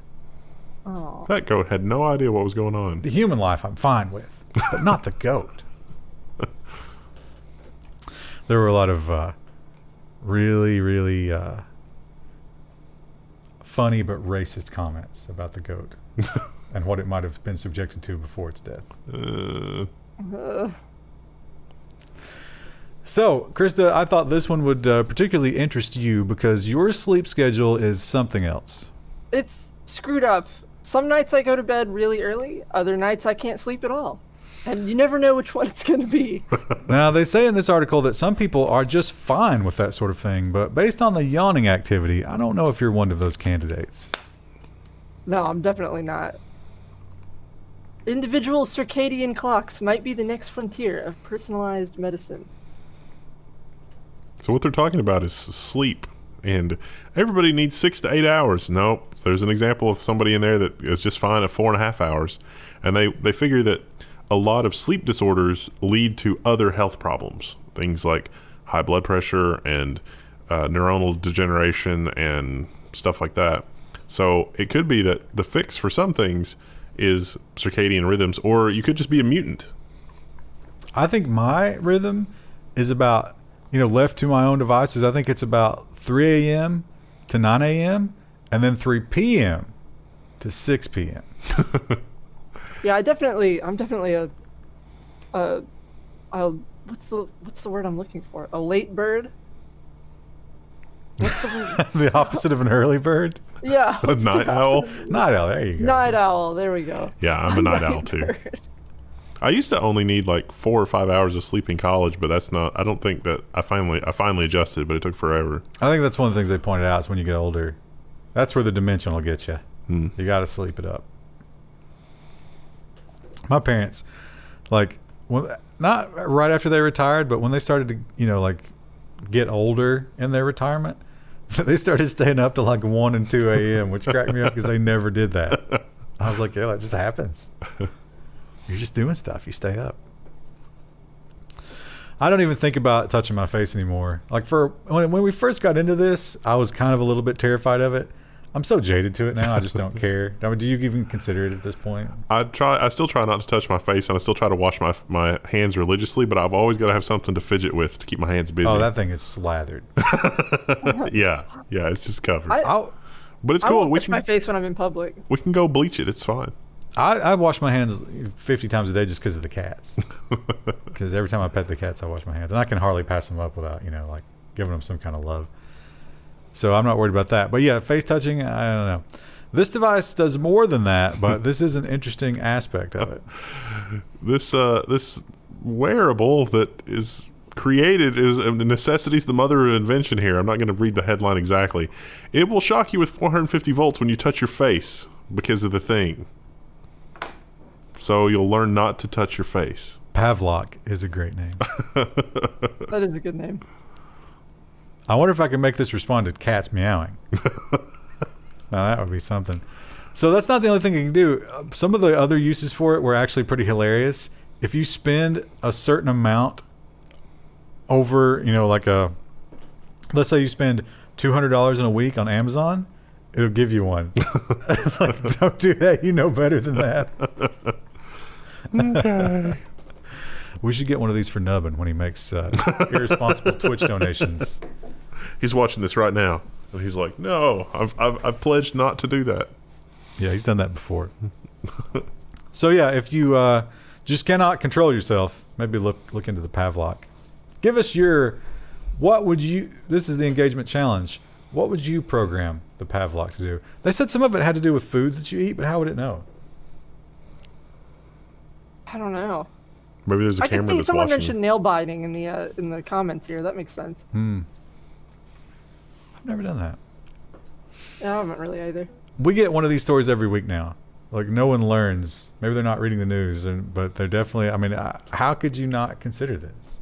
Oh. That goat had no idea what was going on. The human life I'm fine with, but not the goat. There were a lot of really, really funny but racist comments about the goat and what it might have been subjected to before its death. So, Krista, I thought this one would particularly interest you because your sleep schedule is something else. It's screwed up. Some nights I go to bed really early. Other nights I can't sleep at all. And you never know which one it's going to be. Now, they say in this article that some people are just fine with that sort of thing, but based on the yawning activity, I don't know if you're one of those candidates. No, I'm definitely not. Individual circadian clocks might be the next frontier of personalized medicine. So what they're talking about is sleep. And everybody needs 6 to 8 hours. Nope. There's an example of somebody in there that is just fine at 4.5 hours. And they figure that a lot of sleep disorders lead to other health problems. Things like high blood pressure and neuronal degeneration and stuff like that. So it could be that the fix for some things is circadian rhythms, or you could just be a mutant. I think my rhythm is about, left to my own devices, I think it's about 3 a.m. to 9 a.m. and then 3 p.m. to 6 p.m. Yeah, I'm definitely what's the word I'm looking for? A late bird? What's the word? The opposite of an early bird? Yeah. A night owl? Night owl, there you go. Night owl, there we go. Yeah, I'm a night owl too. Bird. I used to only need like 4 or 5 hours of sleep in college, but I don't think that I finally adjusted, but it took forever. I think that's one of the things they pointed out is when you get older, that's where the dimension will get you. You got to sleep it up. My parents, not right after they retired, but when they started to, get older in their retirement, they started staying up to 1 and 2 a.m., which cracked me up because they never did that. I was like, yeah, that just happens. You're just doing stuff. You stay up. I don't even think about touching my face anymore. When we first got into this, I was kind of a little bit terrified of it. I'm so jaded to it now. I just don't care. I mean, do you even consider it at this point? I still try not to touch my face, and I still try to wash my hands religiously, but I've always got to have something to fidget with to keep my hands busy. Oh, that thing is slathered. Yeah, it's just covered. But it's I cool. won't touch my face when I'm in public. We can go bleach it. It's fine. I wash my hands 50 times a day just because of the cats. Because every time I pet the cats, I wash my hands. And I can hardly pass them up without, giving them some kind of love. So I'm not worried about that. But yeah, face touching, I don't know. This device does more than that, but this is an interesting aspect of it. This wearable that is created is necessity's the mother of invention here. I'm not going to read the headline exactly. It will shock you with 450 volts when you touch your face because of the thing. So you'll learn not to touch your face. Pavlok is a great name. That is a good name. I wonder if I can make this respond to cats meowing. Now that would be something. So that's not the only thing you can do. Some of the other uses for it were actually pretty hilarious. If you spend a certain amount over, let's say you spend $200 in a week on Amazon, it'll give you one. Don't do that. You know better than that. Okay. We should get one of these for Nubbin when he makes irresponsible Twitch donations. He's watching this right now, and he's like, "No, I've pledged not to do that." Yeah, he's done that before. So yeah, if you just cannot control yourself, maybe look into the Pavlok. Give us this is the engagement challenge. What would you program the Pavlok to do? They said some of it had to do with foods that you eat, but how would it know? I don't know. Maybe there's a I camera could see that's someone watching. mentioned nail biting in the comments here. That makes sense. I've never done that. Yeah, I haven't really either. We get one of these stories every week now. No one learns. Maybe they're not reading the news, but they're definitely. I mean, how could you not consider this?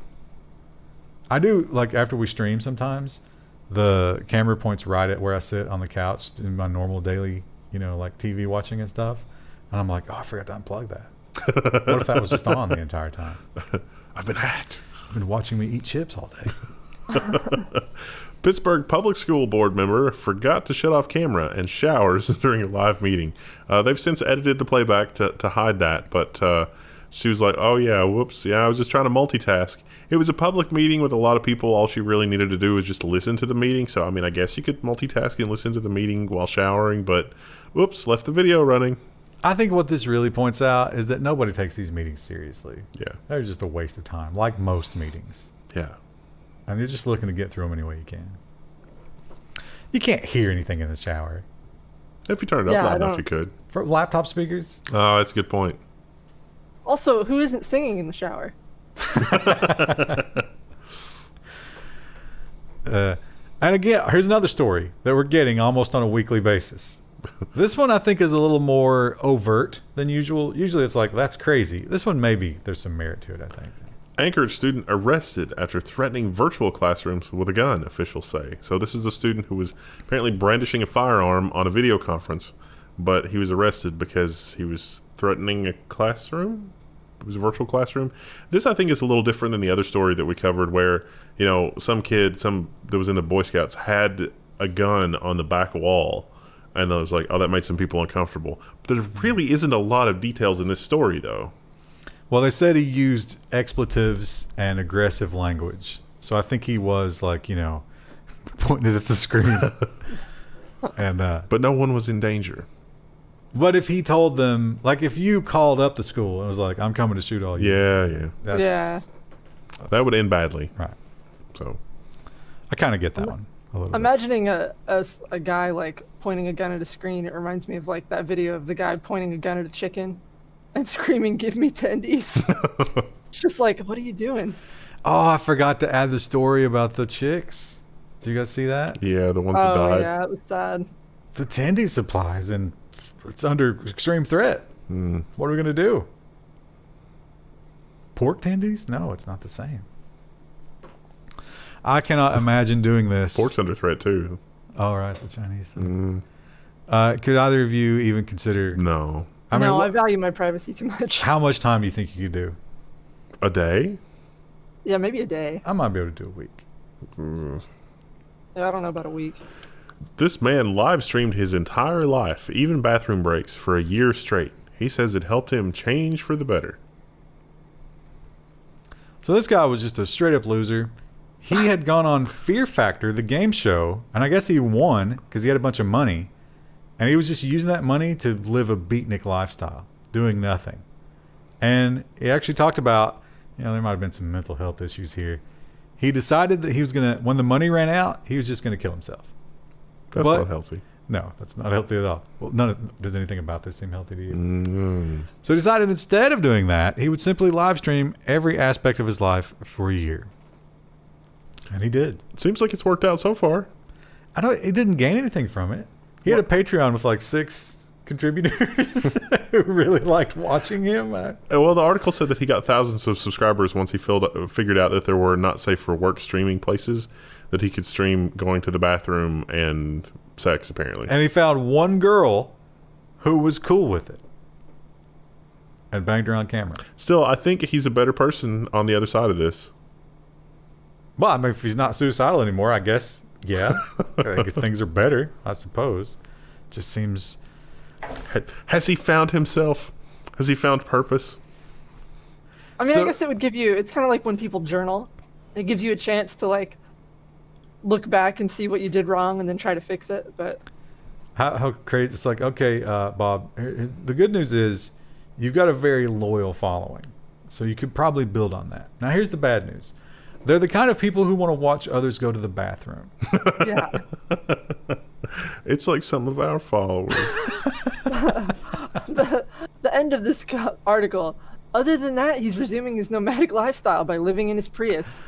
I do. After we stream, sometimes the camera points right at where I sit on the couch in my normal daily like TV watching and stuff. And I'm like, oh, I forgot to unplug that. What if that was just on the entire time? I've been hacked. You've been watching me eat chips all day. Pittsburgh Public School board member forgot to shut off camera and showers during a live meeting. They've since edited the playback to hide that, but she was like, oh yeah, whoops. Yeah, I was just trying to multitask. It was a public meeting with a lot of people. All she really needed to do was just listen to the meeting. So, I mean, I guess you could multitask and listen to the meeting while showering, but whoops, left the video running. I think what this really points out is that nobody takes these meetings seriously. Yeah. They're just a waste of time, like most meetings. Yeah. And you're just looking to get through them any way you can. You can't hear anything in the shower. If you turn it up loud enough, you could. For laptop speakers? Oh, that's a good point. Also, who isn't singing in the shower? And again, here's another story that we're getting almost on a weekly basis. This one I think is a little more overt than usual. Usually it's like, that's crazy. This one, maybe there's some merit to it, I think. Anchorage student arrested after threatening virtual classrooms with a gun, officials say. So this is a student who was apparently brandishing a firearm on a video conference, but he was arrested because he was threatening a classroom. It was a virtual classroom. This, I think, is a little different than the other story that we covered where, some kid, that was in the Boy Scouts had a gun on the back wall. And I was like, oh, that made some people uncomfortable. But there really isn't a lot of details in this story, though. Well, they said he used expletives and aggressive language. So I think he was like, pointing it at the screen. And but no one was in danger. But if he told them, like if you called up the school and was like, I'm coming to shoot all you. Yeah. That would end badly. Right. So I kind of get that one a little Imagining a guy like pointing a gun at a screen, it reminds me of like that video of the guy pointing a gun at a chicken and screaming, "Give me tendies." It's just like, what are you doing? Oh, I forgot to add the story about the chicks. Did you guys see that? Yeah, the ones that died. Oh yeah, it was sad. The tendy supplies, and it's under extreme threat. What are we going to do? Pork tendies? No, it's not the same. I cannot imagine doing this. Pork's under threat too. Oh, right, the Chinese thing. Could either of you even consider? No. I value my privacy too much. How much time do you think you could do? A day? Yeah, maybe a day. I might be able to do a week. Yeah, I don't know about a week. This man live streamed his entire life, even bathroom breaks, for a year straight. He says it helped him change for the better. So this guy was just a straight up loser. He had gone on Fear Factor, the game show, and I guess he won because he had a bunch of money. And he was just using that money to live a beatnik lifestyle, doing nothing. And he actually talked about, there might have been some mental health issues here. He decided that he was going to, when the money ran out, he was just going to kill himself. That's not healthy. No, that's not healthy at all. Well, does anything about this seem healthy to you? So he decided instead of doing that, he would simply live stream every aspect of his life for a year. And he did. It seems like it's worked out so far. He didn't gain anything from it. He had a Patreon with like 6 contributors who really liked watching him. Well, the article said that he got thousands of subscribers once he figured out that there were not safe for work streaming places that he could stream going to the bathroom and sex, apparently. And he found one girl who was cool with it and banged her on camera. Still, I think he's a better person on the other side of this. Well, I mean, if he's not suicidal anymore, I guess, yeah. I think things are better, I suppose. It just seems... Has he found himself? Has he found purpose? I mean, I guess it would give you... It's kind of like when people journal. It gives you a chance to, like, look back and see what you did wrong and then try to fix it, but... How crazy... It's like, okay, Bob, the good news is you've got a very loyal following, so you could probably build on that. Now, here's the bad news. They're the kind of people who want to watch others go to the bathroom. Yeah. It's like some of our followers. The end of this article. Other than that, he's resuming his nomadic lifestyle by living in his Prius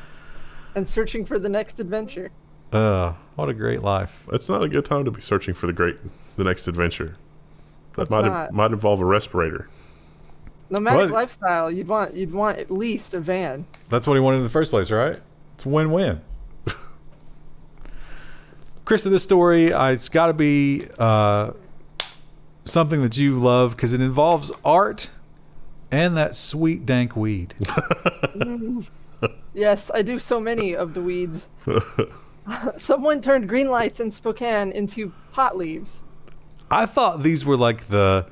and searching for the next adventure. What a great life. It's not a good time to be searching for the next adventure. That It's might involve a respirator. Nomadic lifestyle, you'd want at least a van. That's what he wanted in the first place, right? It's a win-win. Chris, of this story, it's got to be something that you love because it involves art and that sweet dank weed. Yes, I do so many of the weeds. Someone turned green lights in Spokane into pot leaves. I thought these were like the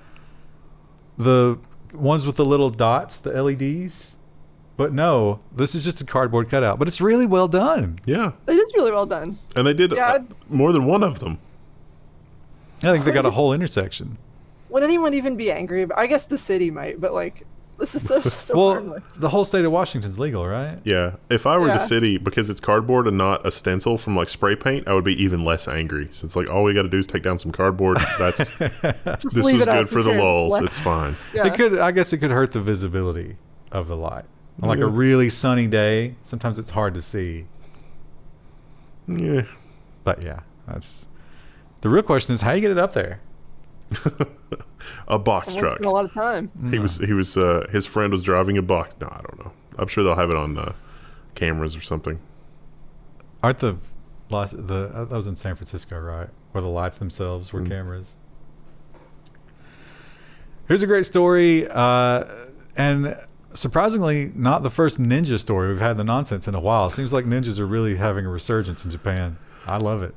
ones with the little dots, the LEDs. But no, this is just a cardboard cutout. But it's really well done. Yeah. It is really well done. And they did more than one of them. I think they got a whole intersection. Would anyone even be angry about? I guess the city might, but like, this is so Well, harmless. the whole state of Washington's legal, right? Yeah. If I were Yeah. the city, because it's cardboard and not a stencil from like spray paint, I would be even less angry. So it's like, all we got to do is take down some cardboard. That's Just this leave was it up. good for Who the cares? lulz. Let- It's fine. Yeah. It could. I guess it could hurt the visibility of the light. On like Yeah. a really sunny day, sometimes it's hard to see. Yeah. But yeah, that's the real question: is how you get it up there. A box Someone truck. spent a lot of time. He was his friend was driving a box. No, I don't know. I'm sure they'll have it on cameras or something. Aren't the that was in San Francisco, right? Where the lights themselves were cameras. Here's a great story, and surprisingly, not the first ninja story we've had the nonsense in a while. It seems like ninjas are really having a resurgence in Japan. I love it.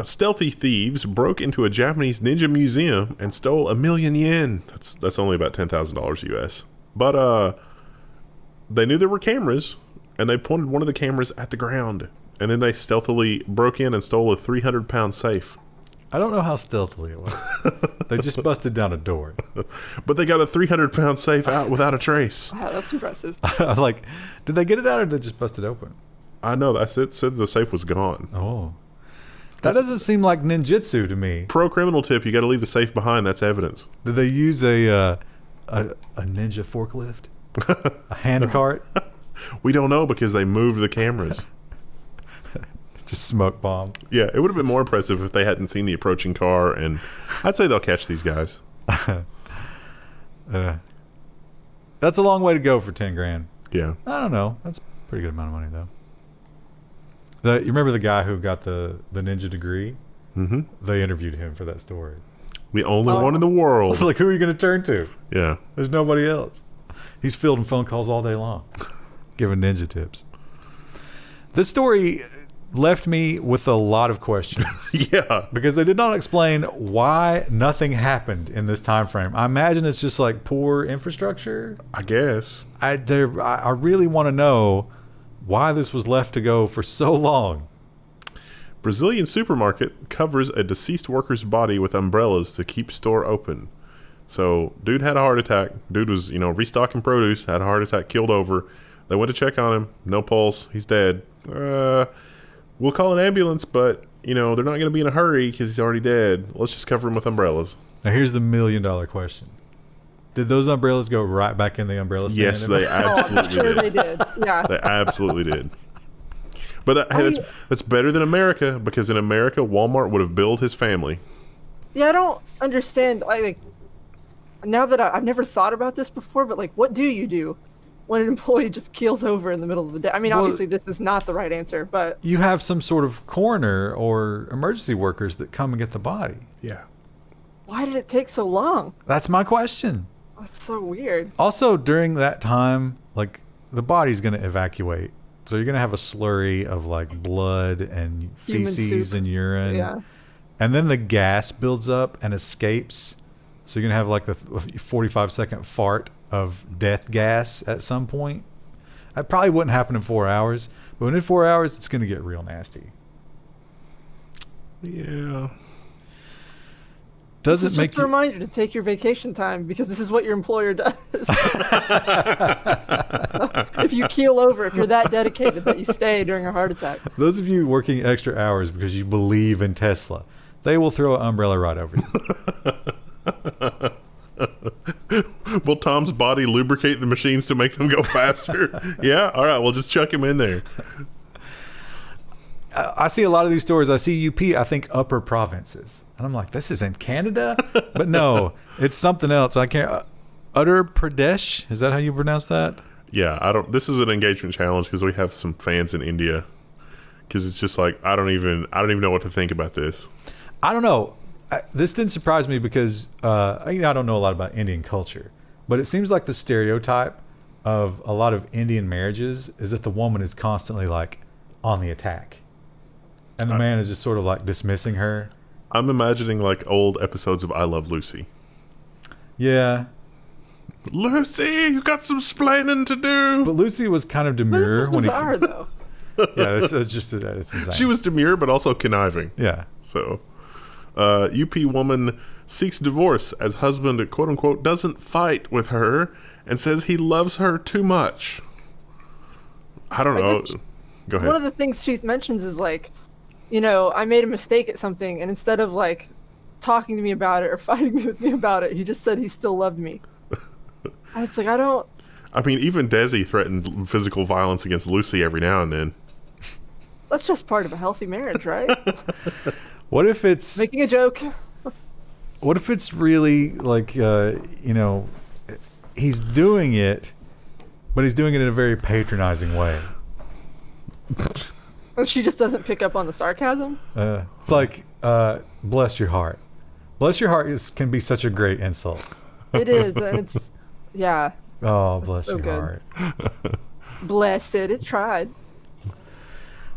Stealthy thieves broke into a Japanese ninja museum and stole 1 million yen. That's only about $10,000 US. But they knew there were cameras, and they pointed one of the cameras at the ground. And then they stealthily broke in and stole a 300-pound safe. I don't know how stealthily it was. They just busted down a door. But they got a 300-pound safe out without a trace. Wow, that's impressive. I'm like, did they get it out or did they just bust it open? I know. That's it. Said the safe was gone. Oh. That doesn't seem like ninjutsu to me. Pro criminal tip: you got to leave the safe behind. That's evidence. Did they use a ninja forklift? A hand cart? We don't know because they moved the cameras. Just smoke bomb. Yeah, it would have been more impressive if they hadn't seen the approaching car, and I'd say they'll catch these guys. That's a long way to go for 10 grand. Yeah. I don't know. That's a pretty good amount of money, though. You remember the guy who got the ninja degree? Mm-hmm. They interviewed him for that story. The only Oh. one in the I was world. like, who are you going to turn to? Yeah. There's nobody else. He's fielding phone calls all day long, giving ninja tips. This story left me with a lot of questions Yeah. because they did not explain why nothing happened in this time frame. I imagine it's just like poor infrastructure. I guess. I really want to know why this was left to go for so long. Brazilian supermarket covers a deceased worker's body with umbrellas to keep store open. So, dude had a heart attack. Dude was, restocking produce, had a heart attack, killed over. They went to check on him. No pulse. He's dead. We'll call an ambulance, but, they're not going to be in a hurry because he's already dead. Let's just cover him with umbrellas. Now, here's the $1 million question. Did those umbrellas go right back in the umbrella stand? Yes, they Oh, I'm absolutely sure did. they did. Yeah. They absolutely did. But hey, that's better than America, because in America, Walmart would have billed his family. Yeah, I don't understand. Like, now that I've never thought about this before, but like, what do you do when an employee just keels over in the middle of the day? I mean, Well, obviously, this is not the right answer, but You have some sort of coroner or emergency workers that come and get the body. Yeah. why did it take so long? That's my question. That's so weird. Also, during that time, like, the body's going to evacuate. So you're going to have a slurry of, like, blood and Human feces soup. and urine. Yeah. And then the gas builds up and escapes. So you're going to have, like, the 45-second fart of death gas at some point. That probably wouldn't happen in 4 hours. But within 4 hours, it's going to get real nasty. Yeah. Does This it is make just a you... reminder to take your vacation time because this is what your employer does. If you keel over, if you're that dedicated that you stay during a heart attack. Those of you working extra hours because you believe in Tesla, they will throw an umbrella right over you. Will Tom's body lubricate the machines to make them go faster? Yeah? All right, we'll just chuck him in there. I see a lot of these stories. I see UP, I think upper provinces. And I'm like, this is in Canada? But no, it's something else. I can't. Uttar Pradesh? Is that how you pronounce that? Yeah, I don't. This is an engagement challenge because we have some fans in India. Because it's just like I don't even know what to think about this. I don't know. this didn't surprise me because I don't know a lot about Indian culture, but it seems like the stereotype of a lot of Indian marriages is that the woman is constantly like on the attack, and the man is just sort of like dismissing her. I'm imagining like old episodes of I Love Lucy. Yeah. Lucy, you got some splaining to do. But Lucy was kind of But demure. this is bizarre, though. Yeah, it's just it's insane. She was demure, but also conniving. Yeah. So, UP woman seeks divorce as husband, quote unquote, doesn't fight with her and says he loves her too much. I don't know. Go ahead. One of the things she mentions is like, I made a mistake at something, and instead of like talking to me about it or fighting with me about it, he just said he still loved me. And it's like, I mean, even Desi threatened physical violence against Lucy every now and then. That's just part of a healthy marriage, right? What if it's Making a joke. What if it's really like he's doing it, but he's doing it in a very patronizing way. And she just doesn't pick up on the sarcasm? It's like, bless your heart. Bless your heart can be such a great insult. It is, and it's, yeah. Oh, bless so your good. heart. Bless it tried.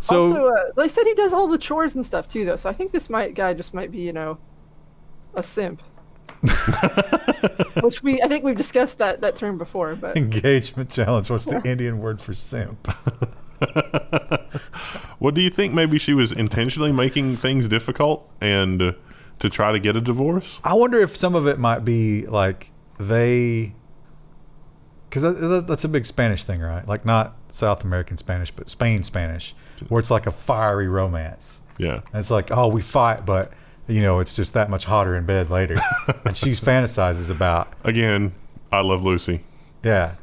So, Also, they said he does all the chores and stuff too, though. So I think this guy just might be, a simp. Which I think we've discussed that term before. But engagement challenge. What's the Indian word for simp? Well, do you think maybe she was intentionally making things difficult and to try to get a divorce? I wonder if some of it might be like because that's a big Spanish thing, right? Like not South American Spanish, but Spain Spanish, where it's like a fiery romance. Yeah. And it's like, oh, we fight, but it's just that much hotter in bed later. And she's fantasizes about. Again, I Love Lucy. Yeah.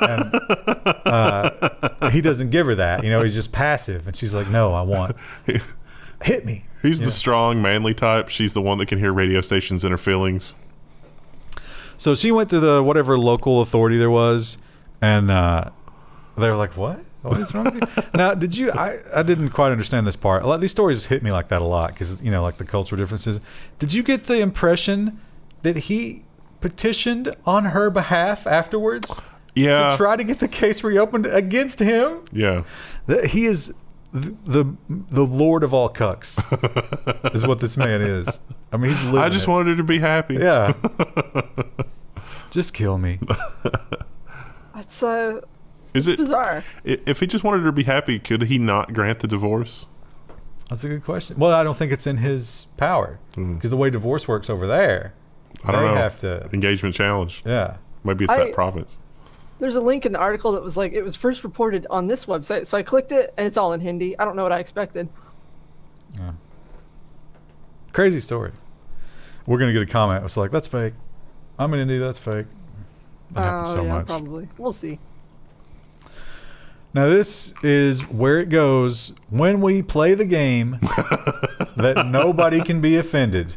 And he doesn't give her that. He's just passive. And she's like, no, I want. Hit me. He's the strong, manly type. She's the one that can hear radio stations in her feelings. So she went to the whatever local authority there was, and they were like, what? What is wrong with you? Now, did you? I didn't quite understand this part. A lot of these stories hit me like that a lot because like the cultural differences. Did you get the impression that he petitioned on her behalf afterwards? Yeah. To try to get the case reopened against him? Yeah. That he is the lord of all cucks, is what this man is. I mean, he's living I just wanted her to be happy. Yeah. Just kill me. it's Is it bizarre. If he just wanted her to be happy, could he not grant the divorce? That's a good question. Well, I don't think it's in his power because the way divorce works over there, I don't know. Have to Engagement challenge. Yeah. Maybe it's that province. There's a link in the article that was like, it was first reported on this website. So I clicked it, and it's all in Hindi. I don't know what I expected. Yeah. Crazy story. We're going to get a comment. It's like, that's fake. I'm in India. That's fake. That happens so much. Probably. We'll see. Now, this is where it goes when we play the game that nobody can be offended.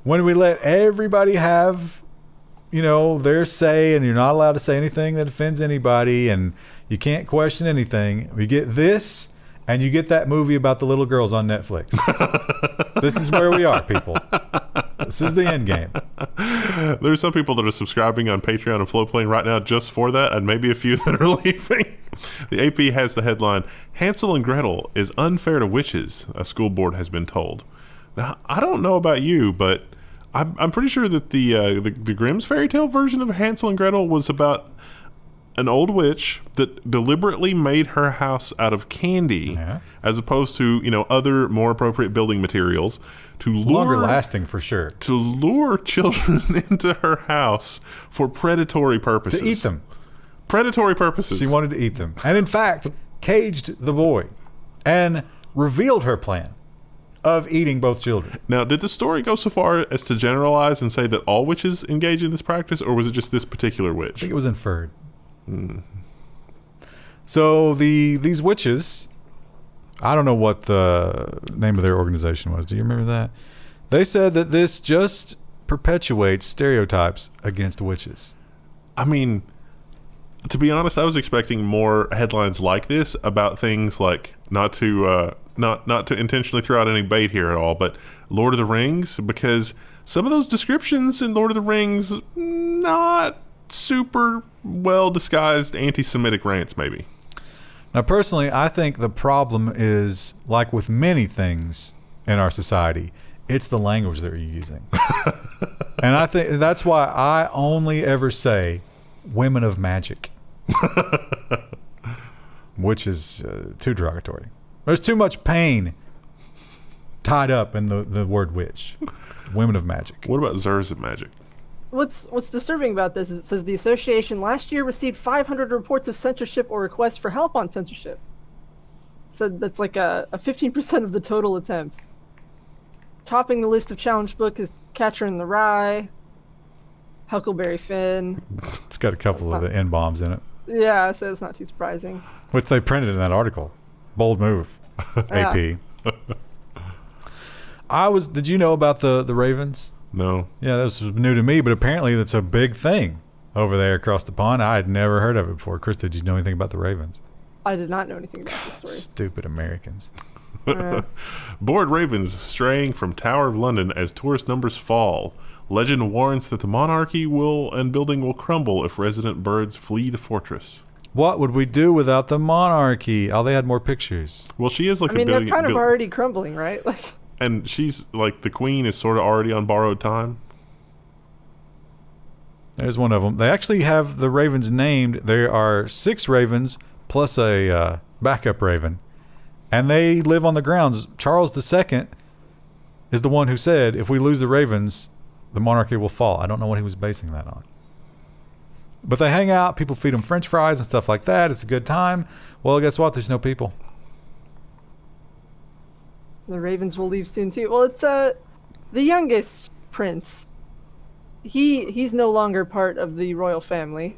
When we let everybody have, their say, and you're not allowed to say anything that offends anybody, and you can't question anything. We get this, and you get that movie about the little girls on Netflix. This is where we are, people. This is the end game. There's some people that are subscribing on Patreon and Flowplane right now just for that, and maybe a few that are leaving. The AP has the headline, Hansel and Gretel is unfair to witches, a school board has been told. Now, I don't know about you, but I'm pretty sure that the Grimm's fairy tale version of Hansel and Gretel was about an old witch that deliberately made her house out of candy, as opposed to other more appropriate building materials to longer lasting for sure, to lure children into her house for predatory purposes, to eat them. Predatory purposes. She wanted to eat them, and in fact, caged the boy, and revealed her plan of eating both children. Now, did the story go so far as to generalize and say that all witches engage in this practice, or was it just this particular witch? I think it was inferred. So these witches, I don't know what the name of their organization was. Do you remember that? They said that this just perpetuates stereotypes against witches. I mean, to be honest, I was expecting more headlines like this about things like, not to not to intentionally throw out any bait here at all, but Lord of the Rings, because some of those descriptions in Lord of the Rings, not super well disguised anti-Semitic rants, maybe. Now, personally, I think the problem is, like with many things in our society, it's the language that you're using. And I think that's why I only ever say women of magic, which is too derogatory. There's too much pain tied up in the word witch. Women of magic. What about Zers of magic? What's disturbing about this is it says the association last year received 500 reports of censorship or requests for help on censorship. So that's like a 15% of the total attempts. Topping the list of challenge book is Catcher in the Rye, Huckleberry Finn. It's got a couple of the N-bombs in it. Yeah, so it's not too surprising. Which they printed in that article. Bold move, AP. Did you know about the Ravens? No. Yeah, this was new to me, but apparently that's a big thing over there across the pond. I had never heard of it before. Chris, did you know anything about the Ravens? I did not know anything about this story. Stupid Americans. Bored ravens straying from Tower of London as tourist numbers fall. Legend warns that the monarchy and building will crumble if resident birds flee the fortress. What would we do without the monarchy? Oh, they had more pictures. Well, she is like they're kind of already crumbling, right? Like, and she's like, the queen is sort of already on borrowed time. There's one of them. They actually have the ravens named. There are 6 ravens plus a backup raven. And they live on the grounds. Charles II is the one who said, if we lose the ravens, the monarchy will fall. I don't know what he was basing that on. But they hang out. People feed them French fries and stuff like that. It's a good time. Well, guess what? There's no people. the ravens will leave soon too. Well, it's the youngest prince. He's no longer part of the royal family.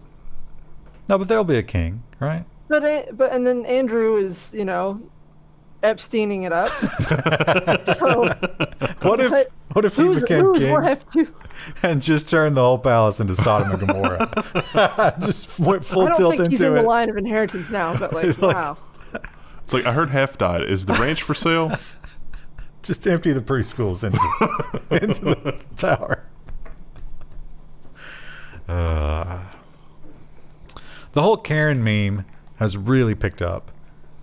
No, but there'll be a king, right? But and then Andrew is, Epsteining it up. So, what if he became who's king left to? and just turned the whole palace into Sodom and Gomorrah? Just went full I don't tilt think into he's in the it. line of inheritance now, but It's like- wow. It's like, I heard half died. Is the ranch for sale? Just empty the preschools into the tower. The whole Karen meme has really picked up.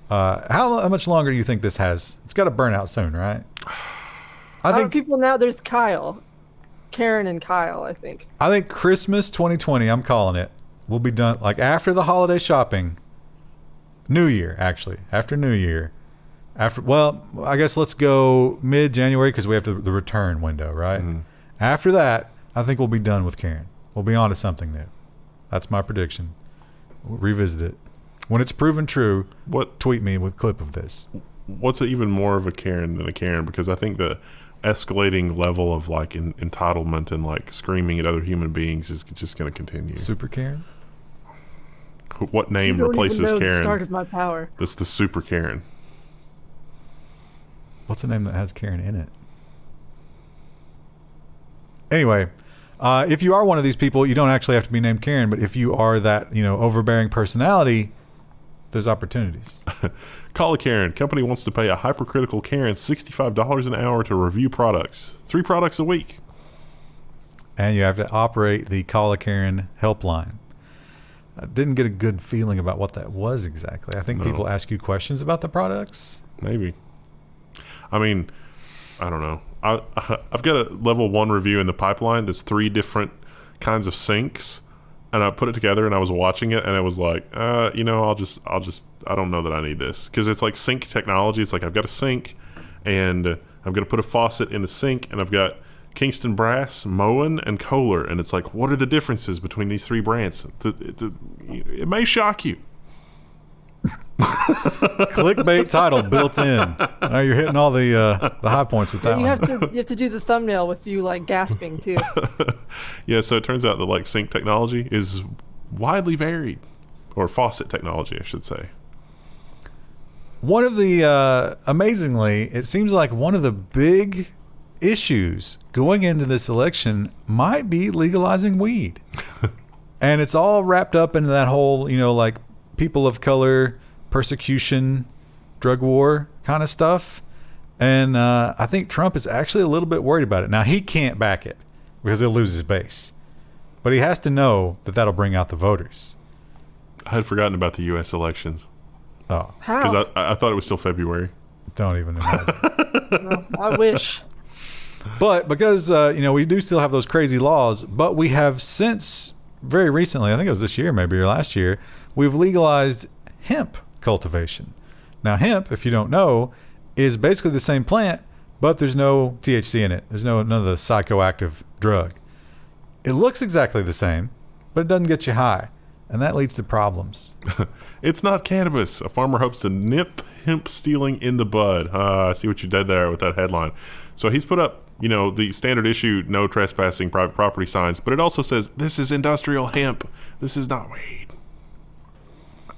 How much longer do you think this has? It's got to burn out soon, right? I think People now, there's Kyle. Karen and Kyle, I think. I think Christmas 2020, I'm calling it, will be done like after the holiday shopping. New Year, actually. After New Year. Well, I guess let's go mid-January because we have the return window, right? Mm. After that, I think we'll be done with Karen. We'll be on to something new. That's my prediction. We'll revisit it. When it's proven true, tweet me with a clip of this. What's even more of a Karen than a Karen? Because I think the escalating level of like entitlement and like screaming at other human beings is just going to continue. Super Karen? What name You don't replaces even know Karen? the start of my power. That's the Super Karen. What's a name that has Karen in it? Anyway, if you are one of these people, you don't actually have to be named Karen, but if you are that, overbearing personality, there's opportunities. Call a Karen. Company wants to pay a hypercritical Karen $65 an hour to review products. 3 products a week. And you have to operate the Call a Karen helpline. I didn't get a good feeling about what that was exactly. I think people ask you questions about the products. Maybe. I mean, I don't know. I've got a level 1 review in the pipeline. There's 3 different kinds of sinks, and I put it together and I was watching it and I was like, I don't know that I need this, because it's like sink technology. It's like I've got a sink and I'm going to put a faucet in the sink, and I've got Kingston Brass, Moen, and Kohler, and it's like, what are the differences between these 3 brands? It may shock you. Clickbait title built in. Now you're hitting all the high points with that You one. have to do the thumbnail with you like gasping too. Yeah, so it turns out that like sink technology is widely varied, or faucet technology, I should say. One of the amazingly, it seems like one of the big issues going into this election might be legalizing weed. And it's all wrapped up into that whole, like people of color persecution drug war kind of stuff. And I think Trump is actually a little bit worried about it. Now, he can't back it because he'll lose his base. But he has to know that that'll bring out the voters. I had forgotten about the U.S. elections. Oh. How? Because I thought it was still February. Don't even imagine. No, I wish. But because, we do still have those crazy laws, but we have since very recently, I think it was this year maybe or last year, we've legalized hemp cultivation. Now, hemp, if you don't know, is basically the same plant, but there's no THC in it. There's none of the psychoactive drug. It looks exactly the same, but it doesn't get you high, and that leads to problems. It's not cannabis. A farmer hopes to nip hemp stealing in the bud. I see what you did there with that headline. So he's put up, the standard issue no trespassing private property signs, but it also says this is industrial hemp. This is not weed.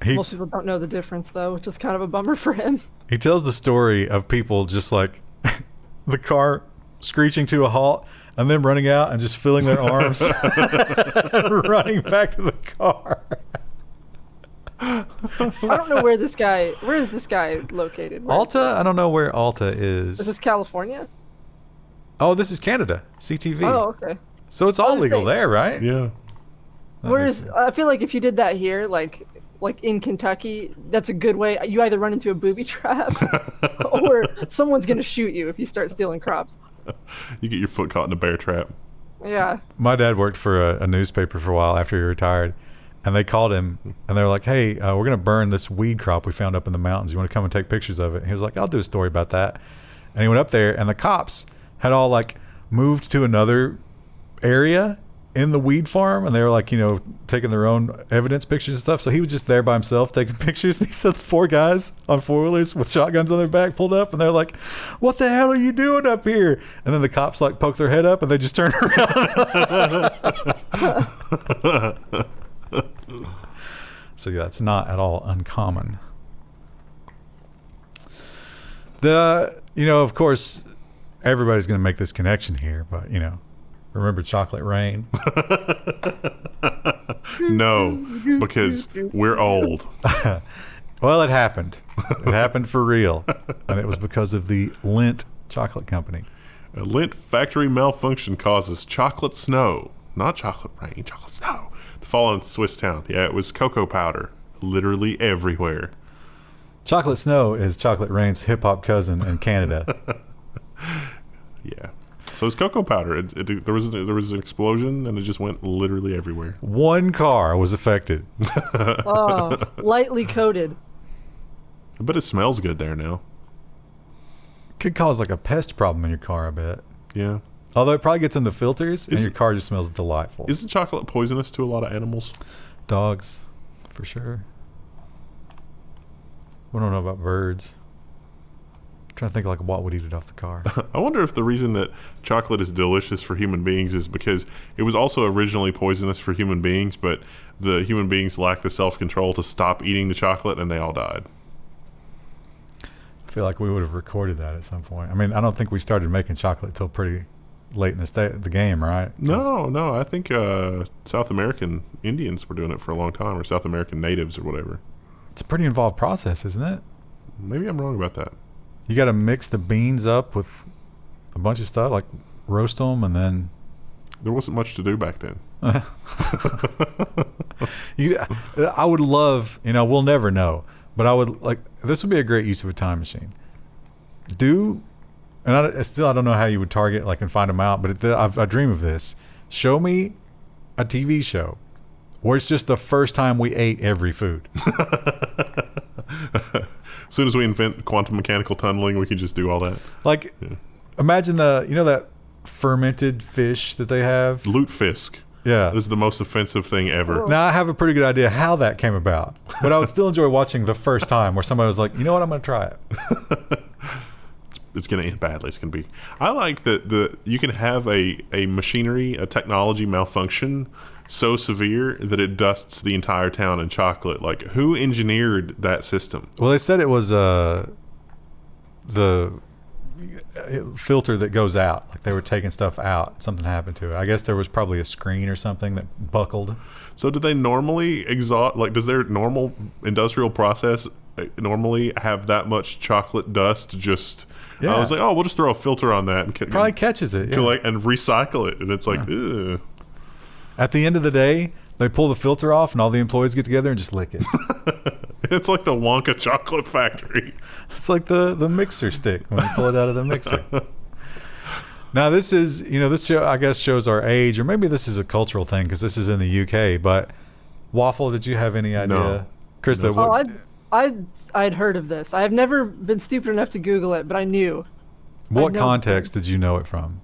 Most people don't know the difference, though, which is kind of a bummer for him. He tells the story of people just like the car screeching to a halt and them running out and just filling their arms and running back to the car. I don't know where is this guy located? Where is Alta? I don't know where Alta is. this California? Oh, this is Canada. CTV. Oh, okay. So it's all I'll legal say- there, right? Yeah. Whereas I feel like if you did that here, like in Kentucky, that's a good way. You either run into a booby trap or someone's going to shoot you if you start stealing crops. You get your foot caught in a bear trap. Yeah. My dad worked for a newspaper for a while after he retired, and they called him and they were like, hey, we're going to burn this weed crop we found up in the mountains. You want to come and take pictures of it? And he was like, I'll do a story about that. And he went up there, and the cops had all like moved to another area in the weed farm, and they were like, taking their own evidence pictures and stuff. So he was just there by himself taking pictures. And he said 4 guys on 4-wheelers with shotguns on their back pulled up, and they're like, what the hell are you doing up here? And then the cops like poke their head up and they just turn around. So yeah, that's not at all uncommon. Of course, everybody's going to make this connection here, but remember Chocolate Rain? No, because we're old. Well, it happened. It happened for real. And it was because of the Lindt chocolate company. A Lindt factory malfunction causes chocolate snow, not chocolate rain, chocolate snow, to fall on Swiss town. Yeah, it was cocoa powder, literally everywhere. Chocolate Snow is Chocolate Rain's hip-hop cousin in Canada. Yeah. So it's cocoa powder. There was an explosion, and it just went literally everywhere. One car was affected. Oh, lightly coated. I bet it smells good there now. Could cause like a pest problem in your car, I bet. Yeah. Although it probably gets in the filters, and your car just smells delightful. Isn't chocolate poisonous to a lot of animals? Dogs, for sure. We don't know about birds. Trying to think like what would eat it off the car. I wonder if the reason that chocolate is delicious for human beings is because it was also originally poisonous for human beings, but the human beings lacked the self-control to stop eating the chocolate, and they all died. I feel like we would have recorded that at some point. I mean, I don't think we started making chocolate till pretty late in the game, right? No. I think South American Indians were doing it for a long time, or South American natives or whatever. It's a pretty involved process, isn't it? Maybe I'm wrong about that. You got to mix the beans up with a bunch of stuff, like roast them, and then There wasn't much to do back then. I would love, we'll never know, but I would like, this would be a great use of a time machine. I don't know how you would target, like, and find them out, but I dream of this. Show me a TV show where it's just the first time we ate every food. As soon as we invent quantum mechanical tunneling, we can just do all that. Like, imagine that fermented fish that they have? Lutefisk. Yeah. This is the most offensive thing ever. Now, I have a pretty good idea how that came about, but I would still enjoy watching the first time where somebody was like, you know what, I'm going to try it. It's going to end badly. It's going to be... I like that you can have a machinery, a technology malfunction so severe that it dusts the entire town in chocolate. Like, who engineered that system? Well, they said it was the filter that goes out. Like, they were taking stuff out. Something happened to it. I guess there was probably a screen or something that buckled. So do they normally exhaust... Like, does their normal industrial process normally have that much chocolate dust. Just Yeah. I was like, oh, we'll just throw a filter on that and Probably catches it. Yeah. and recycle it. And it's like, ugh. At the end of the day, they pull the filter off, and all the employees get together and just lick it. It's like the Wonka chocolate factory. It's like the mixer stick when you pull it out of the mixer. Now, this is, this show, I guess, shows our age, or maybe this is a cultural thing because this is in the UK. But Waffle, did you have any idea? No. Krista, No. what, I'd heard of this. I have never been stupid enough to Google it, but I knew. what I know- context did you know it from?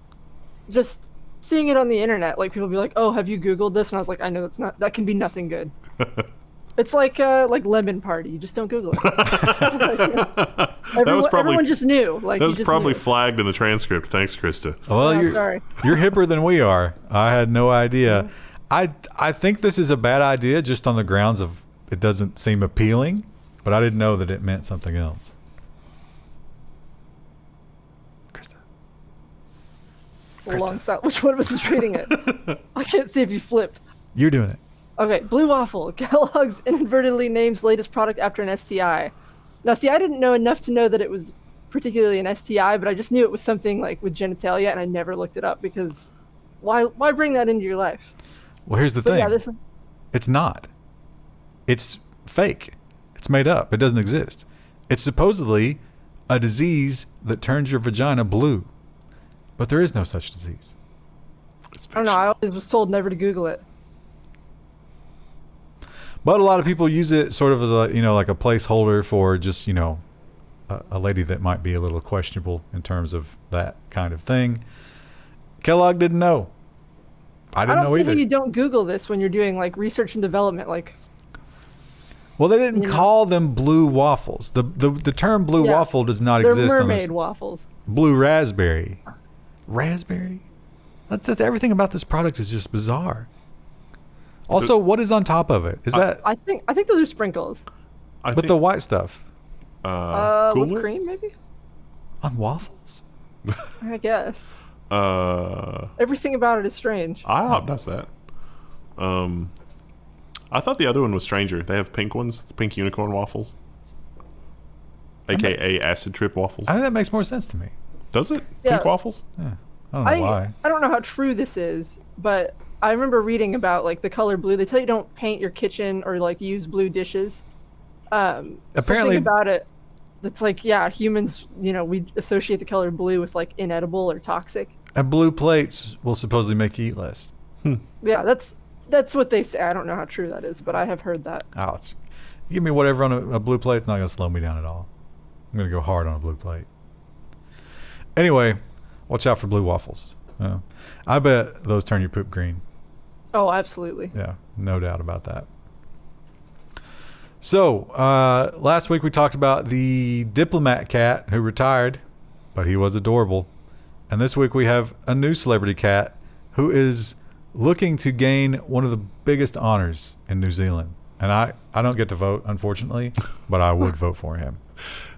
Just seeing it on the internet, like people be like, "Oh, have you Googled this?" And I was like, "I know it's not. That can be nothing good." It's like Lemon Party. You just don't Google it. Everyone just knew. Like That you was just probably knew. flagged in the transcript. Thanks, Krista. Well, Oh, sorry. you're hipper than we are. I had no idea. I think this is a bad idea just on the grounds of it doesn't seem appealing, but I didn't know that it meant something else. Krista. It's a long side. Which one of us is reading it? I can't see if you flipped. You're doing it. Okay, Blue Waffle. Kellogg's inadvertently names latest product after an STI. Now, see, I didn't know enough to know that it was particularly an STI, but I just knew it was something like with genitalia, and I never looked it up because why bring that into your life? Well, here's the But thing. yeah, this one. It's not. It's fake. It's made up. It doesn't exist. It's supposedly a disease that turns your vagina blue. But there is no such disease. It's I don't know. I always was told never to Google it. But a lot of people use it sort of as a, like a placeholder for just, a lady that might be a little questionable in terms of that kind of thing. Kellogg didn't know. I I didn't don't know see either. how you don't Google this when you're doing like research and development. Like, Well, they didn't You know. call them blue waffles. The term blue Yeah. waffle does not they're exist on mermaid this. waffles. Blue raspberry. Raspberry? That's everything about this product is just bizarre. Also, what is on top of it? Is that I think those are sprinkles. I but think, the white stuff Cooler? Whipped cream maybe. on waffles? I guess IHOP everything about it is strange. does that. I thought the other one was stranger. They have pink ones, the pink unicorn waffles, aka acid trip waffles. I think that makes more sense to me. Does it? Yeah. Pink waffles? Yeah. I don't know why. I don't know how true this is, but I remember reading about like the color blue. They tell you don't paint your kitchen or like use blue dishes. Apparently- Something about it that's like, yeah, humans, we associate the color blue with like inedible or toxic. And blue plates will supposedly make you eat less. Yeah, that's what they say. I don't know how true that is, but I have heard that. Ouch. You give me whatever on a blue plate, it's not going to slow me down at all. I'm going to go hard on a blue plate. Anyway, watch out for blue waffles. Yeah. I bet those turn your poop green. Oh, absolutely. Yeah, no doubt about that. So, last week we talked about the diplomat cat who retired, but he was adorable. And this week we have a new celebrity cat who is looking to gain one of the biggest honors in New Zealand. And I don't get to vote, unfortunately, but I would vote for him.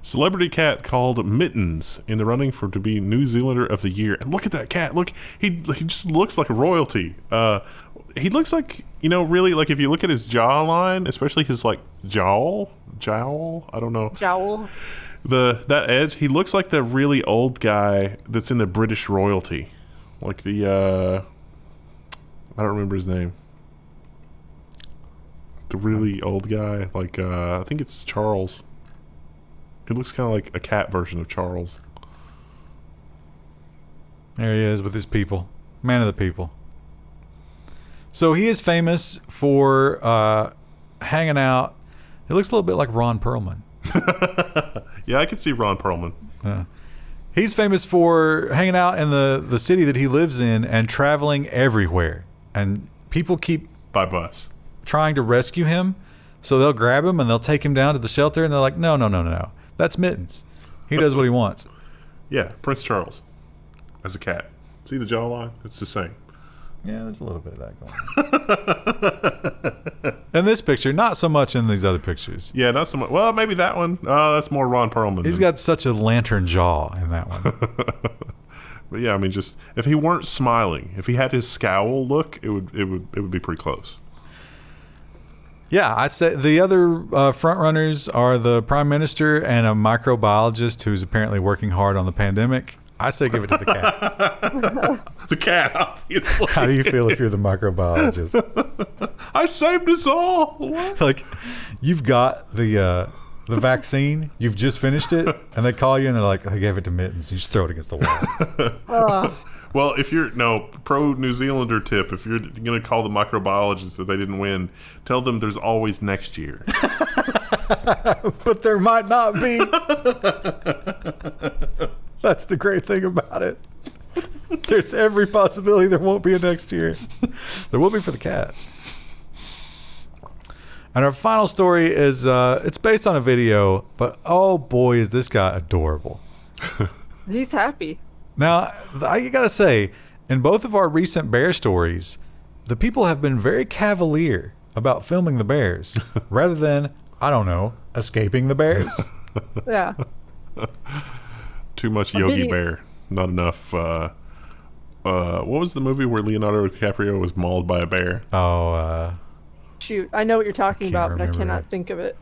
Celebrity cat called Mittens in the running to be New Zealander of the Year. And look at that cat. Look, he just looks like royalty. He looks like, really, like if you look at his jawline, especially his like jowl, I don't know. Jowl. That edge, he looks like the really old guy that's in the British royalty. Like the I don't remember his name. The really old guy, like I think it's Charles. He looks kind of like a cat version of Charles. There he is with his people. Man of the people. So he is famous for hanging out. He looks a little bit like Ron Perlman. Yeah, I could see Ron Perlman. He's famous for hanging out in the city that he lives in and traveling everywhere. And people keep By bus. trying to rescue him. So they'll grab him and they'll take him down to the shelter. And they're like, no. That's Mittens. He does what he wants. Yeah, Prince Charles as a cat. See the jawline? It's the same. Yeah, there's a little bit of that going on. In this picture, not so much in these other pictures. Yeah, not so much. Well, maybe that one. That's more Ron Perlman. He's got such a lantern jaw in that one. But yeah, I mean, just if he weren't smiling, if he had his scowl look, it would be pretty close. Yeah, I'd say the other front runners are the prime minister and a microbiologist who's apparently working hard on the pandemic. I say give it to the cat. The cat, obviously. How do you feel if you're the microbiologist? I saved us all. What? Like, you've got the vaccine, you've just finished it, and they call you and they're like, I gave it to Mittens. You just throw it against the wall. Well, if you're pro New Zealander tip, if you're going to call the microbiologists that they didn't win, tell them there's always next year. But there might not be. That's the great thing about it. There's every possibility there won't be a next year. There will be for the cat. And our final story is, it's based on a video, but oh boy, is this guy adorable. He's happy. Now, I gotta say, in both of our recent bear stories, the people have been very cavalier about filming the bears rather than, I don't know, escaping the bears. Yeah. Too much Yogi Bear. Not enough. What was the movie where Leonardo DiCaprio was mauled by a bear? Oh, Shoot, I know what you're talking Can't about, but I remember cannot it. think of it.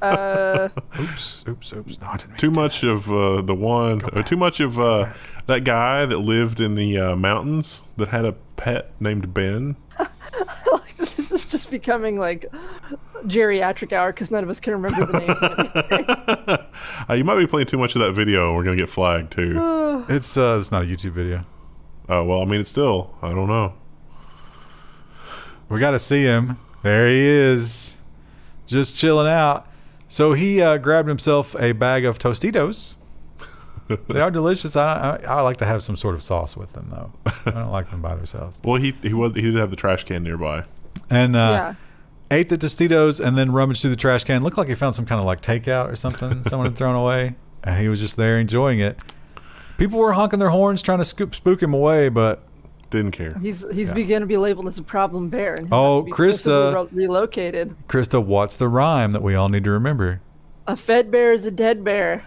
oops. No, I didn't mean Too much of the one. Too much of that guy that lived in the mountains that had a pet named Ben. This is just becoming like geriatric hour because none of us can remember the names of anything. You might be playing too much of that video. And we're gonna get flagged too. It's not a YouTube video. Oh well, I mean, it's still. I don't know. We got to see him. There he is, just chilling out. So he grabbed himself a bag of Tostitos. They are delicious. I like to have some sort of sauce with them, though. I don't like them by themselves. Well, he did have the trash can nearby. And Yeah. ate the Tostitos and then rummaged through the trash can. Looked like he found some kind of like takeout or something someone had thrown away, and he was just there enjoying it. People were honking their horns trying to spook him away, but Didn't care. He's going to be labeled as a problem bear. And Oh, have to be Krista. forcibly relocated. Krista, what's the rhyme that we all need to remember? A fed bear is a dead bear.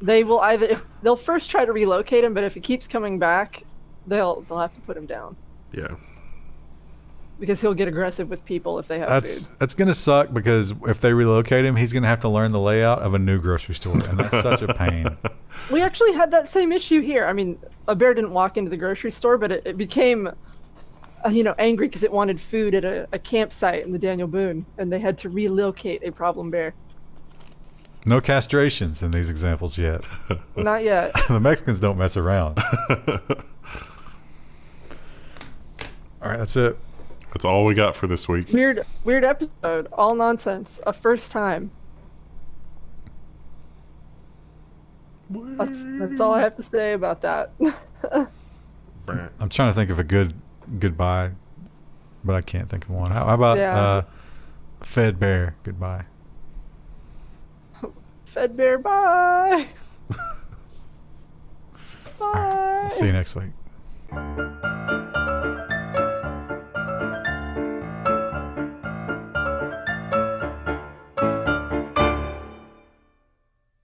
They will they'll first try to relocate him, but if he keeps coming back, they'll have to put him down Yeah. because he'll get aggressive with people if they have food. That's gonna suck because if they relocate him, he's gonna have to learn the layout of a new grocery store, and that's such a pain. We actually had that same issue here. I mean, a bear didn't walk into the grocery store, but it became, angry because it wanted food at a campsite in the Daniel Boone, and they had to relocate a problem bear. No castrations in these examples yet. Not yet. The Mexicans don't mess around. All right, that's it. That's all we got for this week. Weird episode. All nonsense. A first time. That's all I have to say about that. I'm trying to think of a good goodbye, but I can't think of one. How about fed bear goodbye? Fed bear, bye. Bye. All right, see you next week.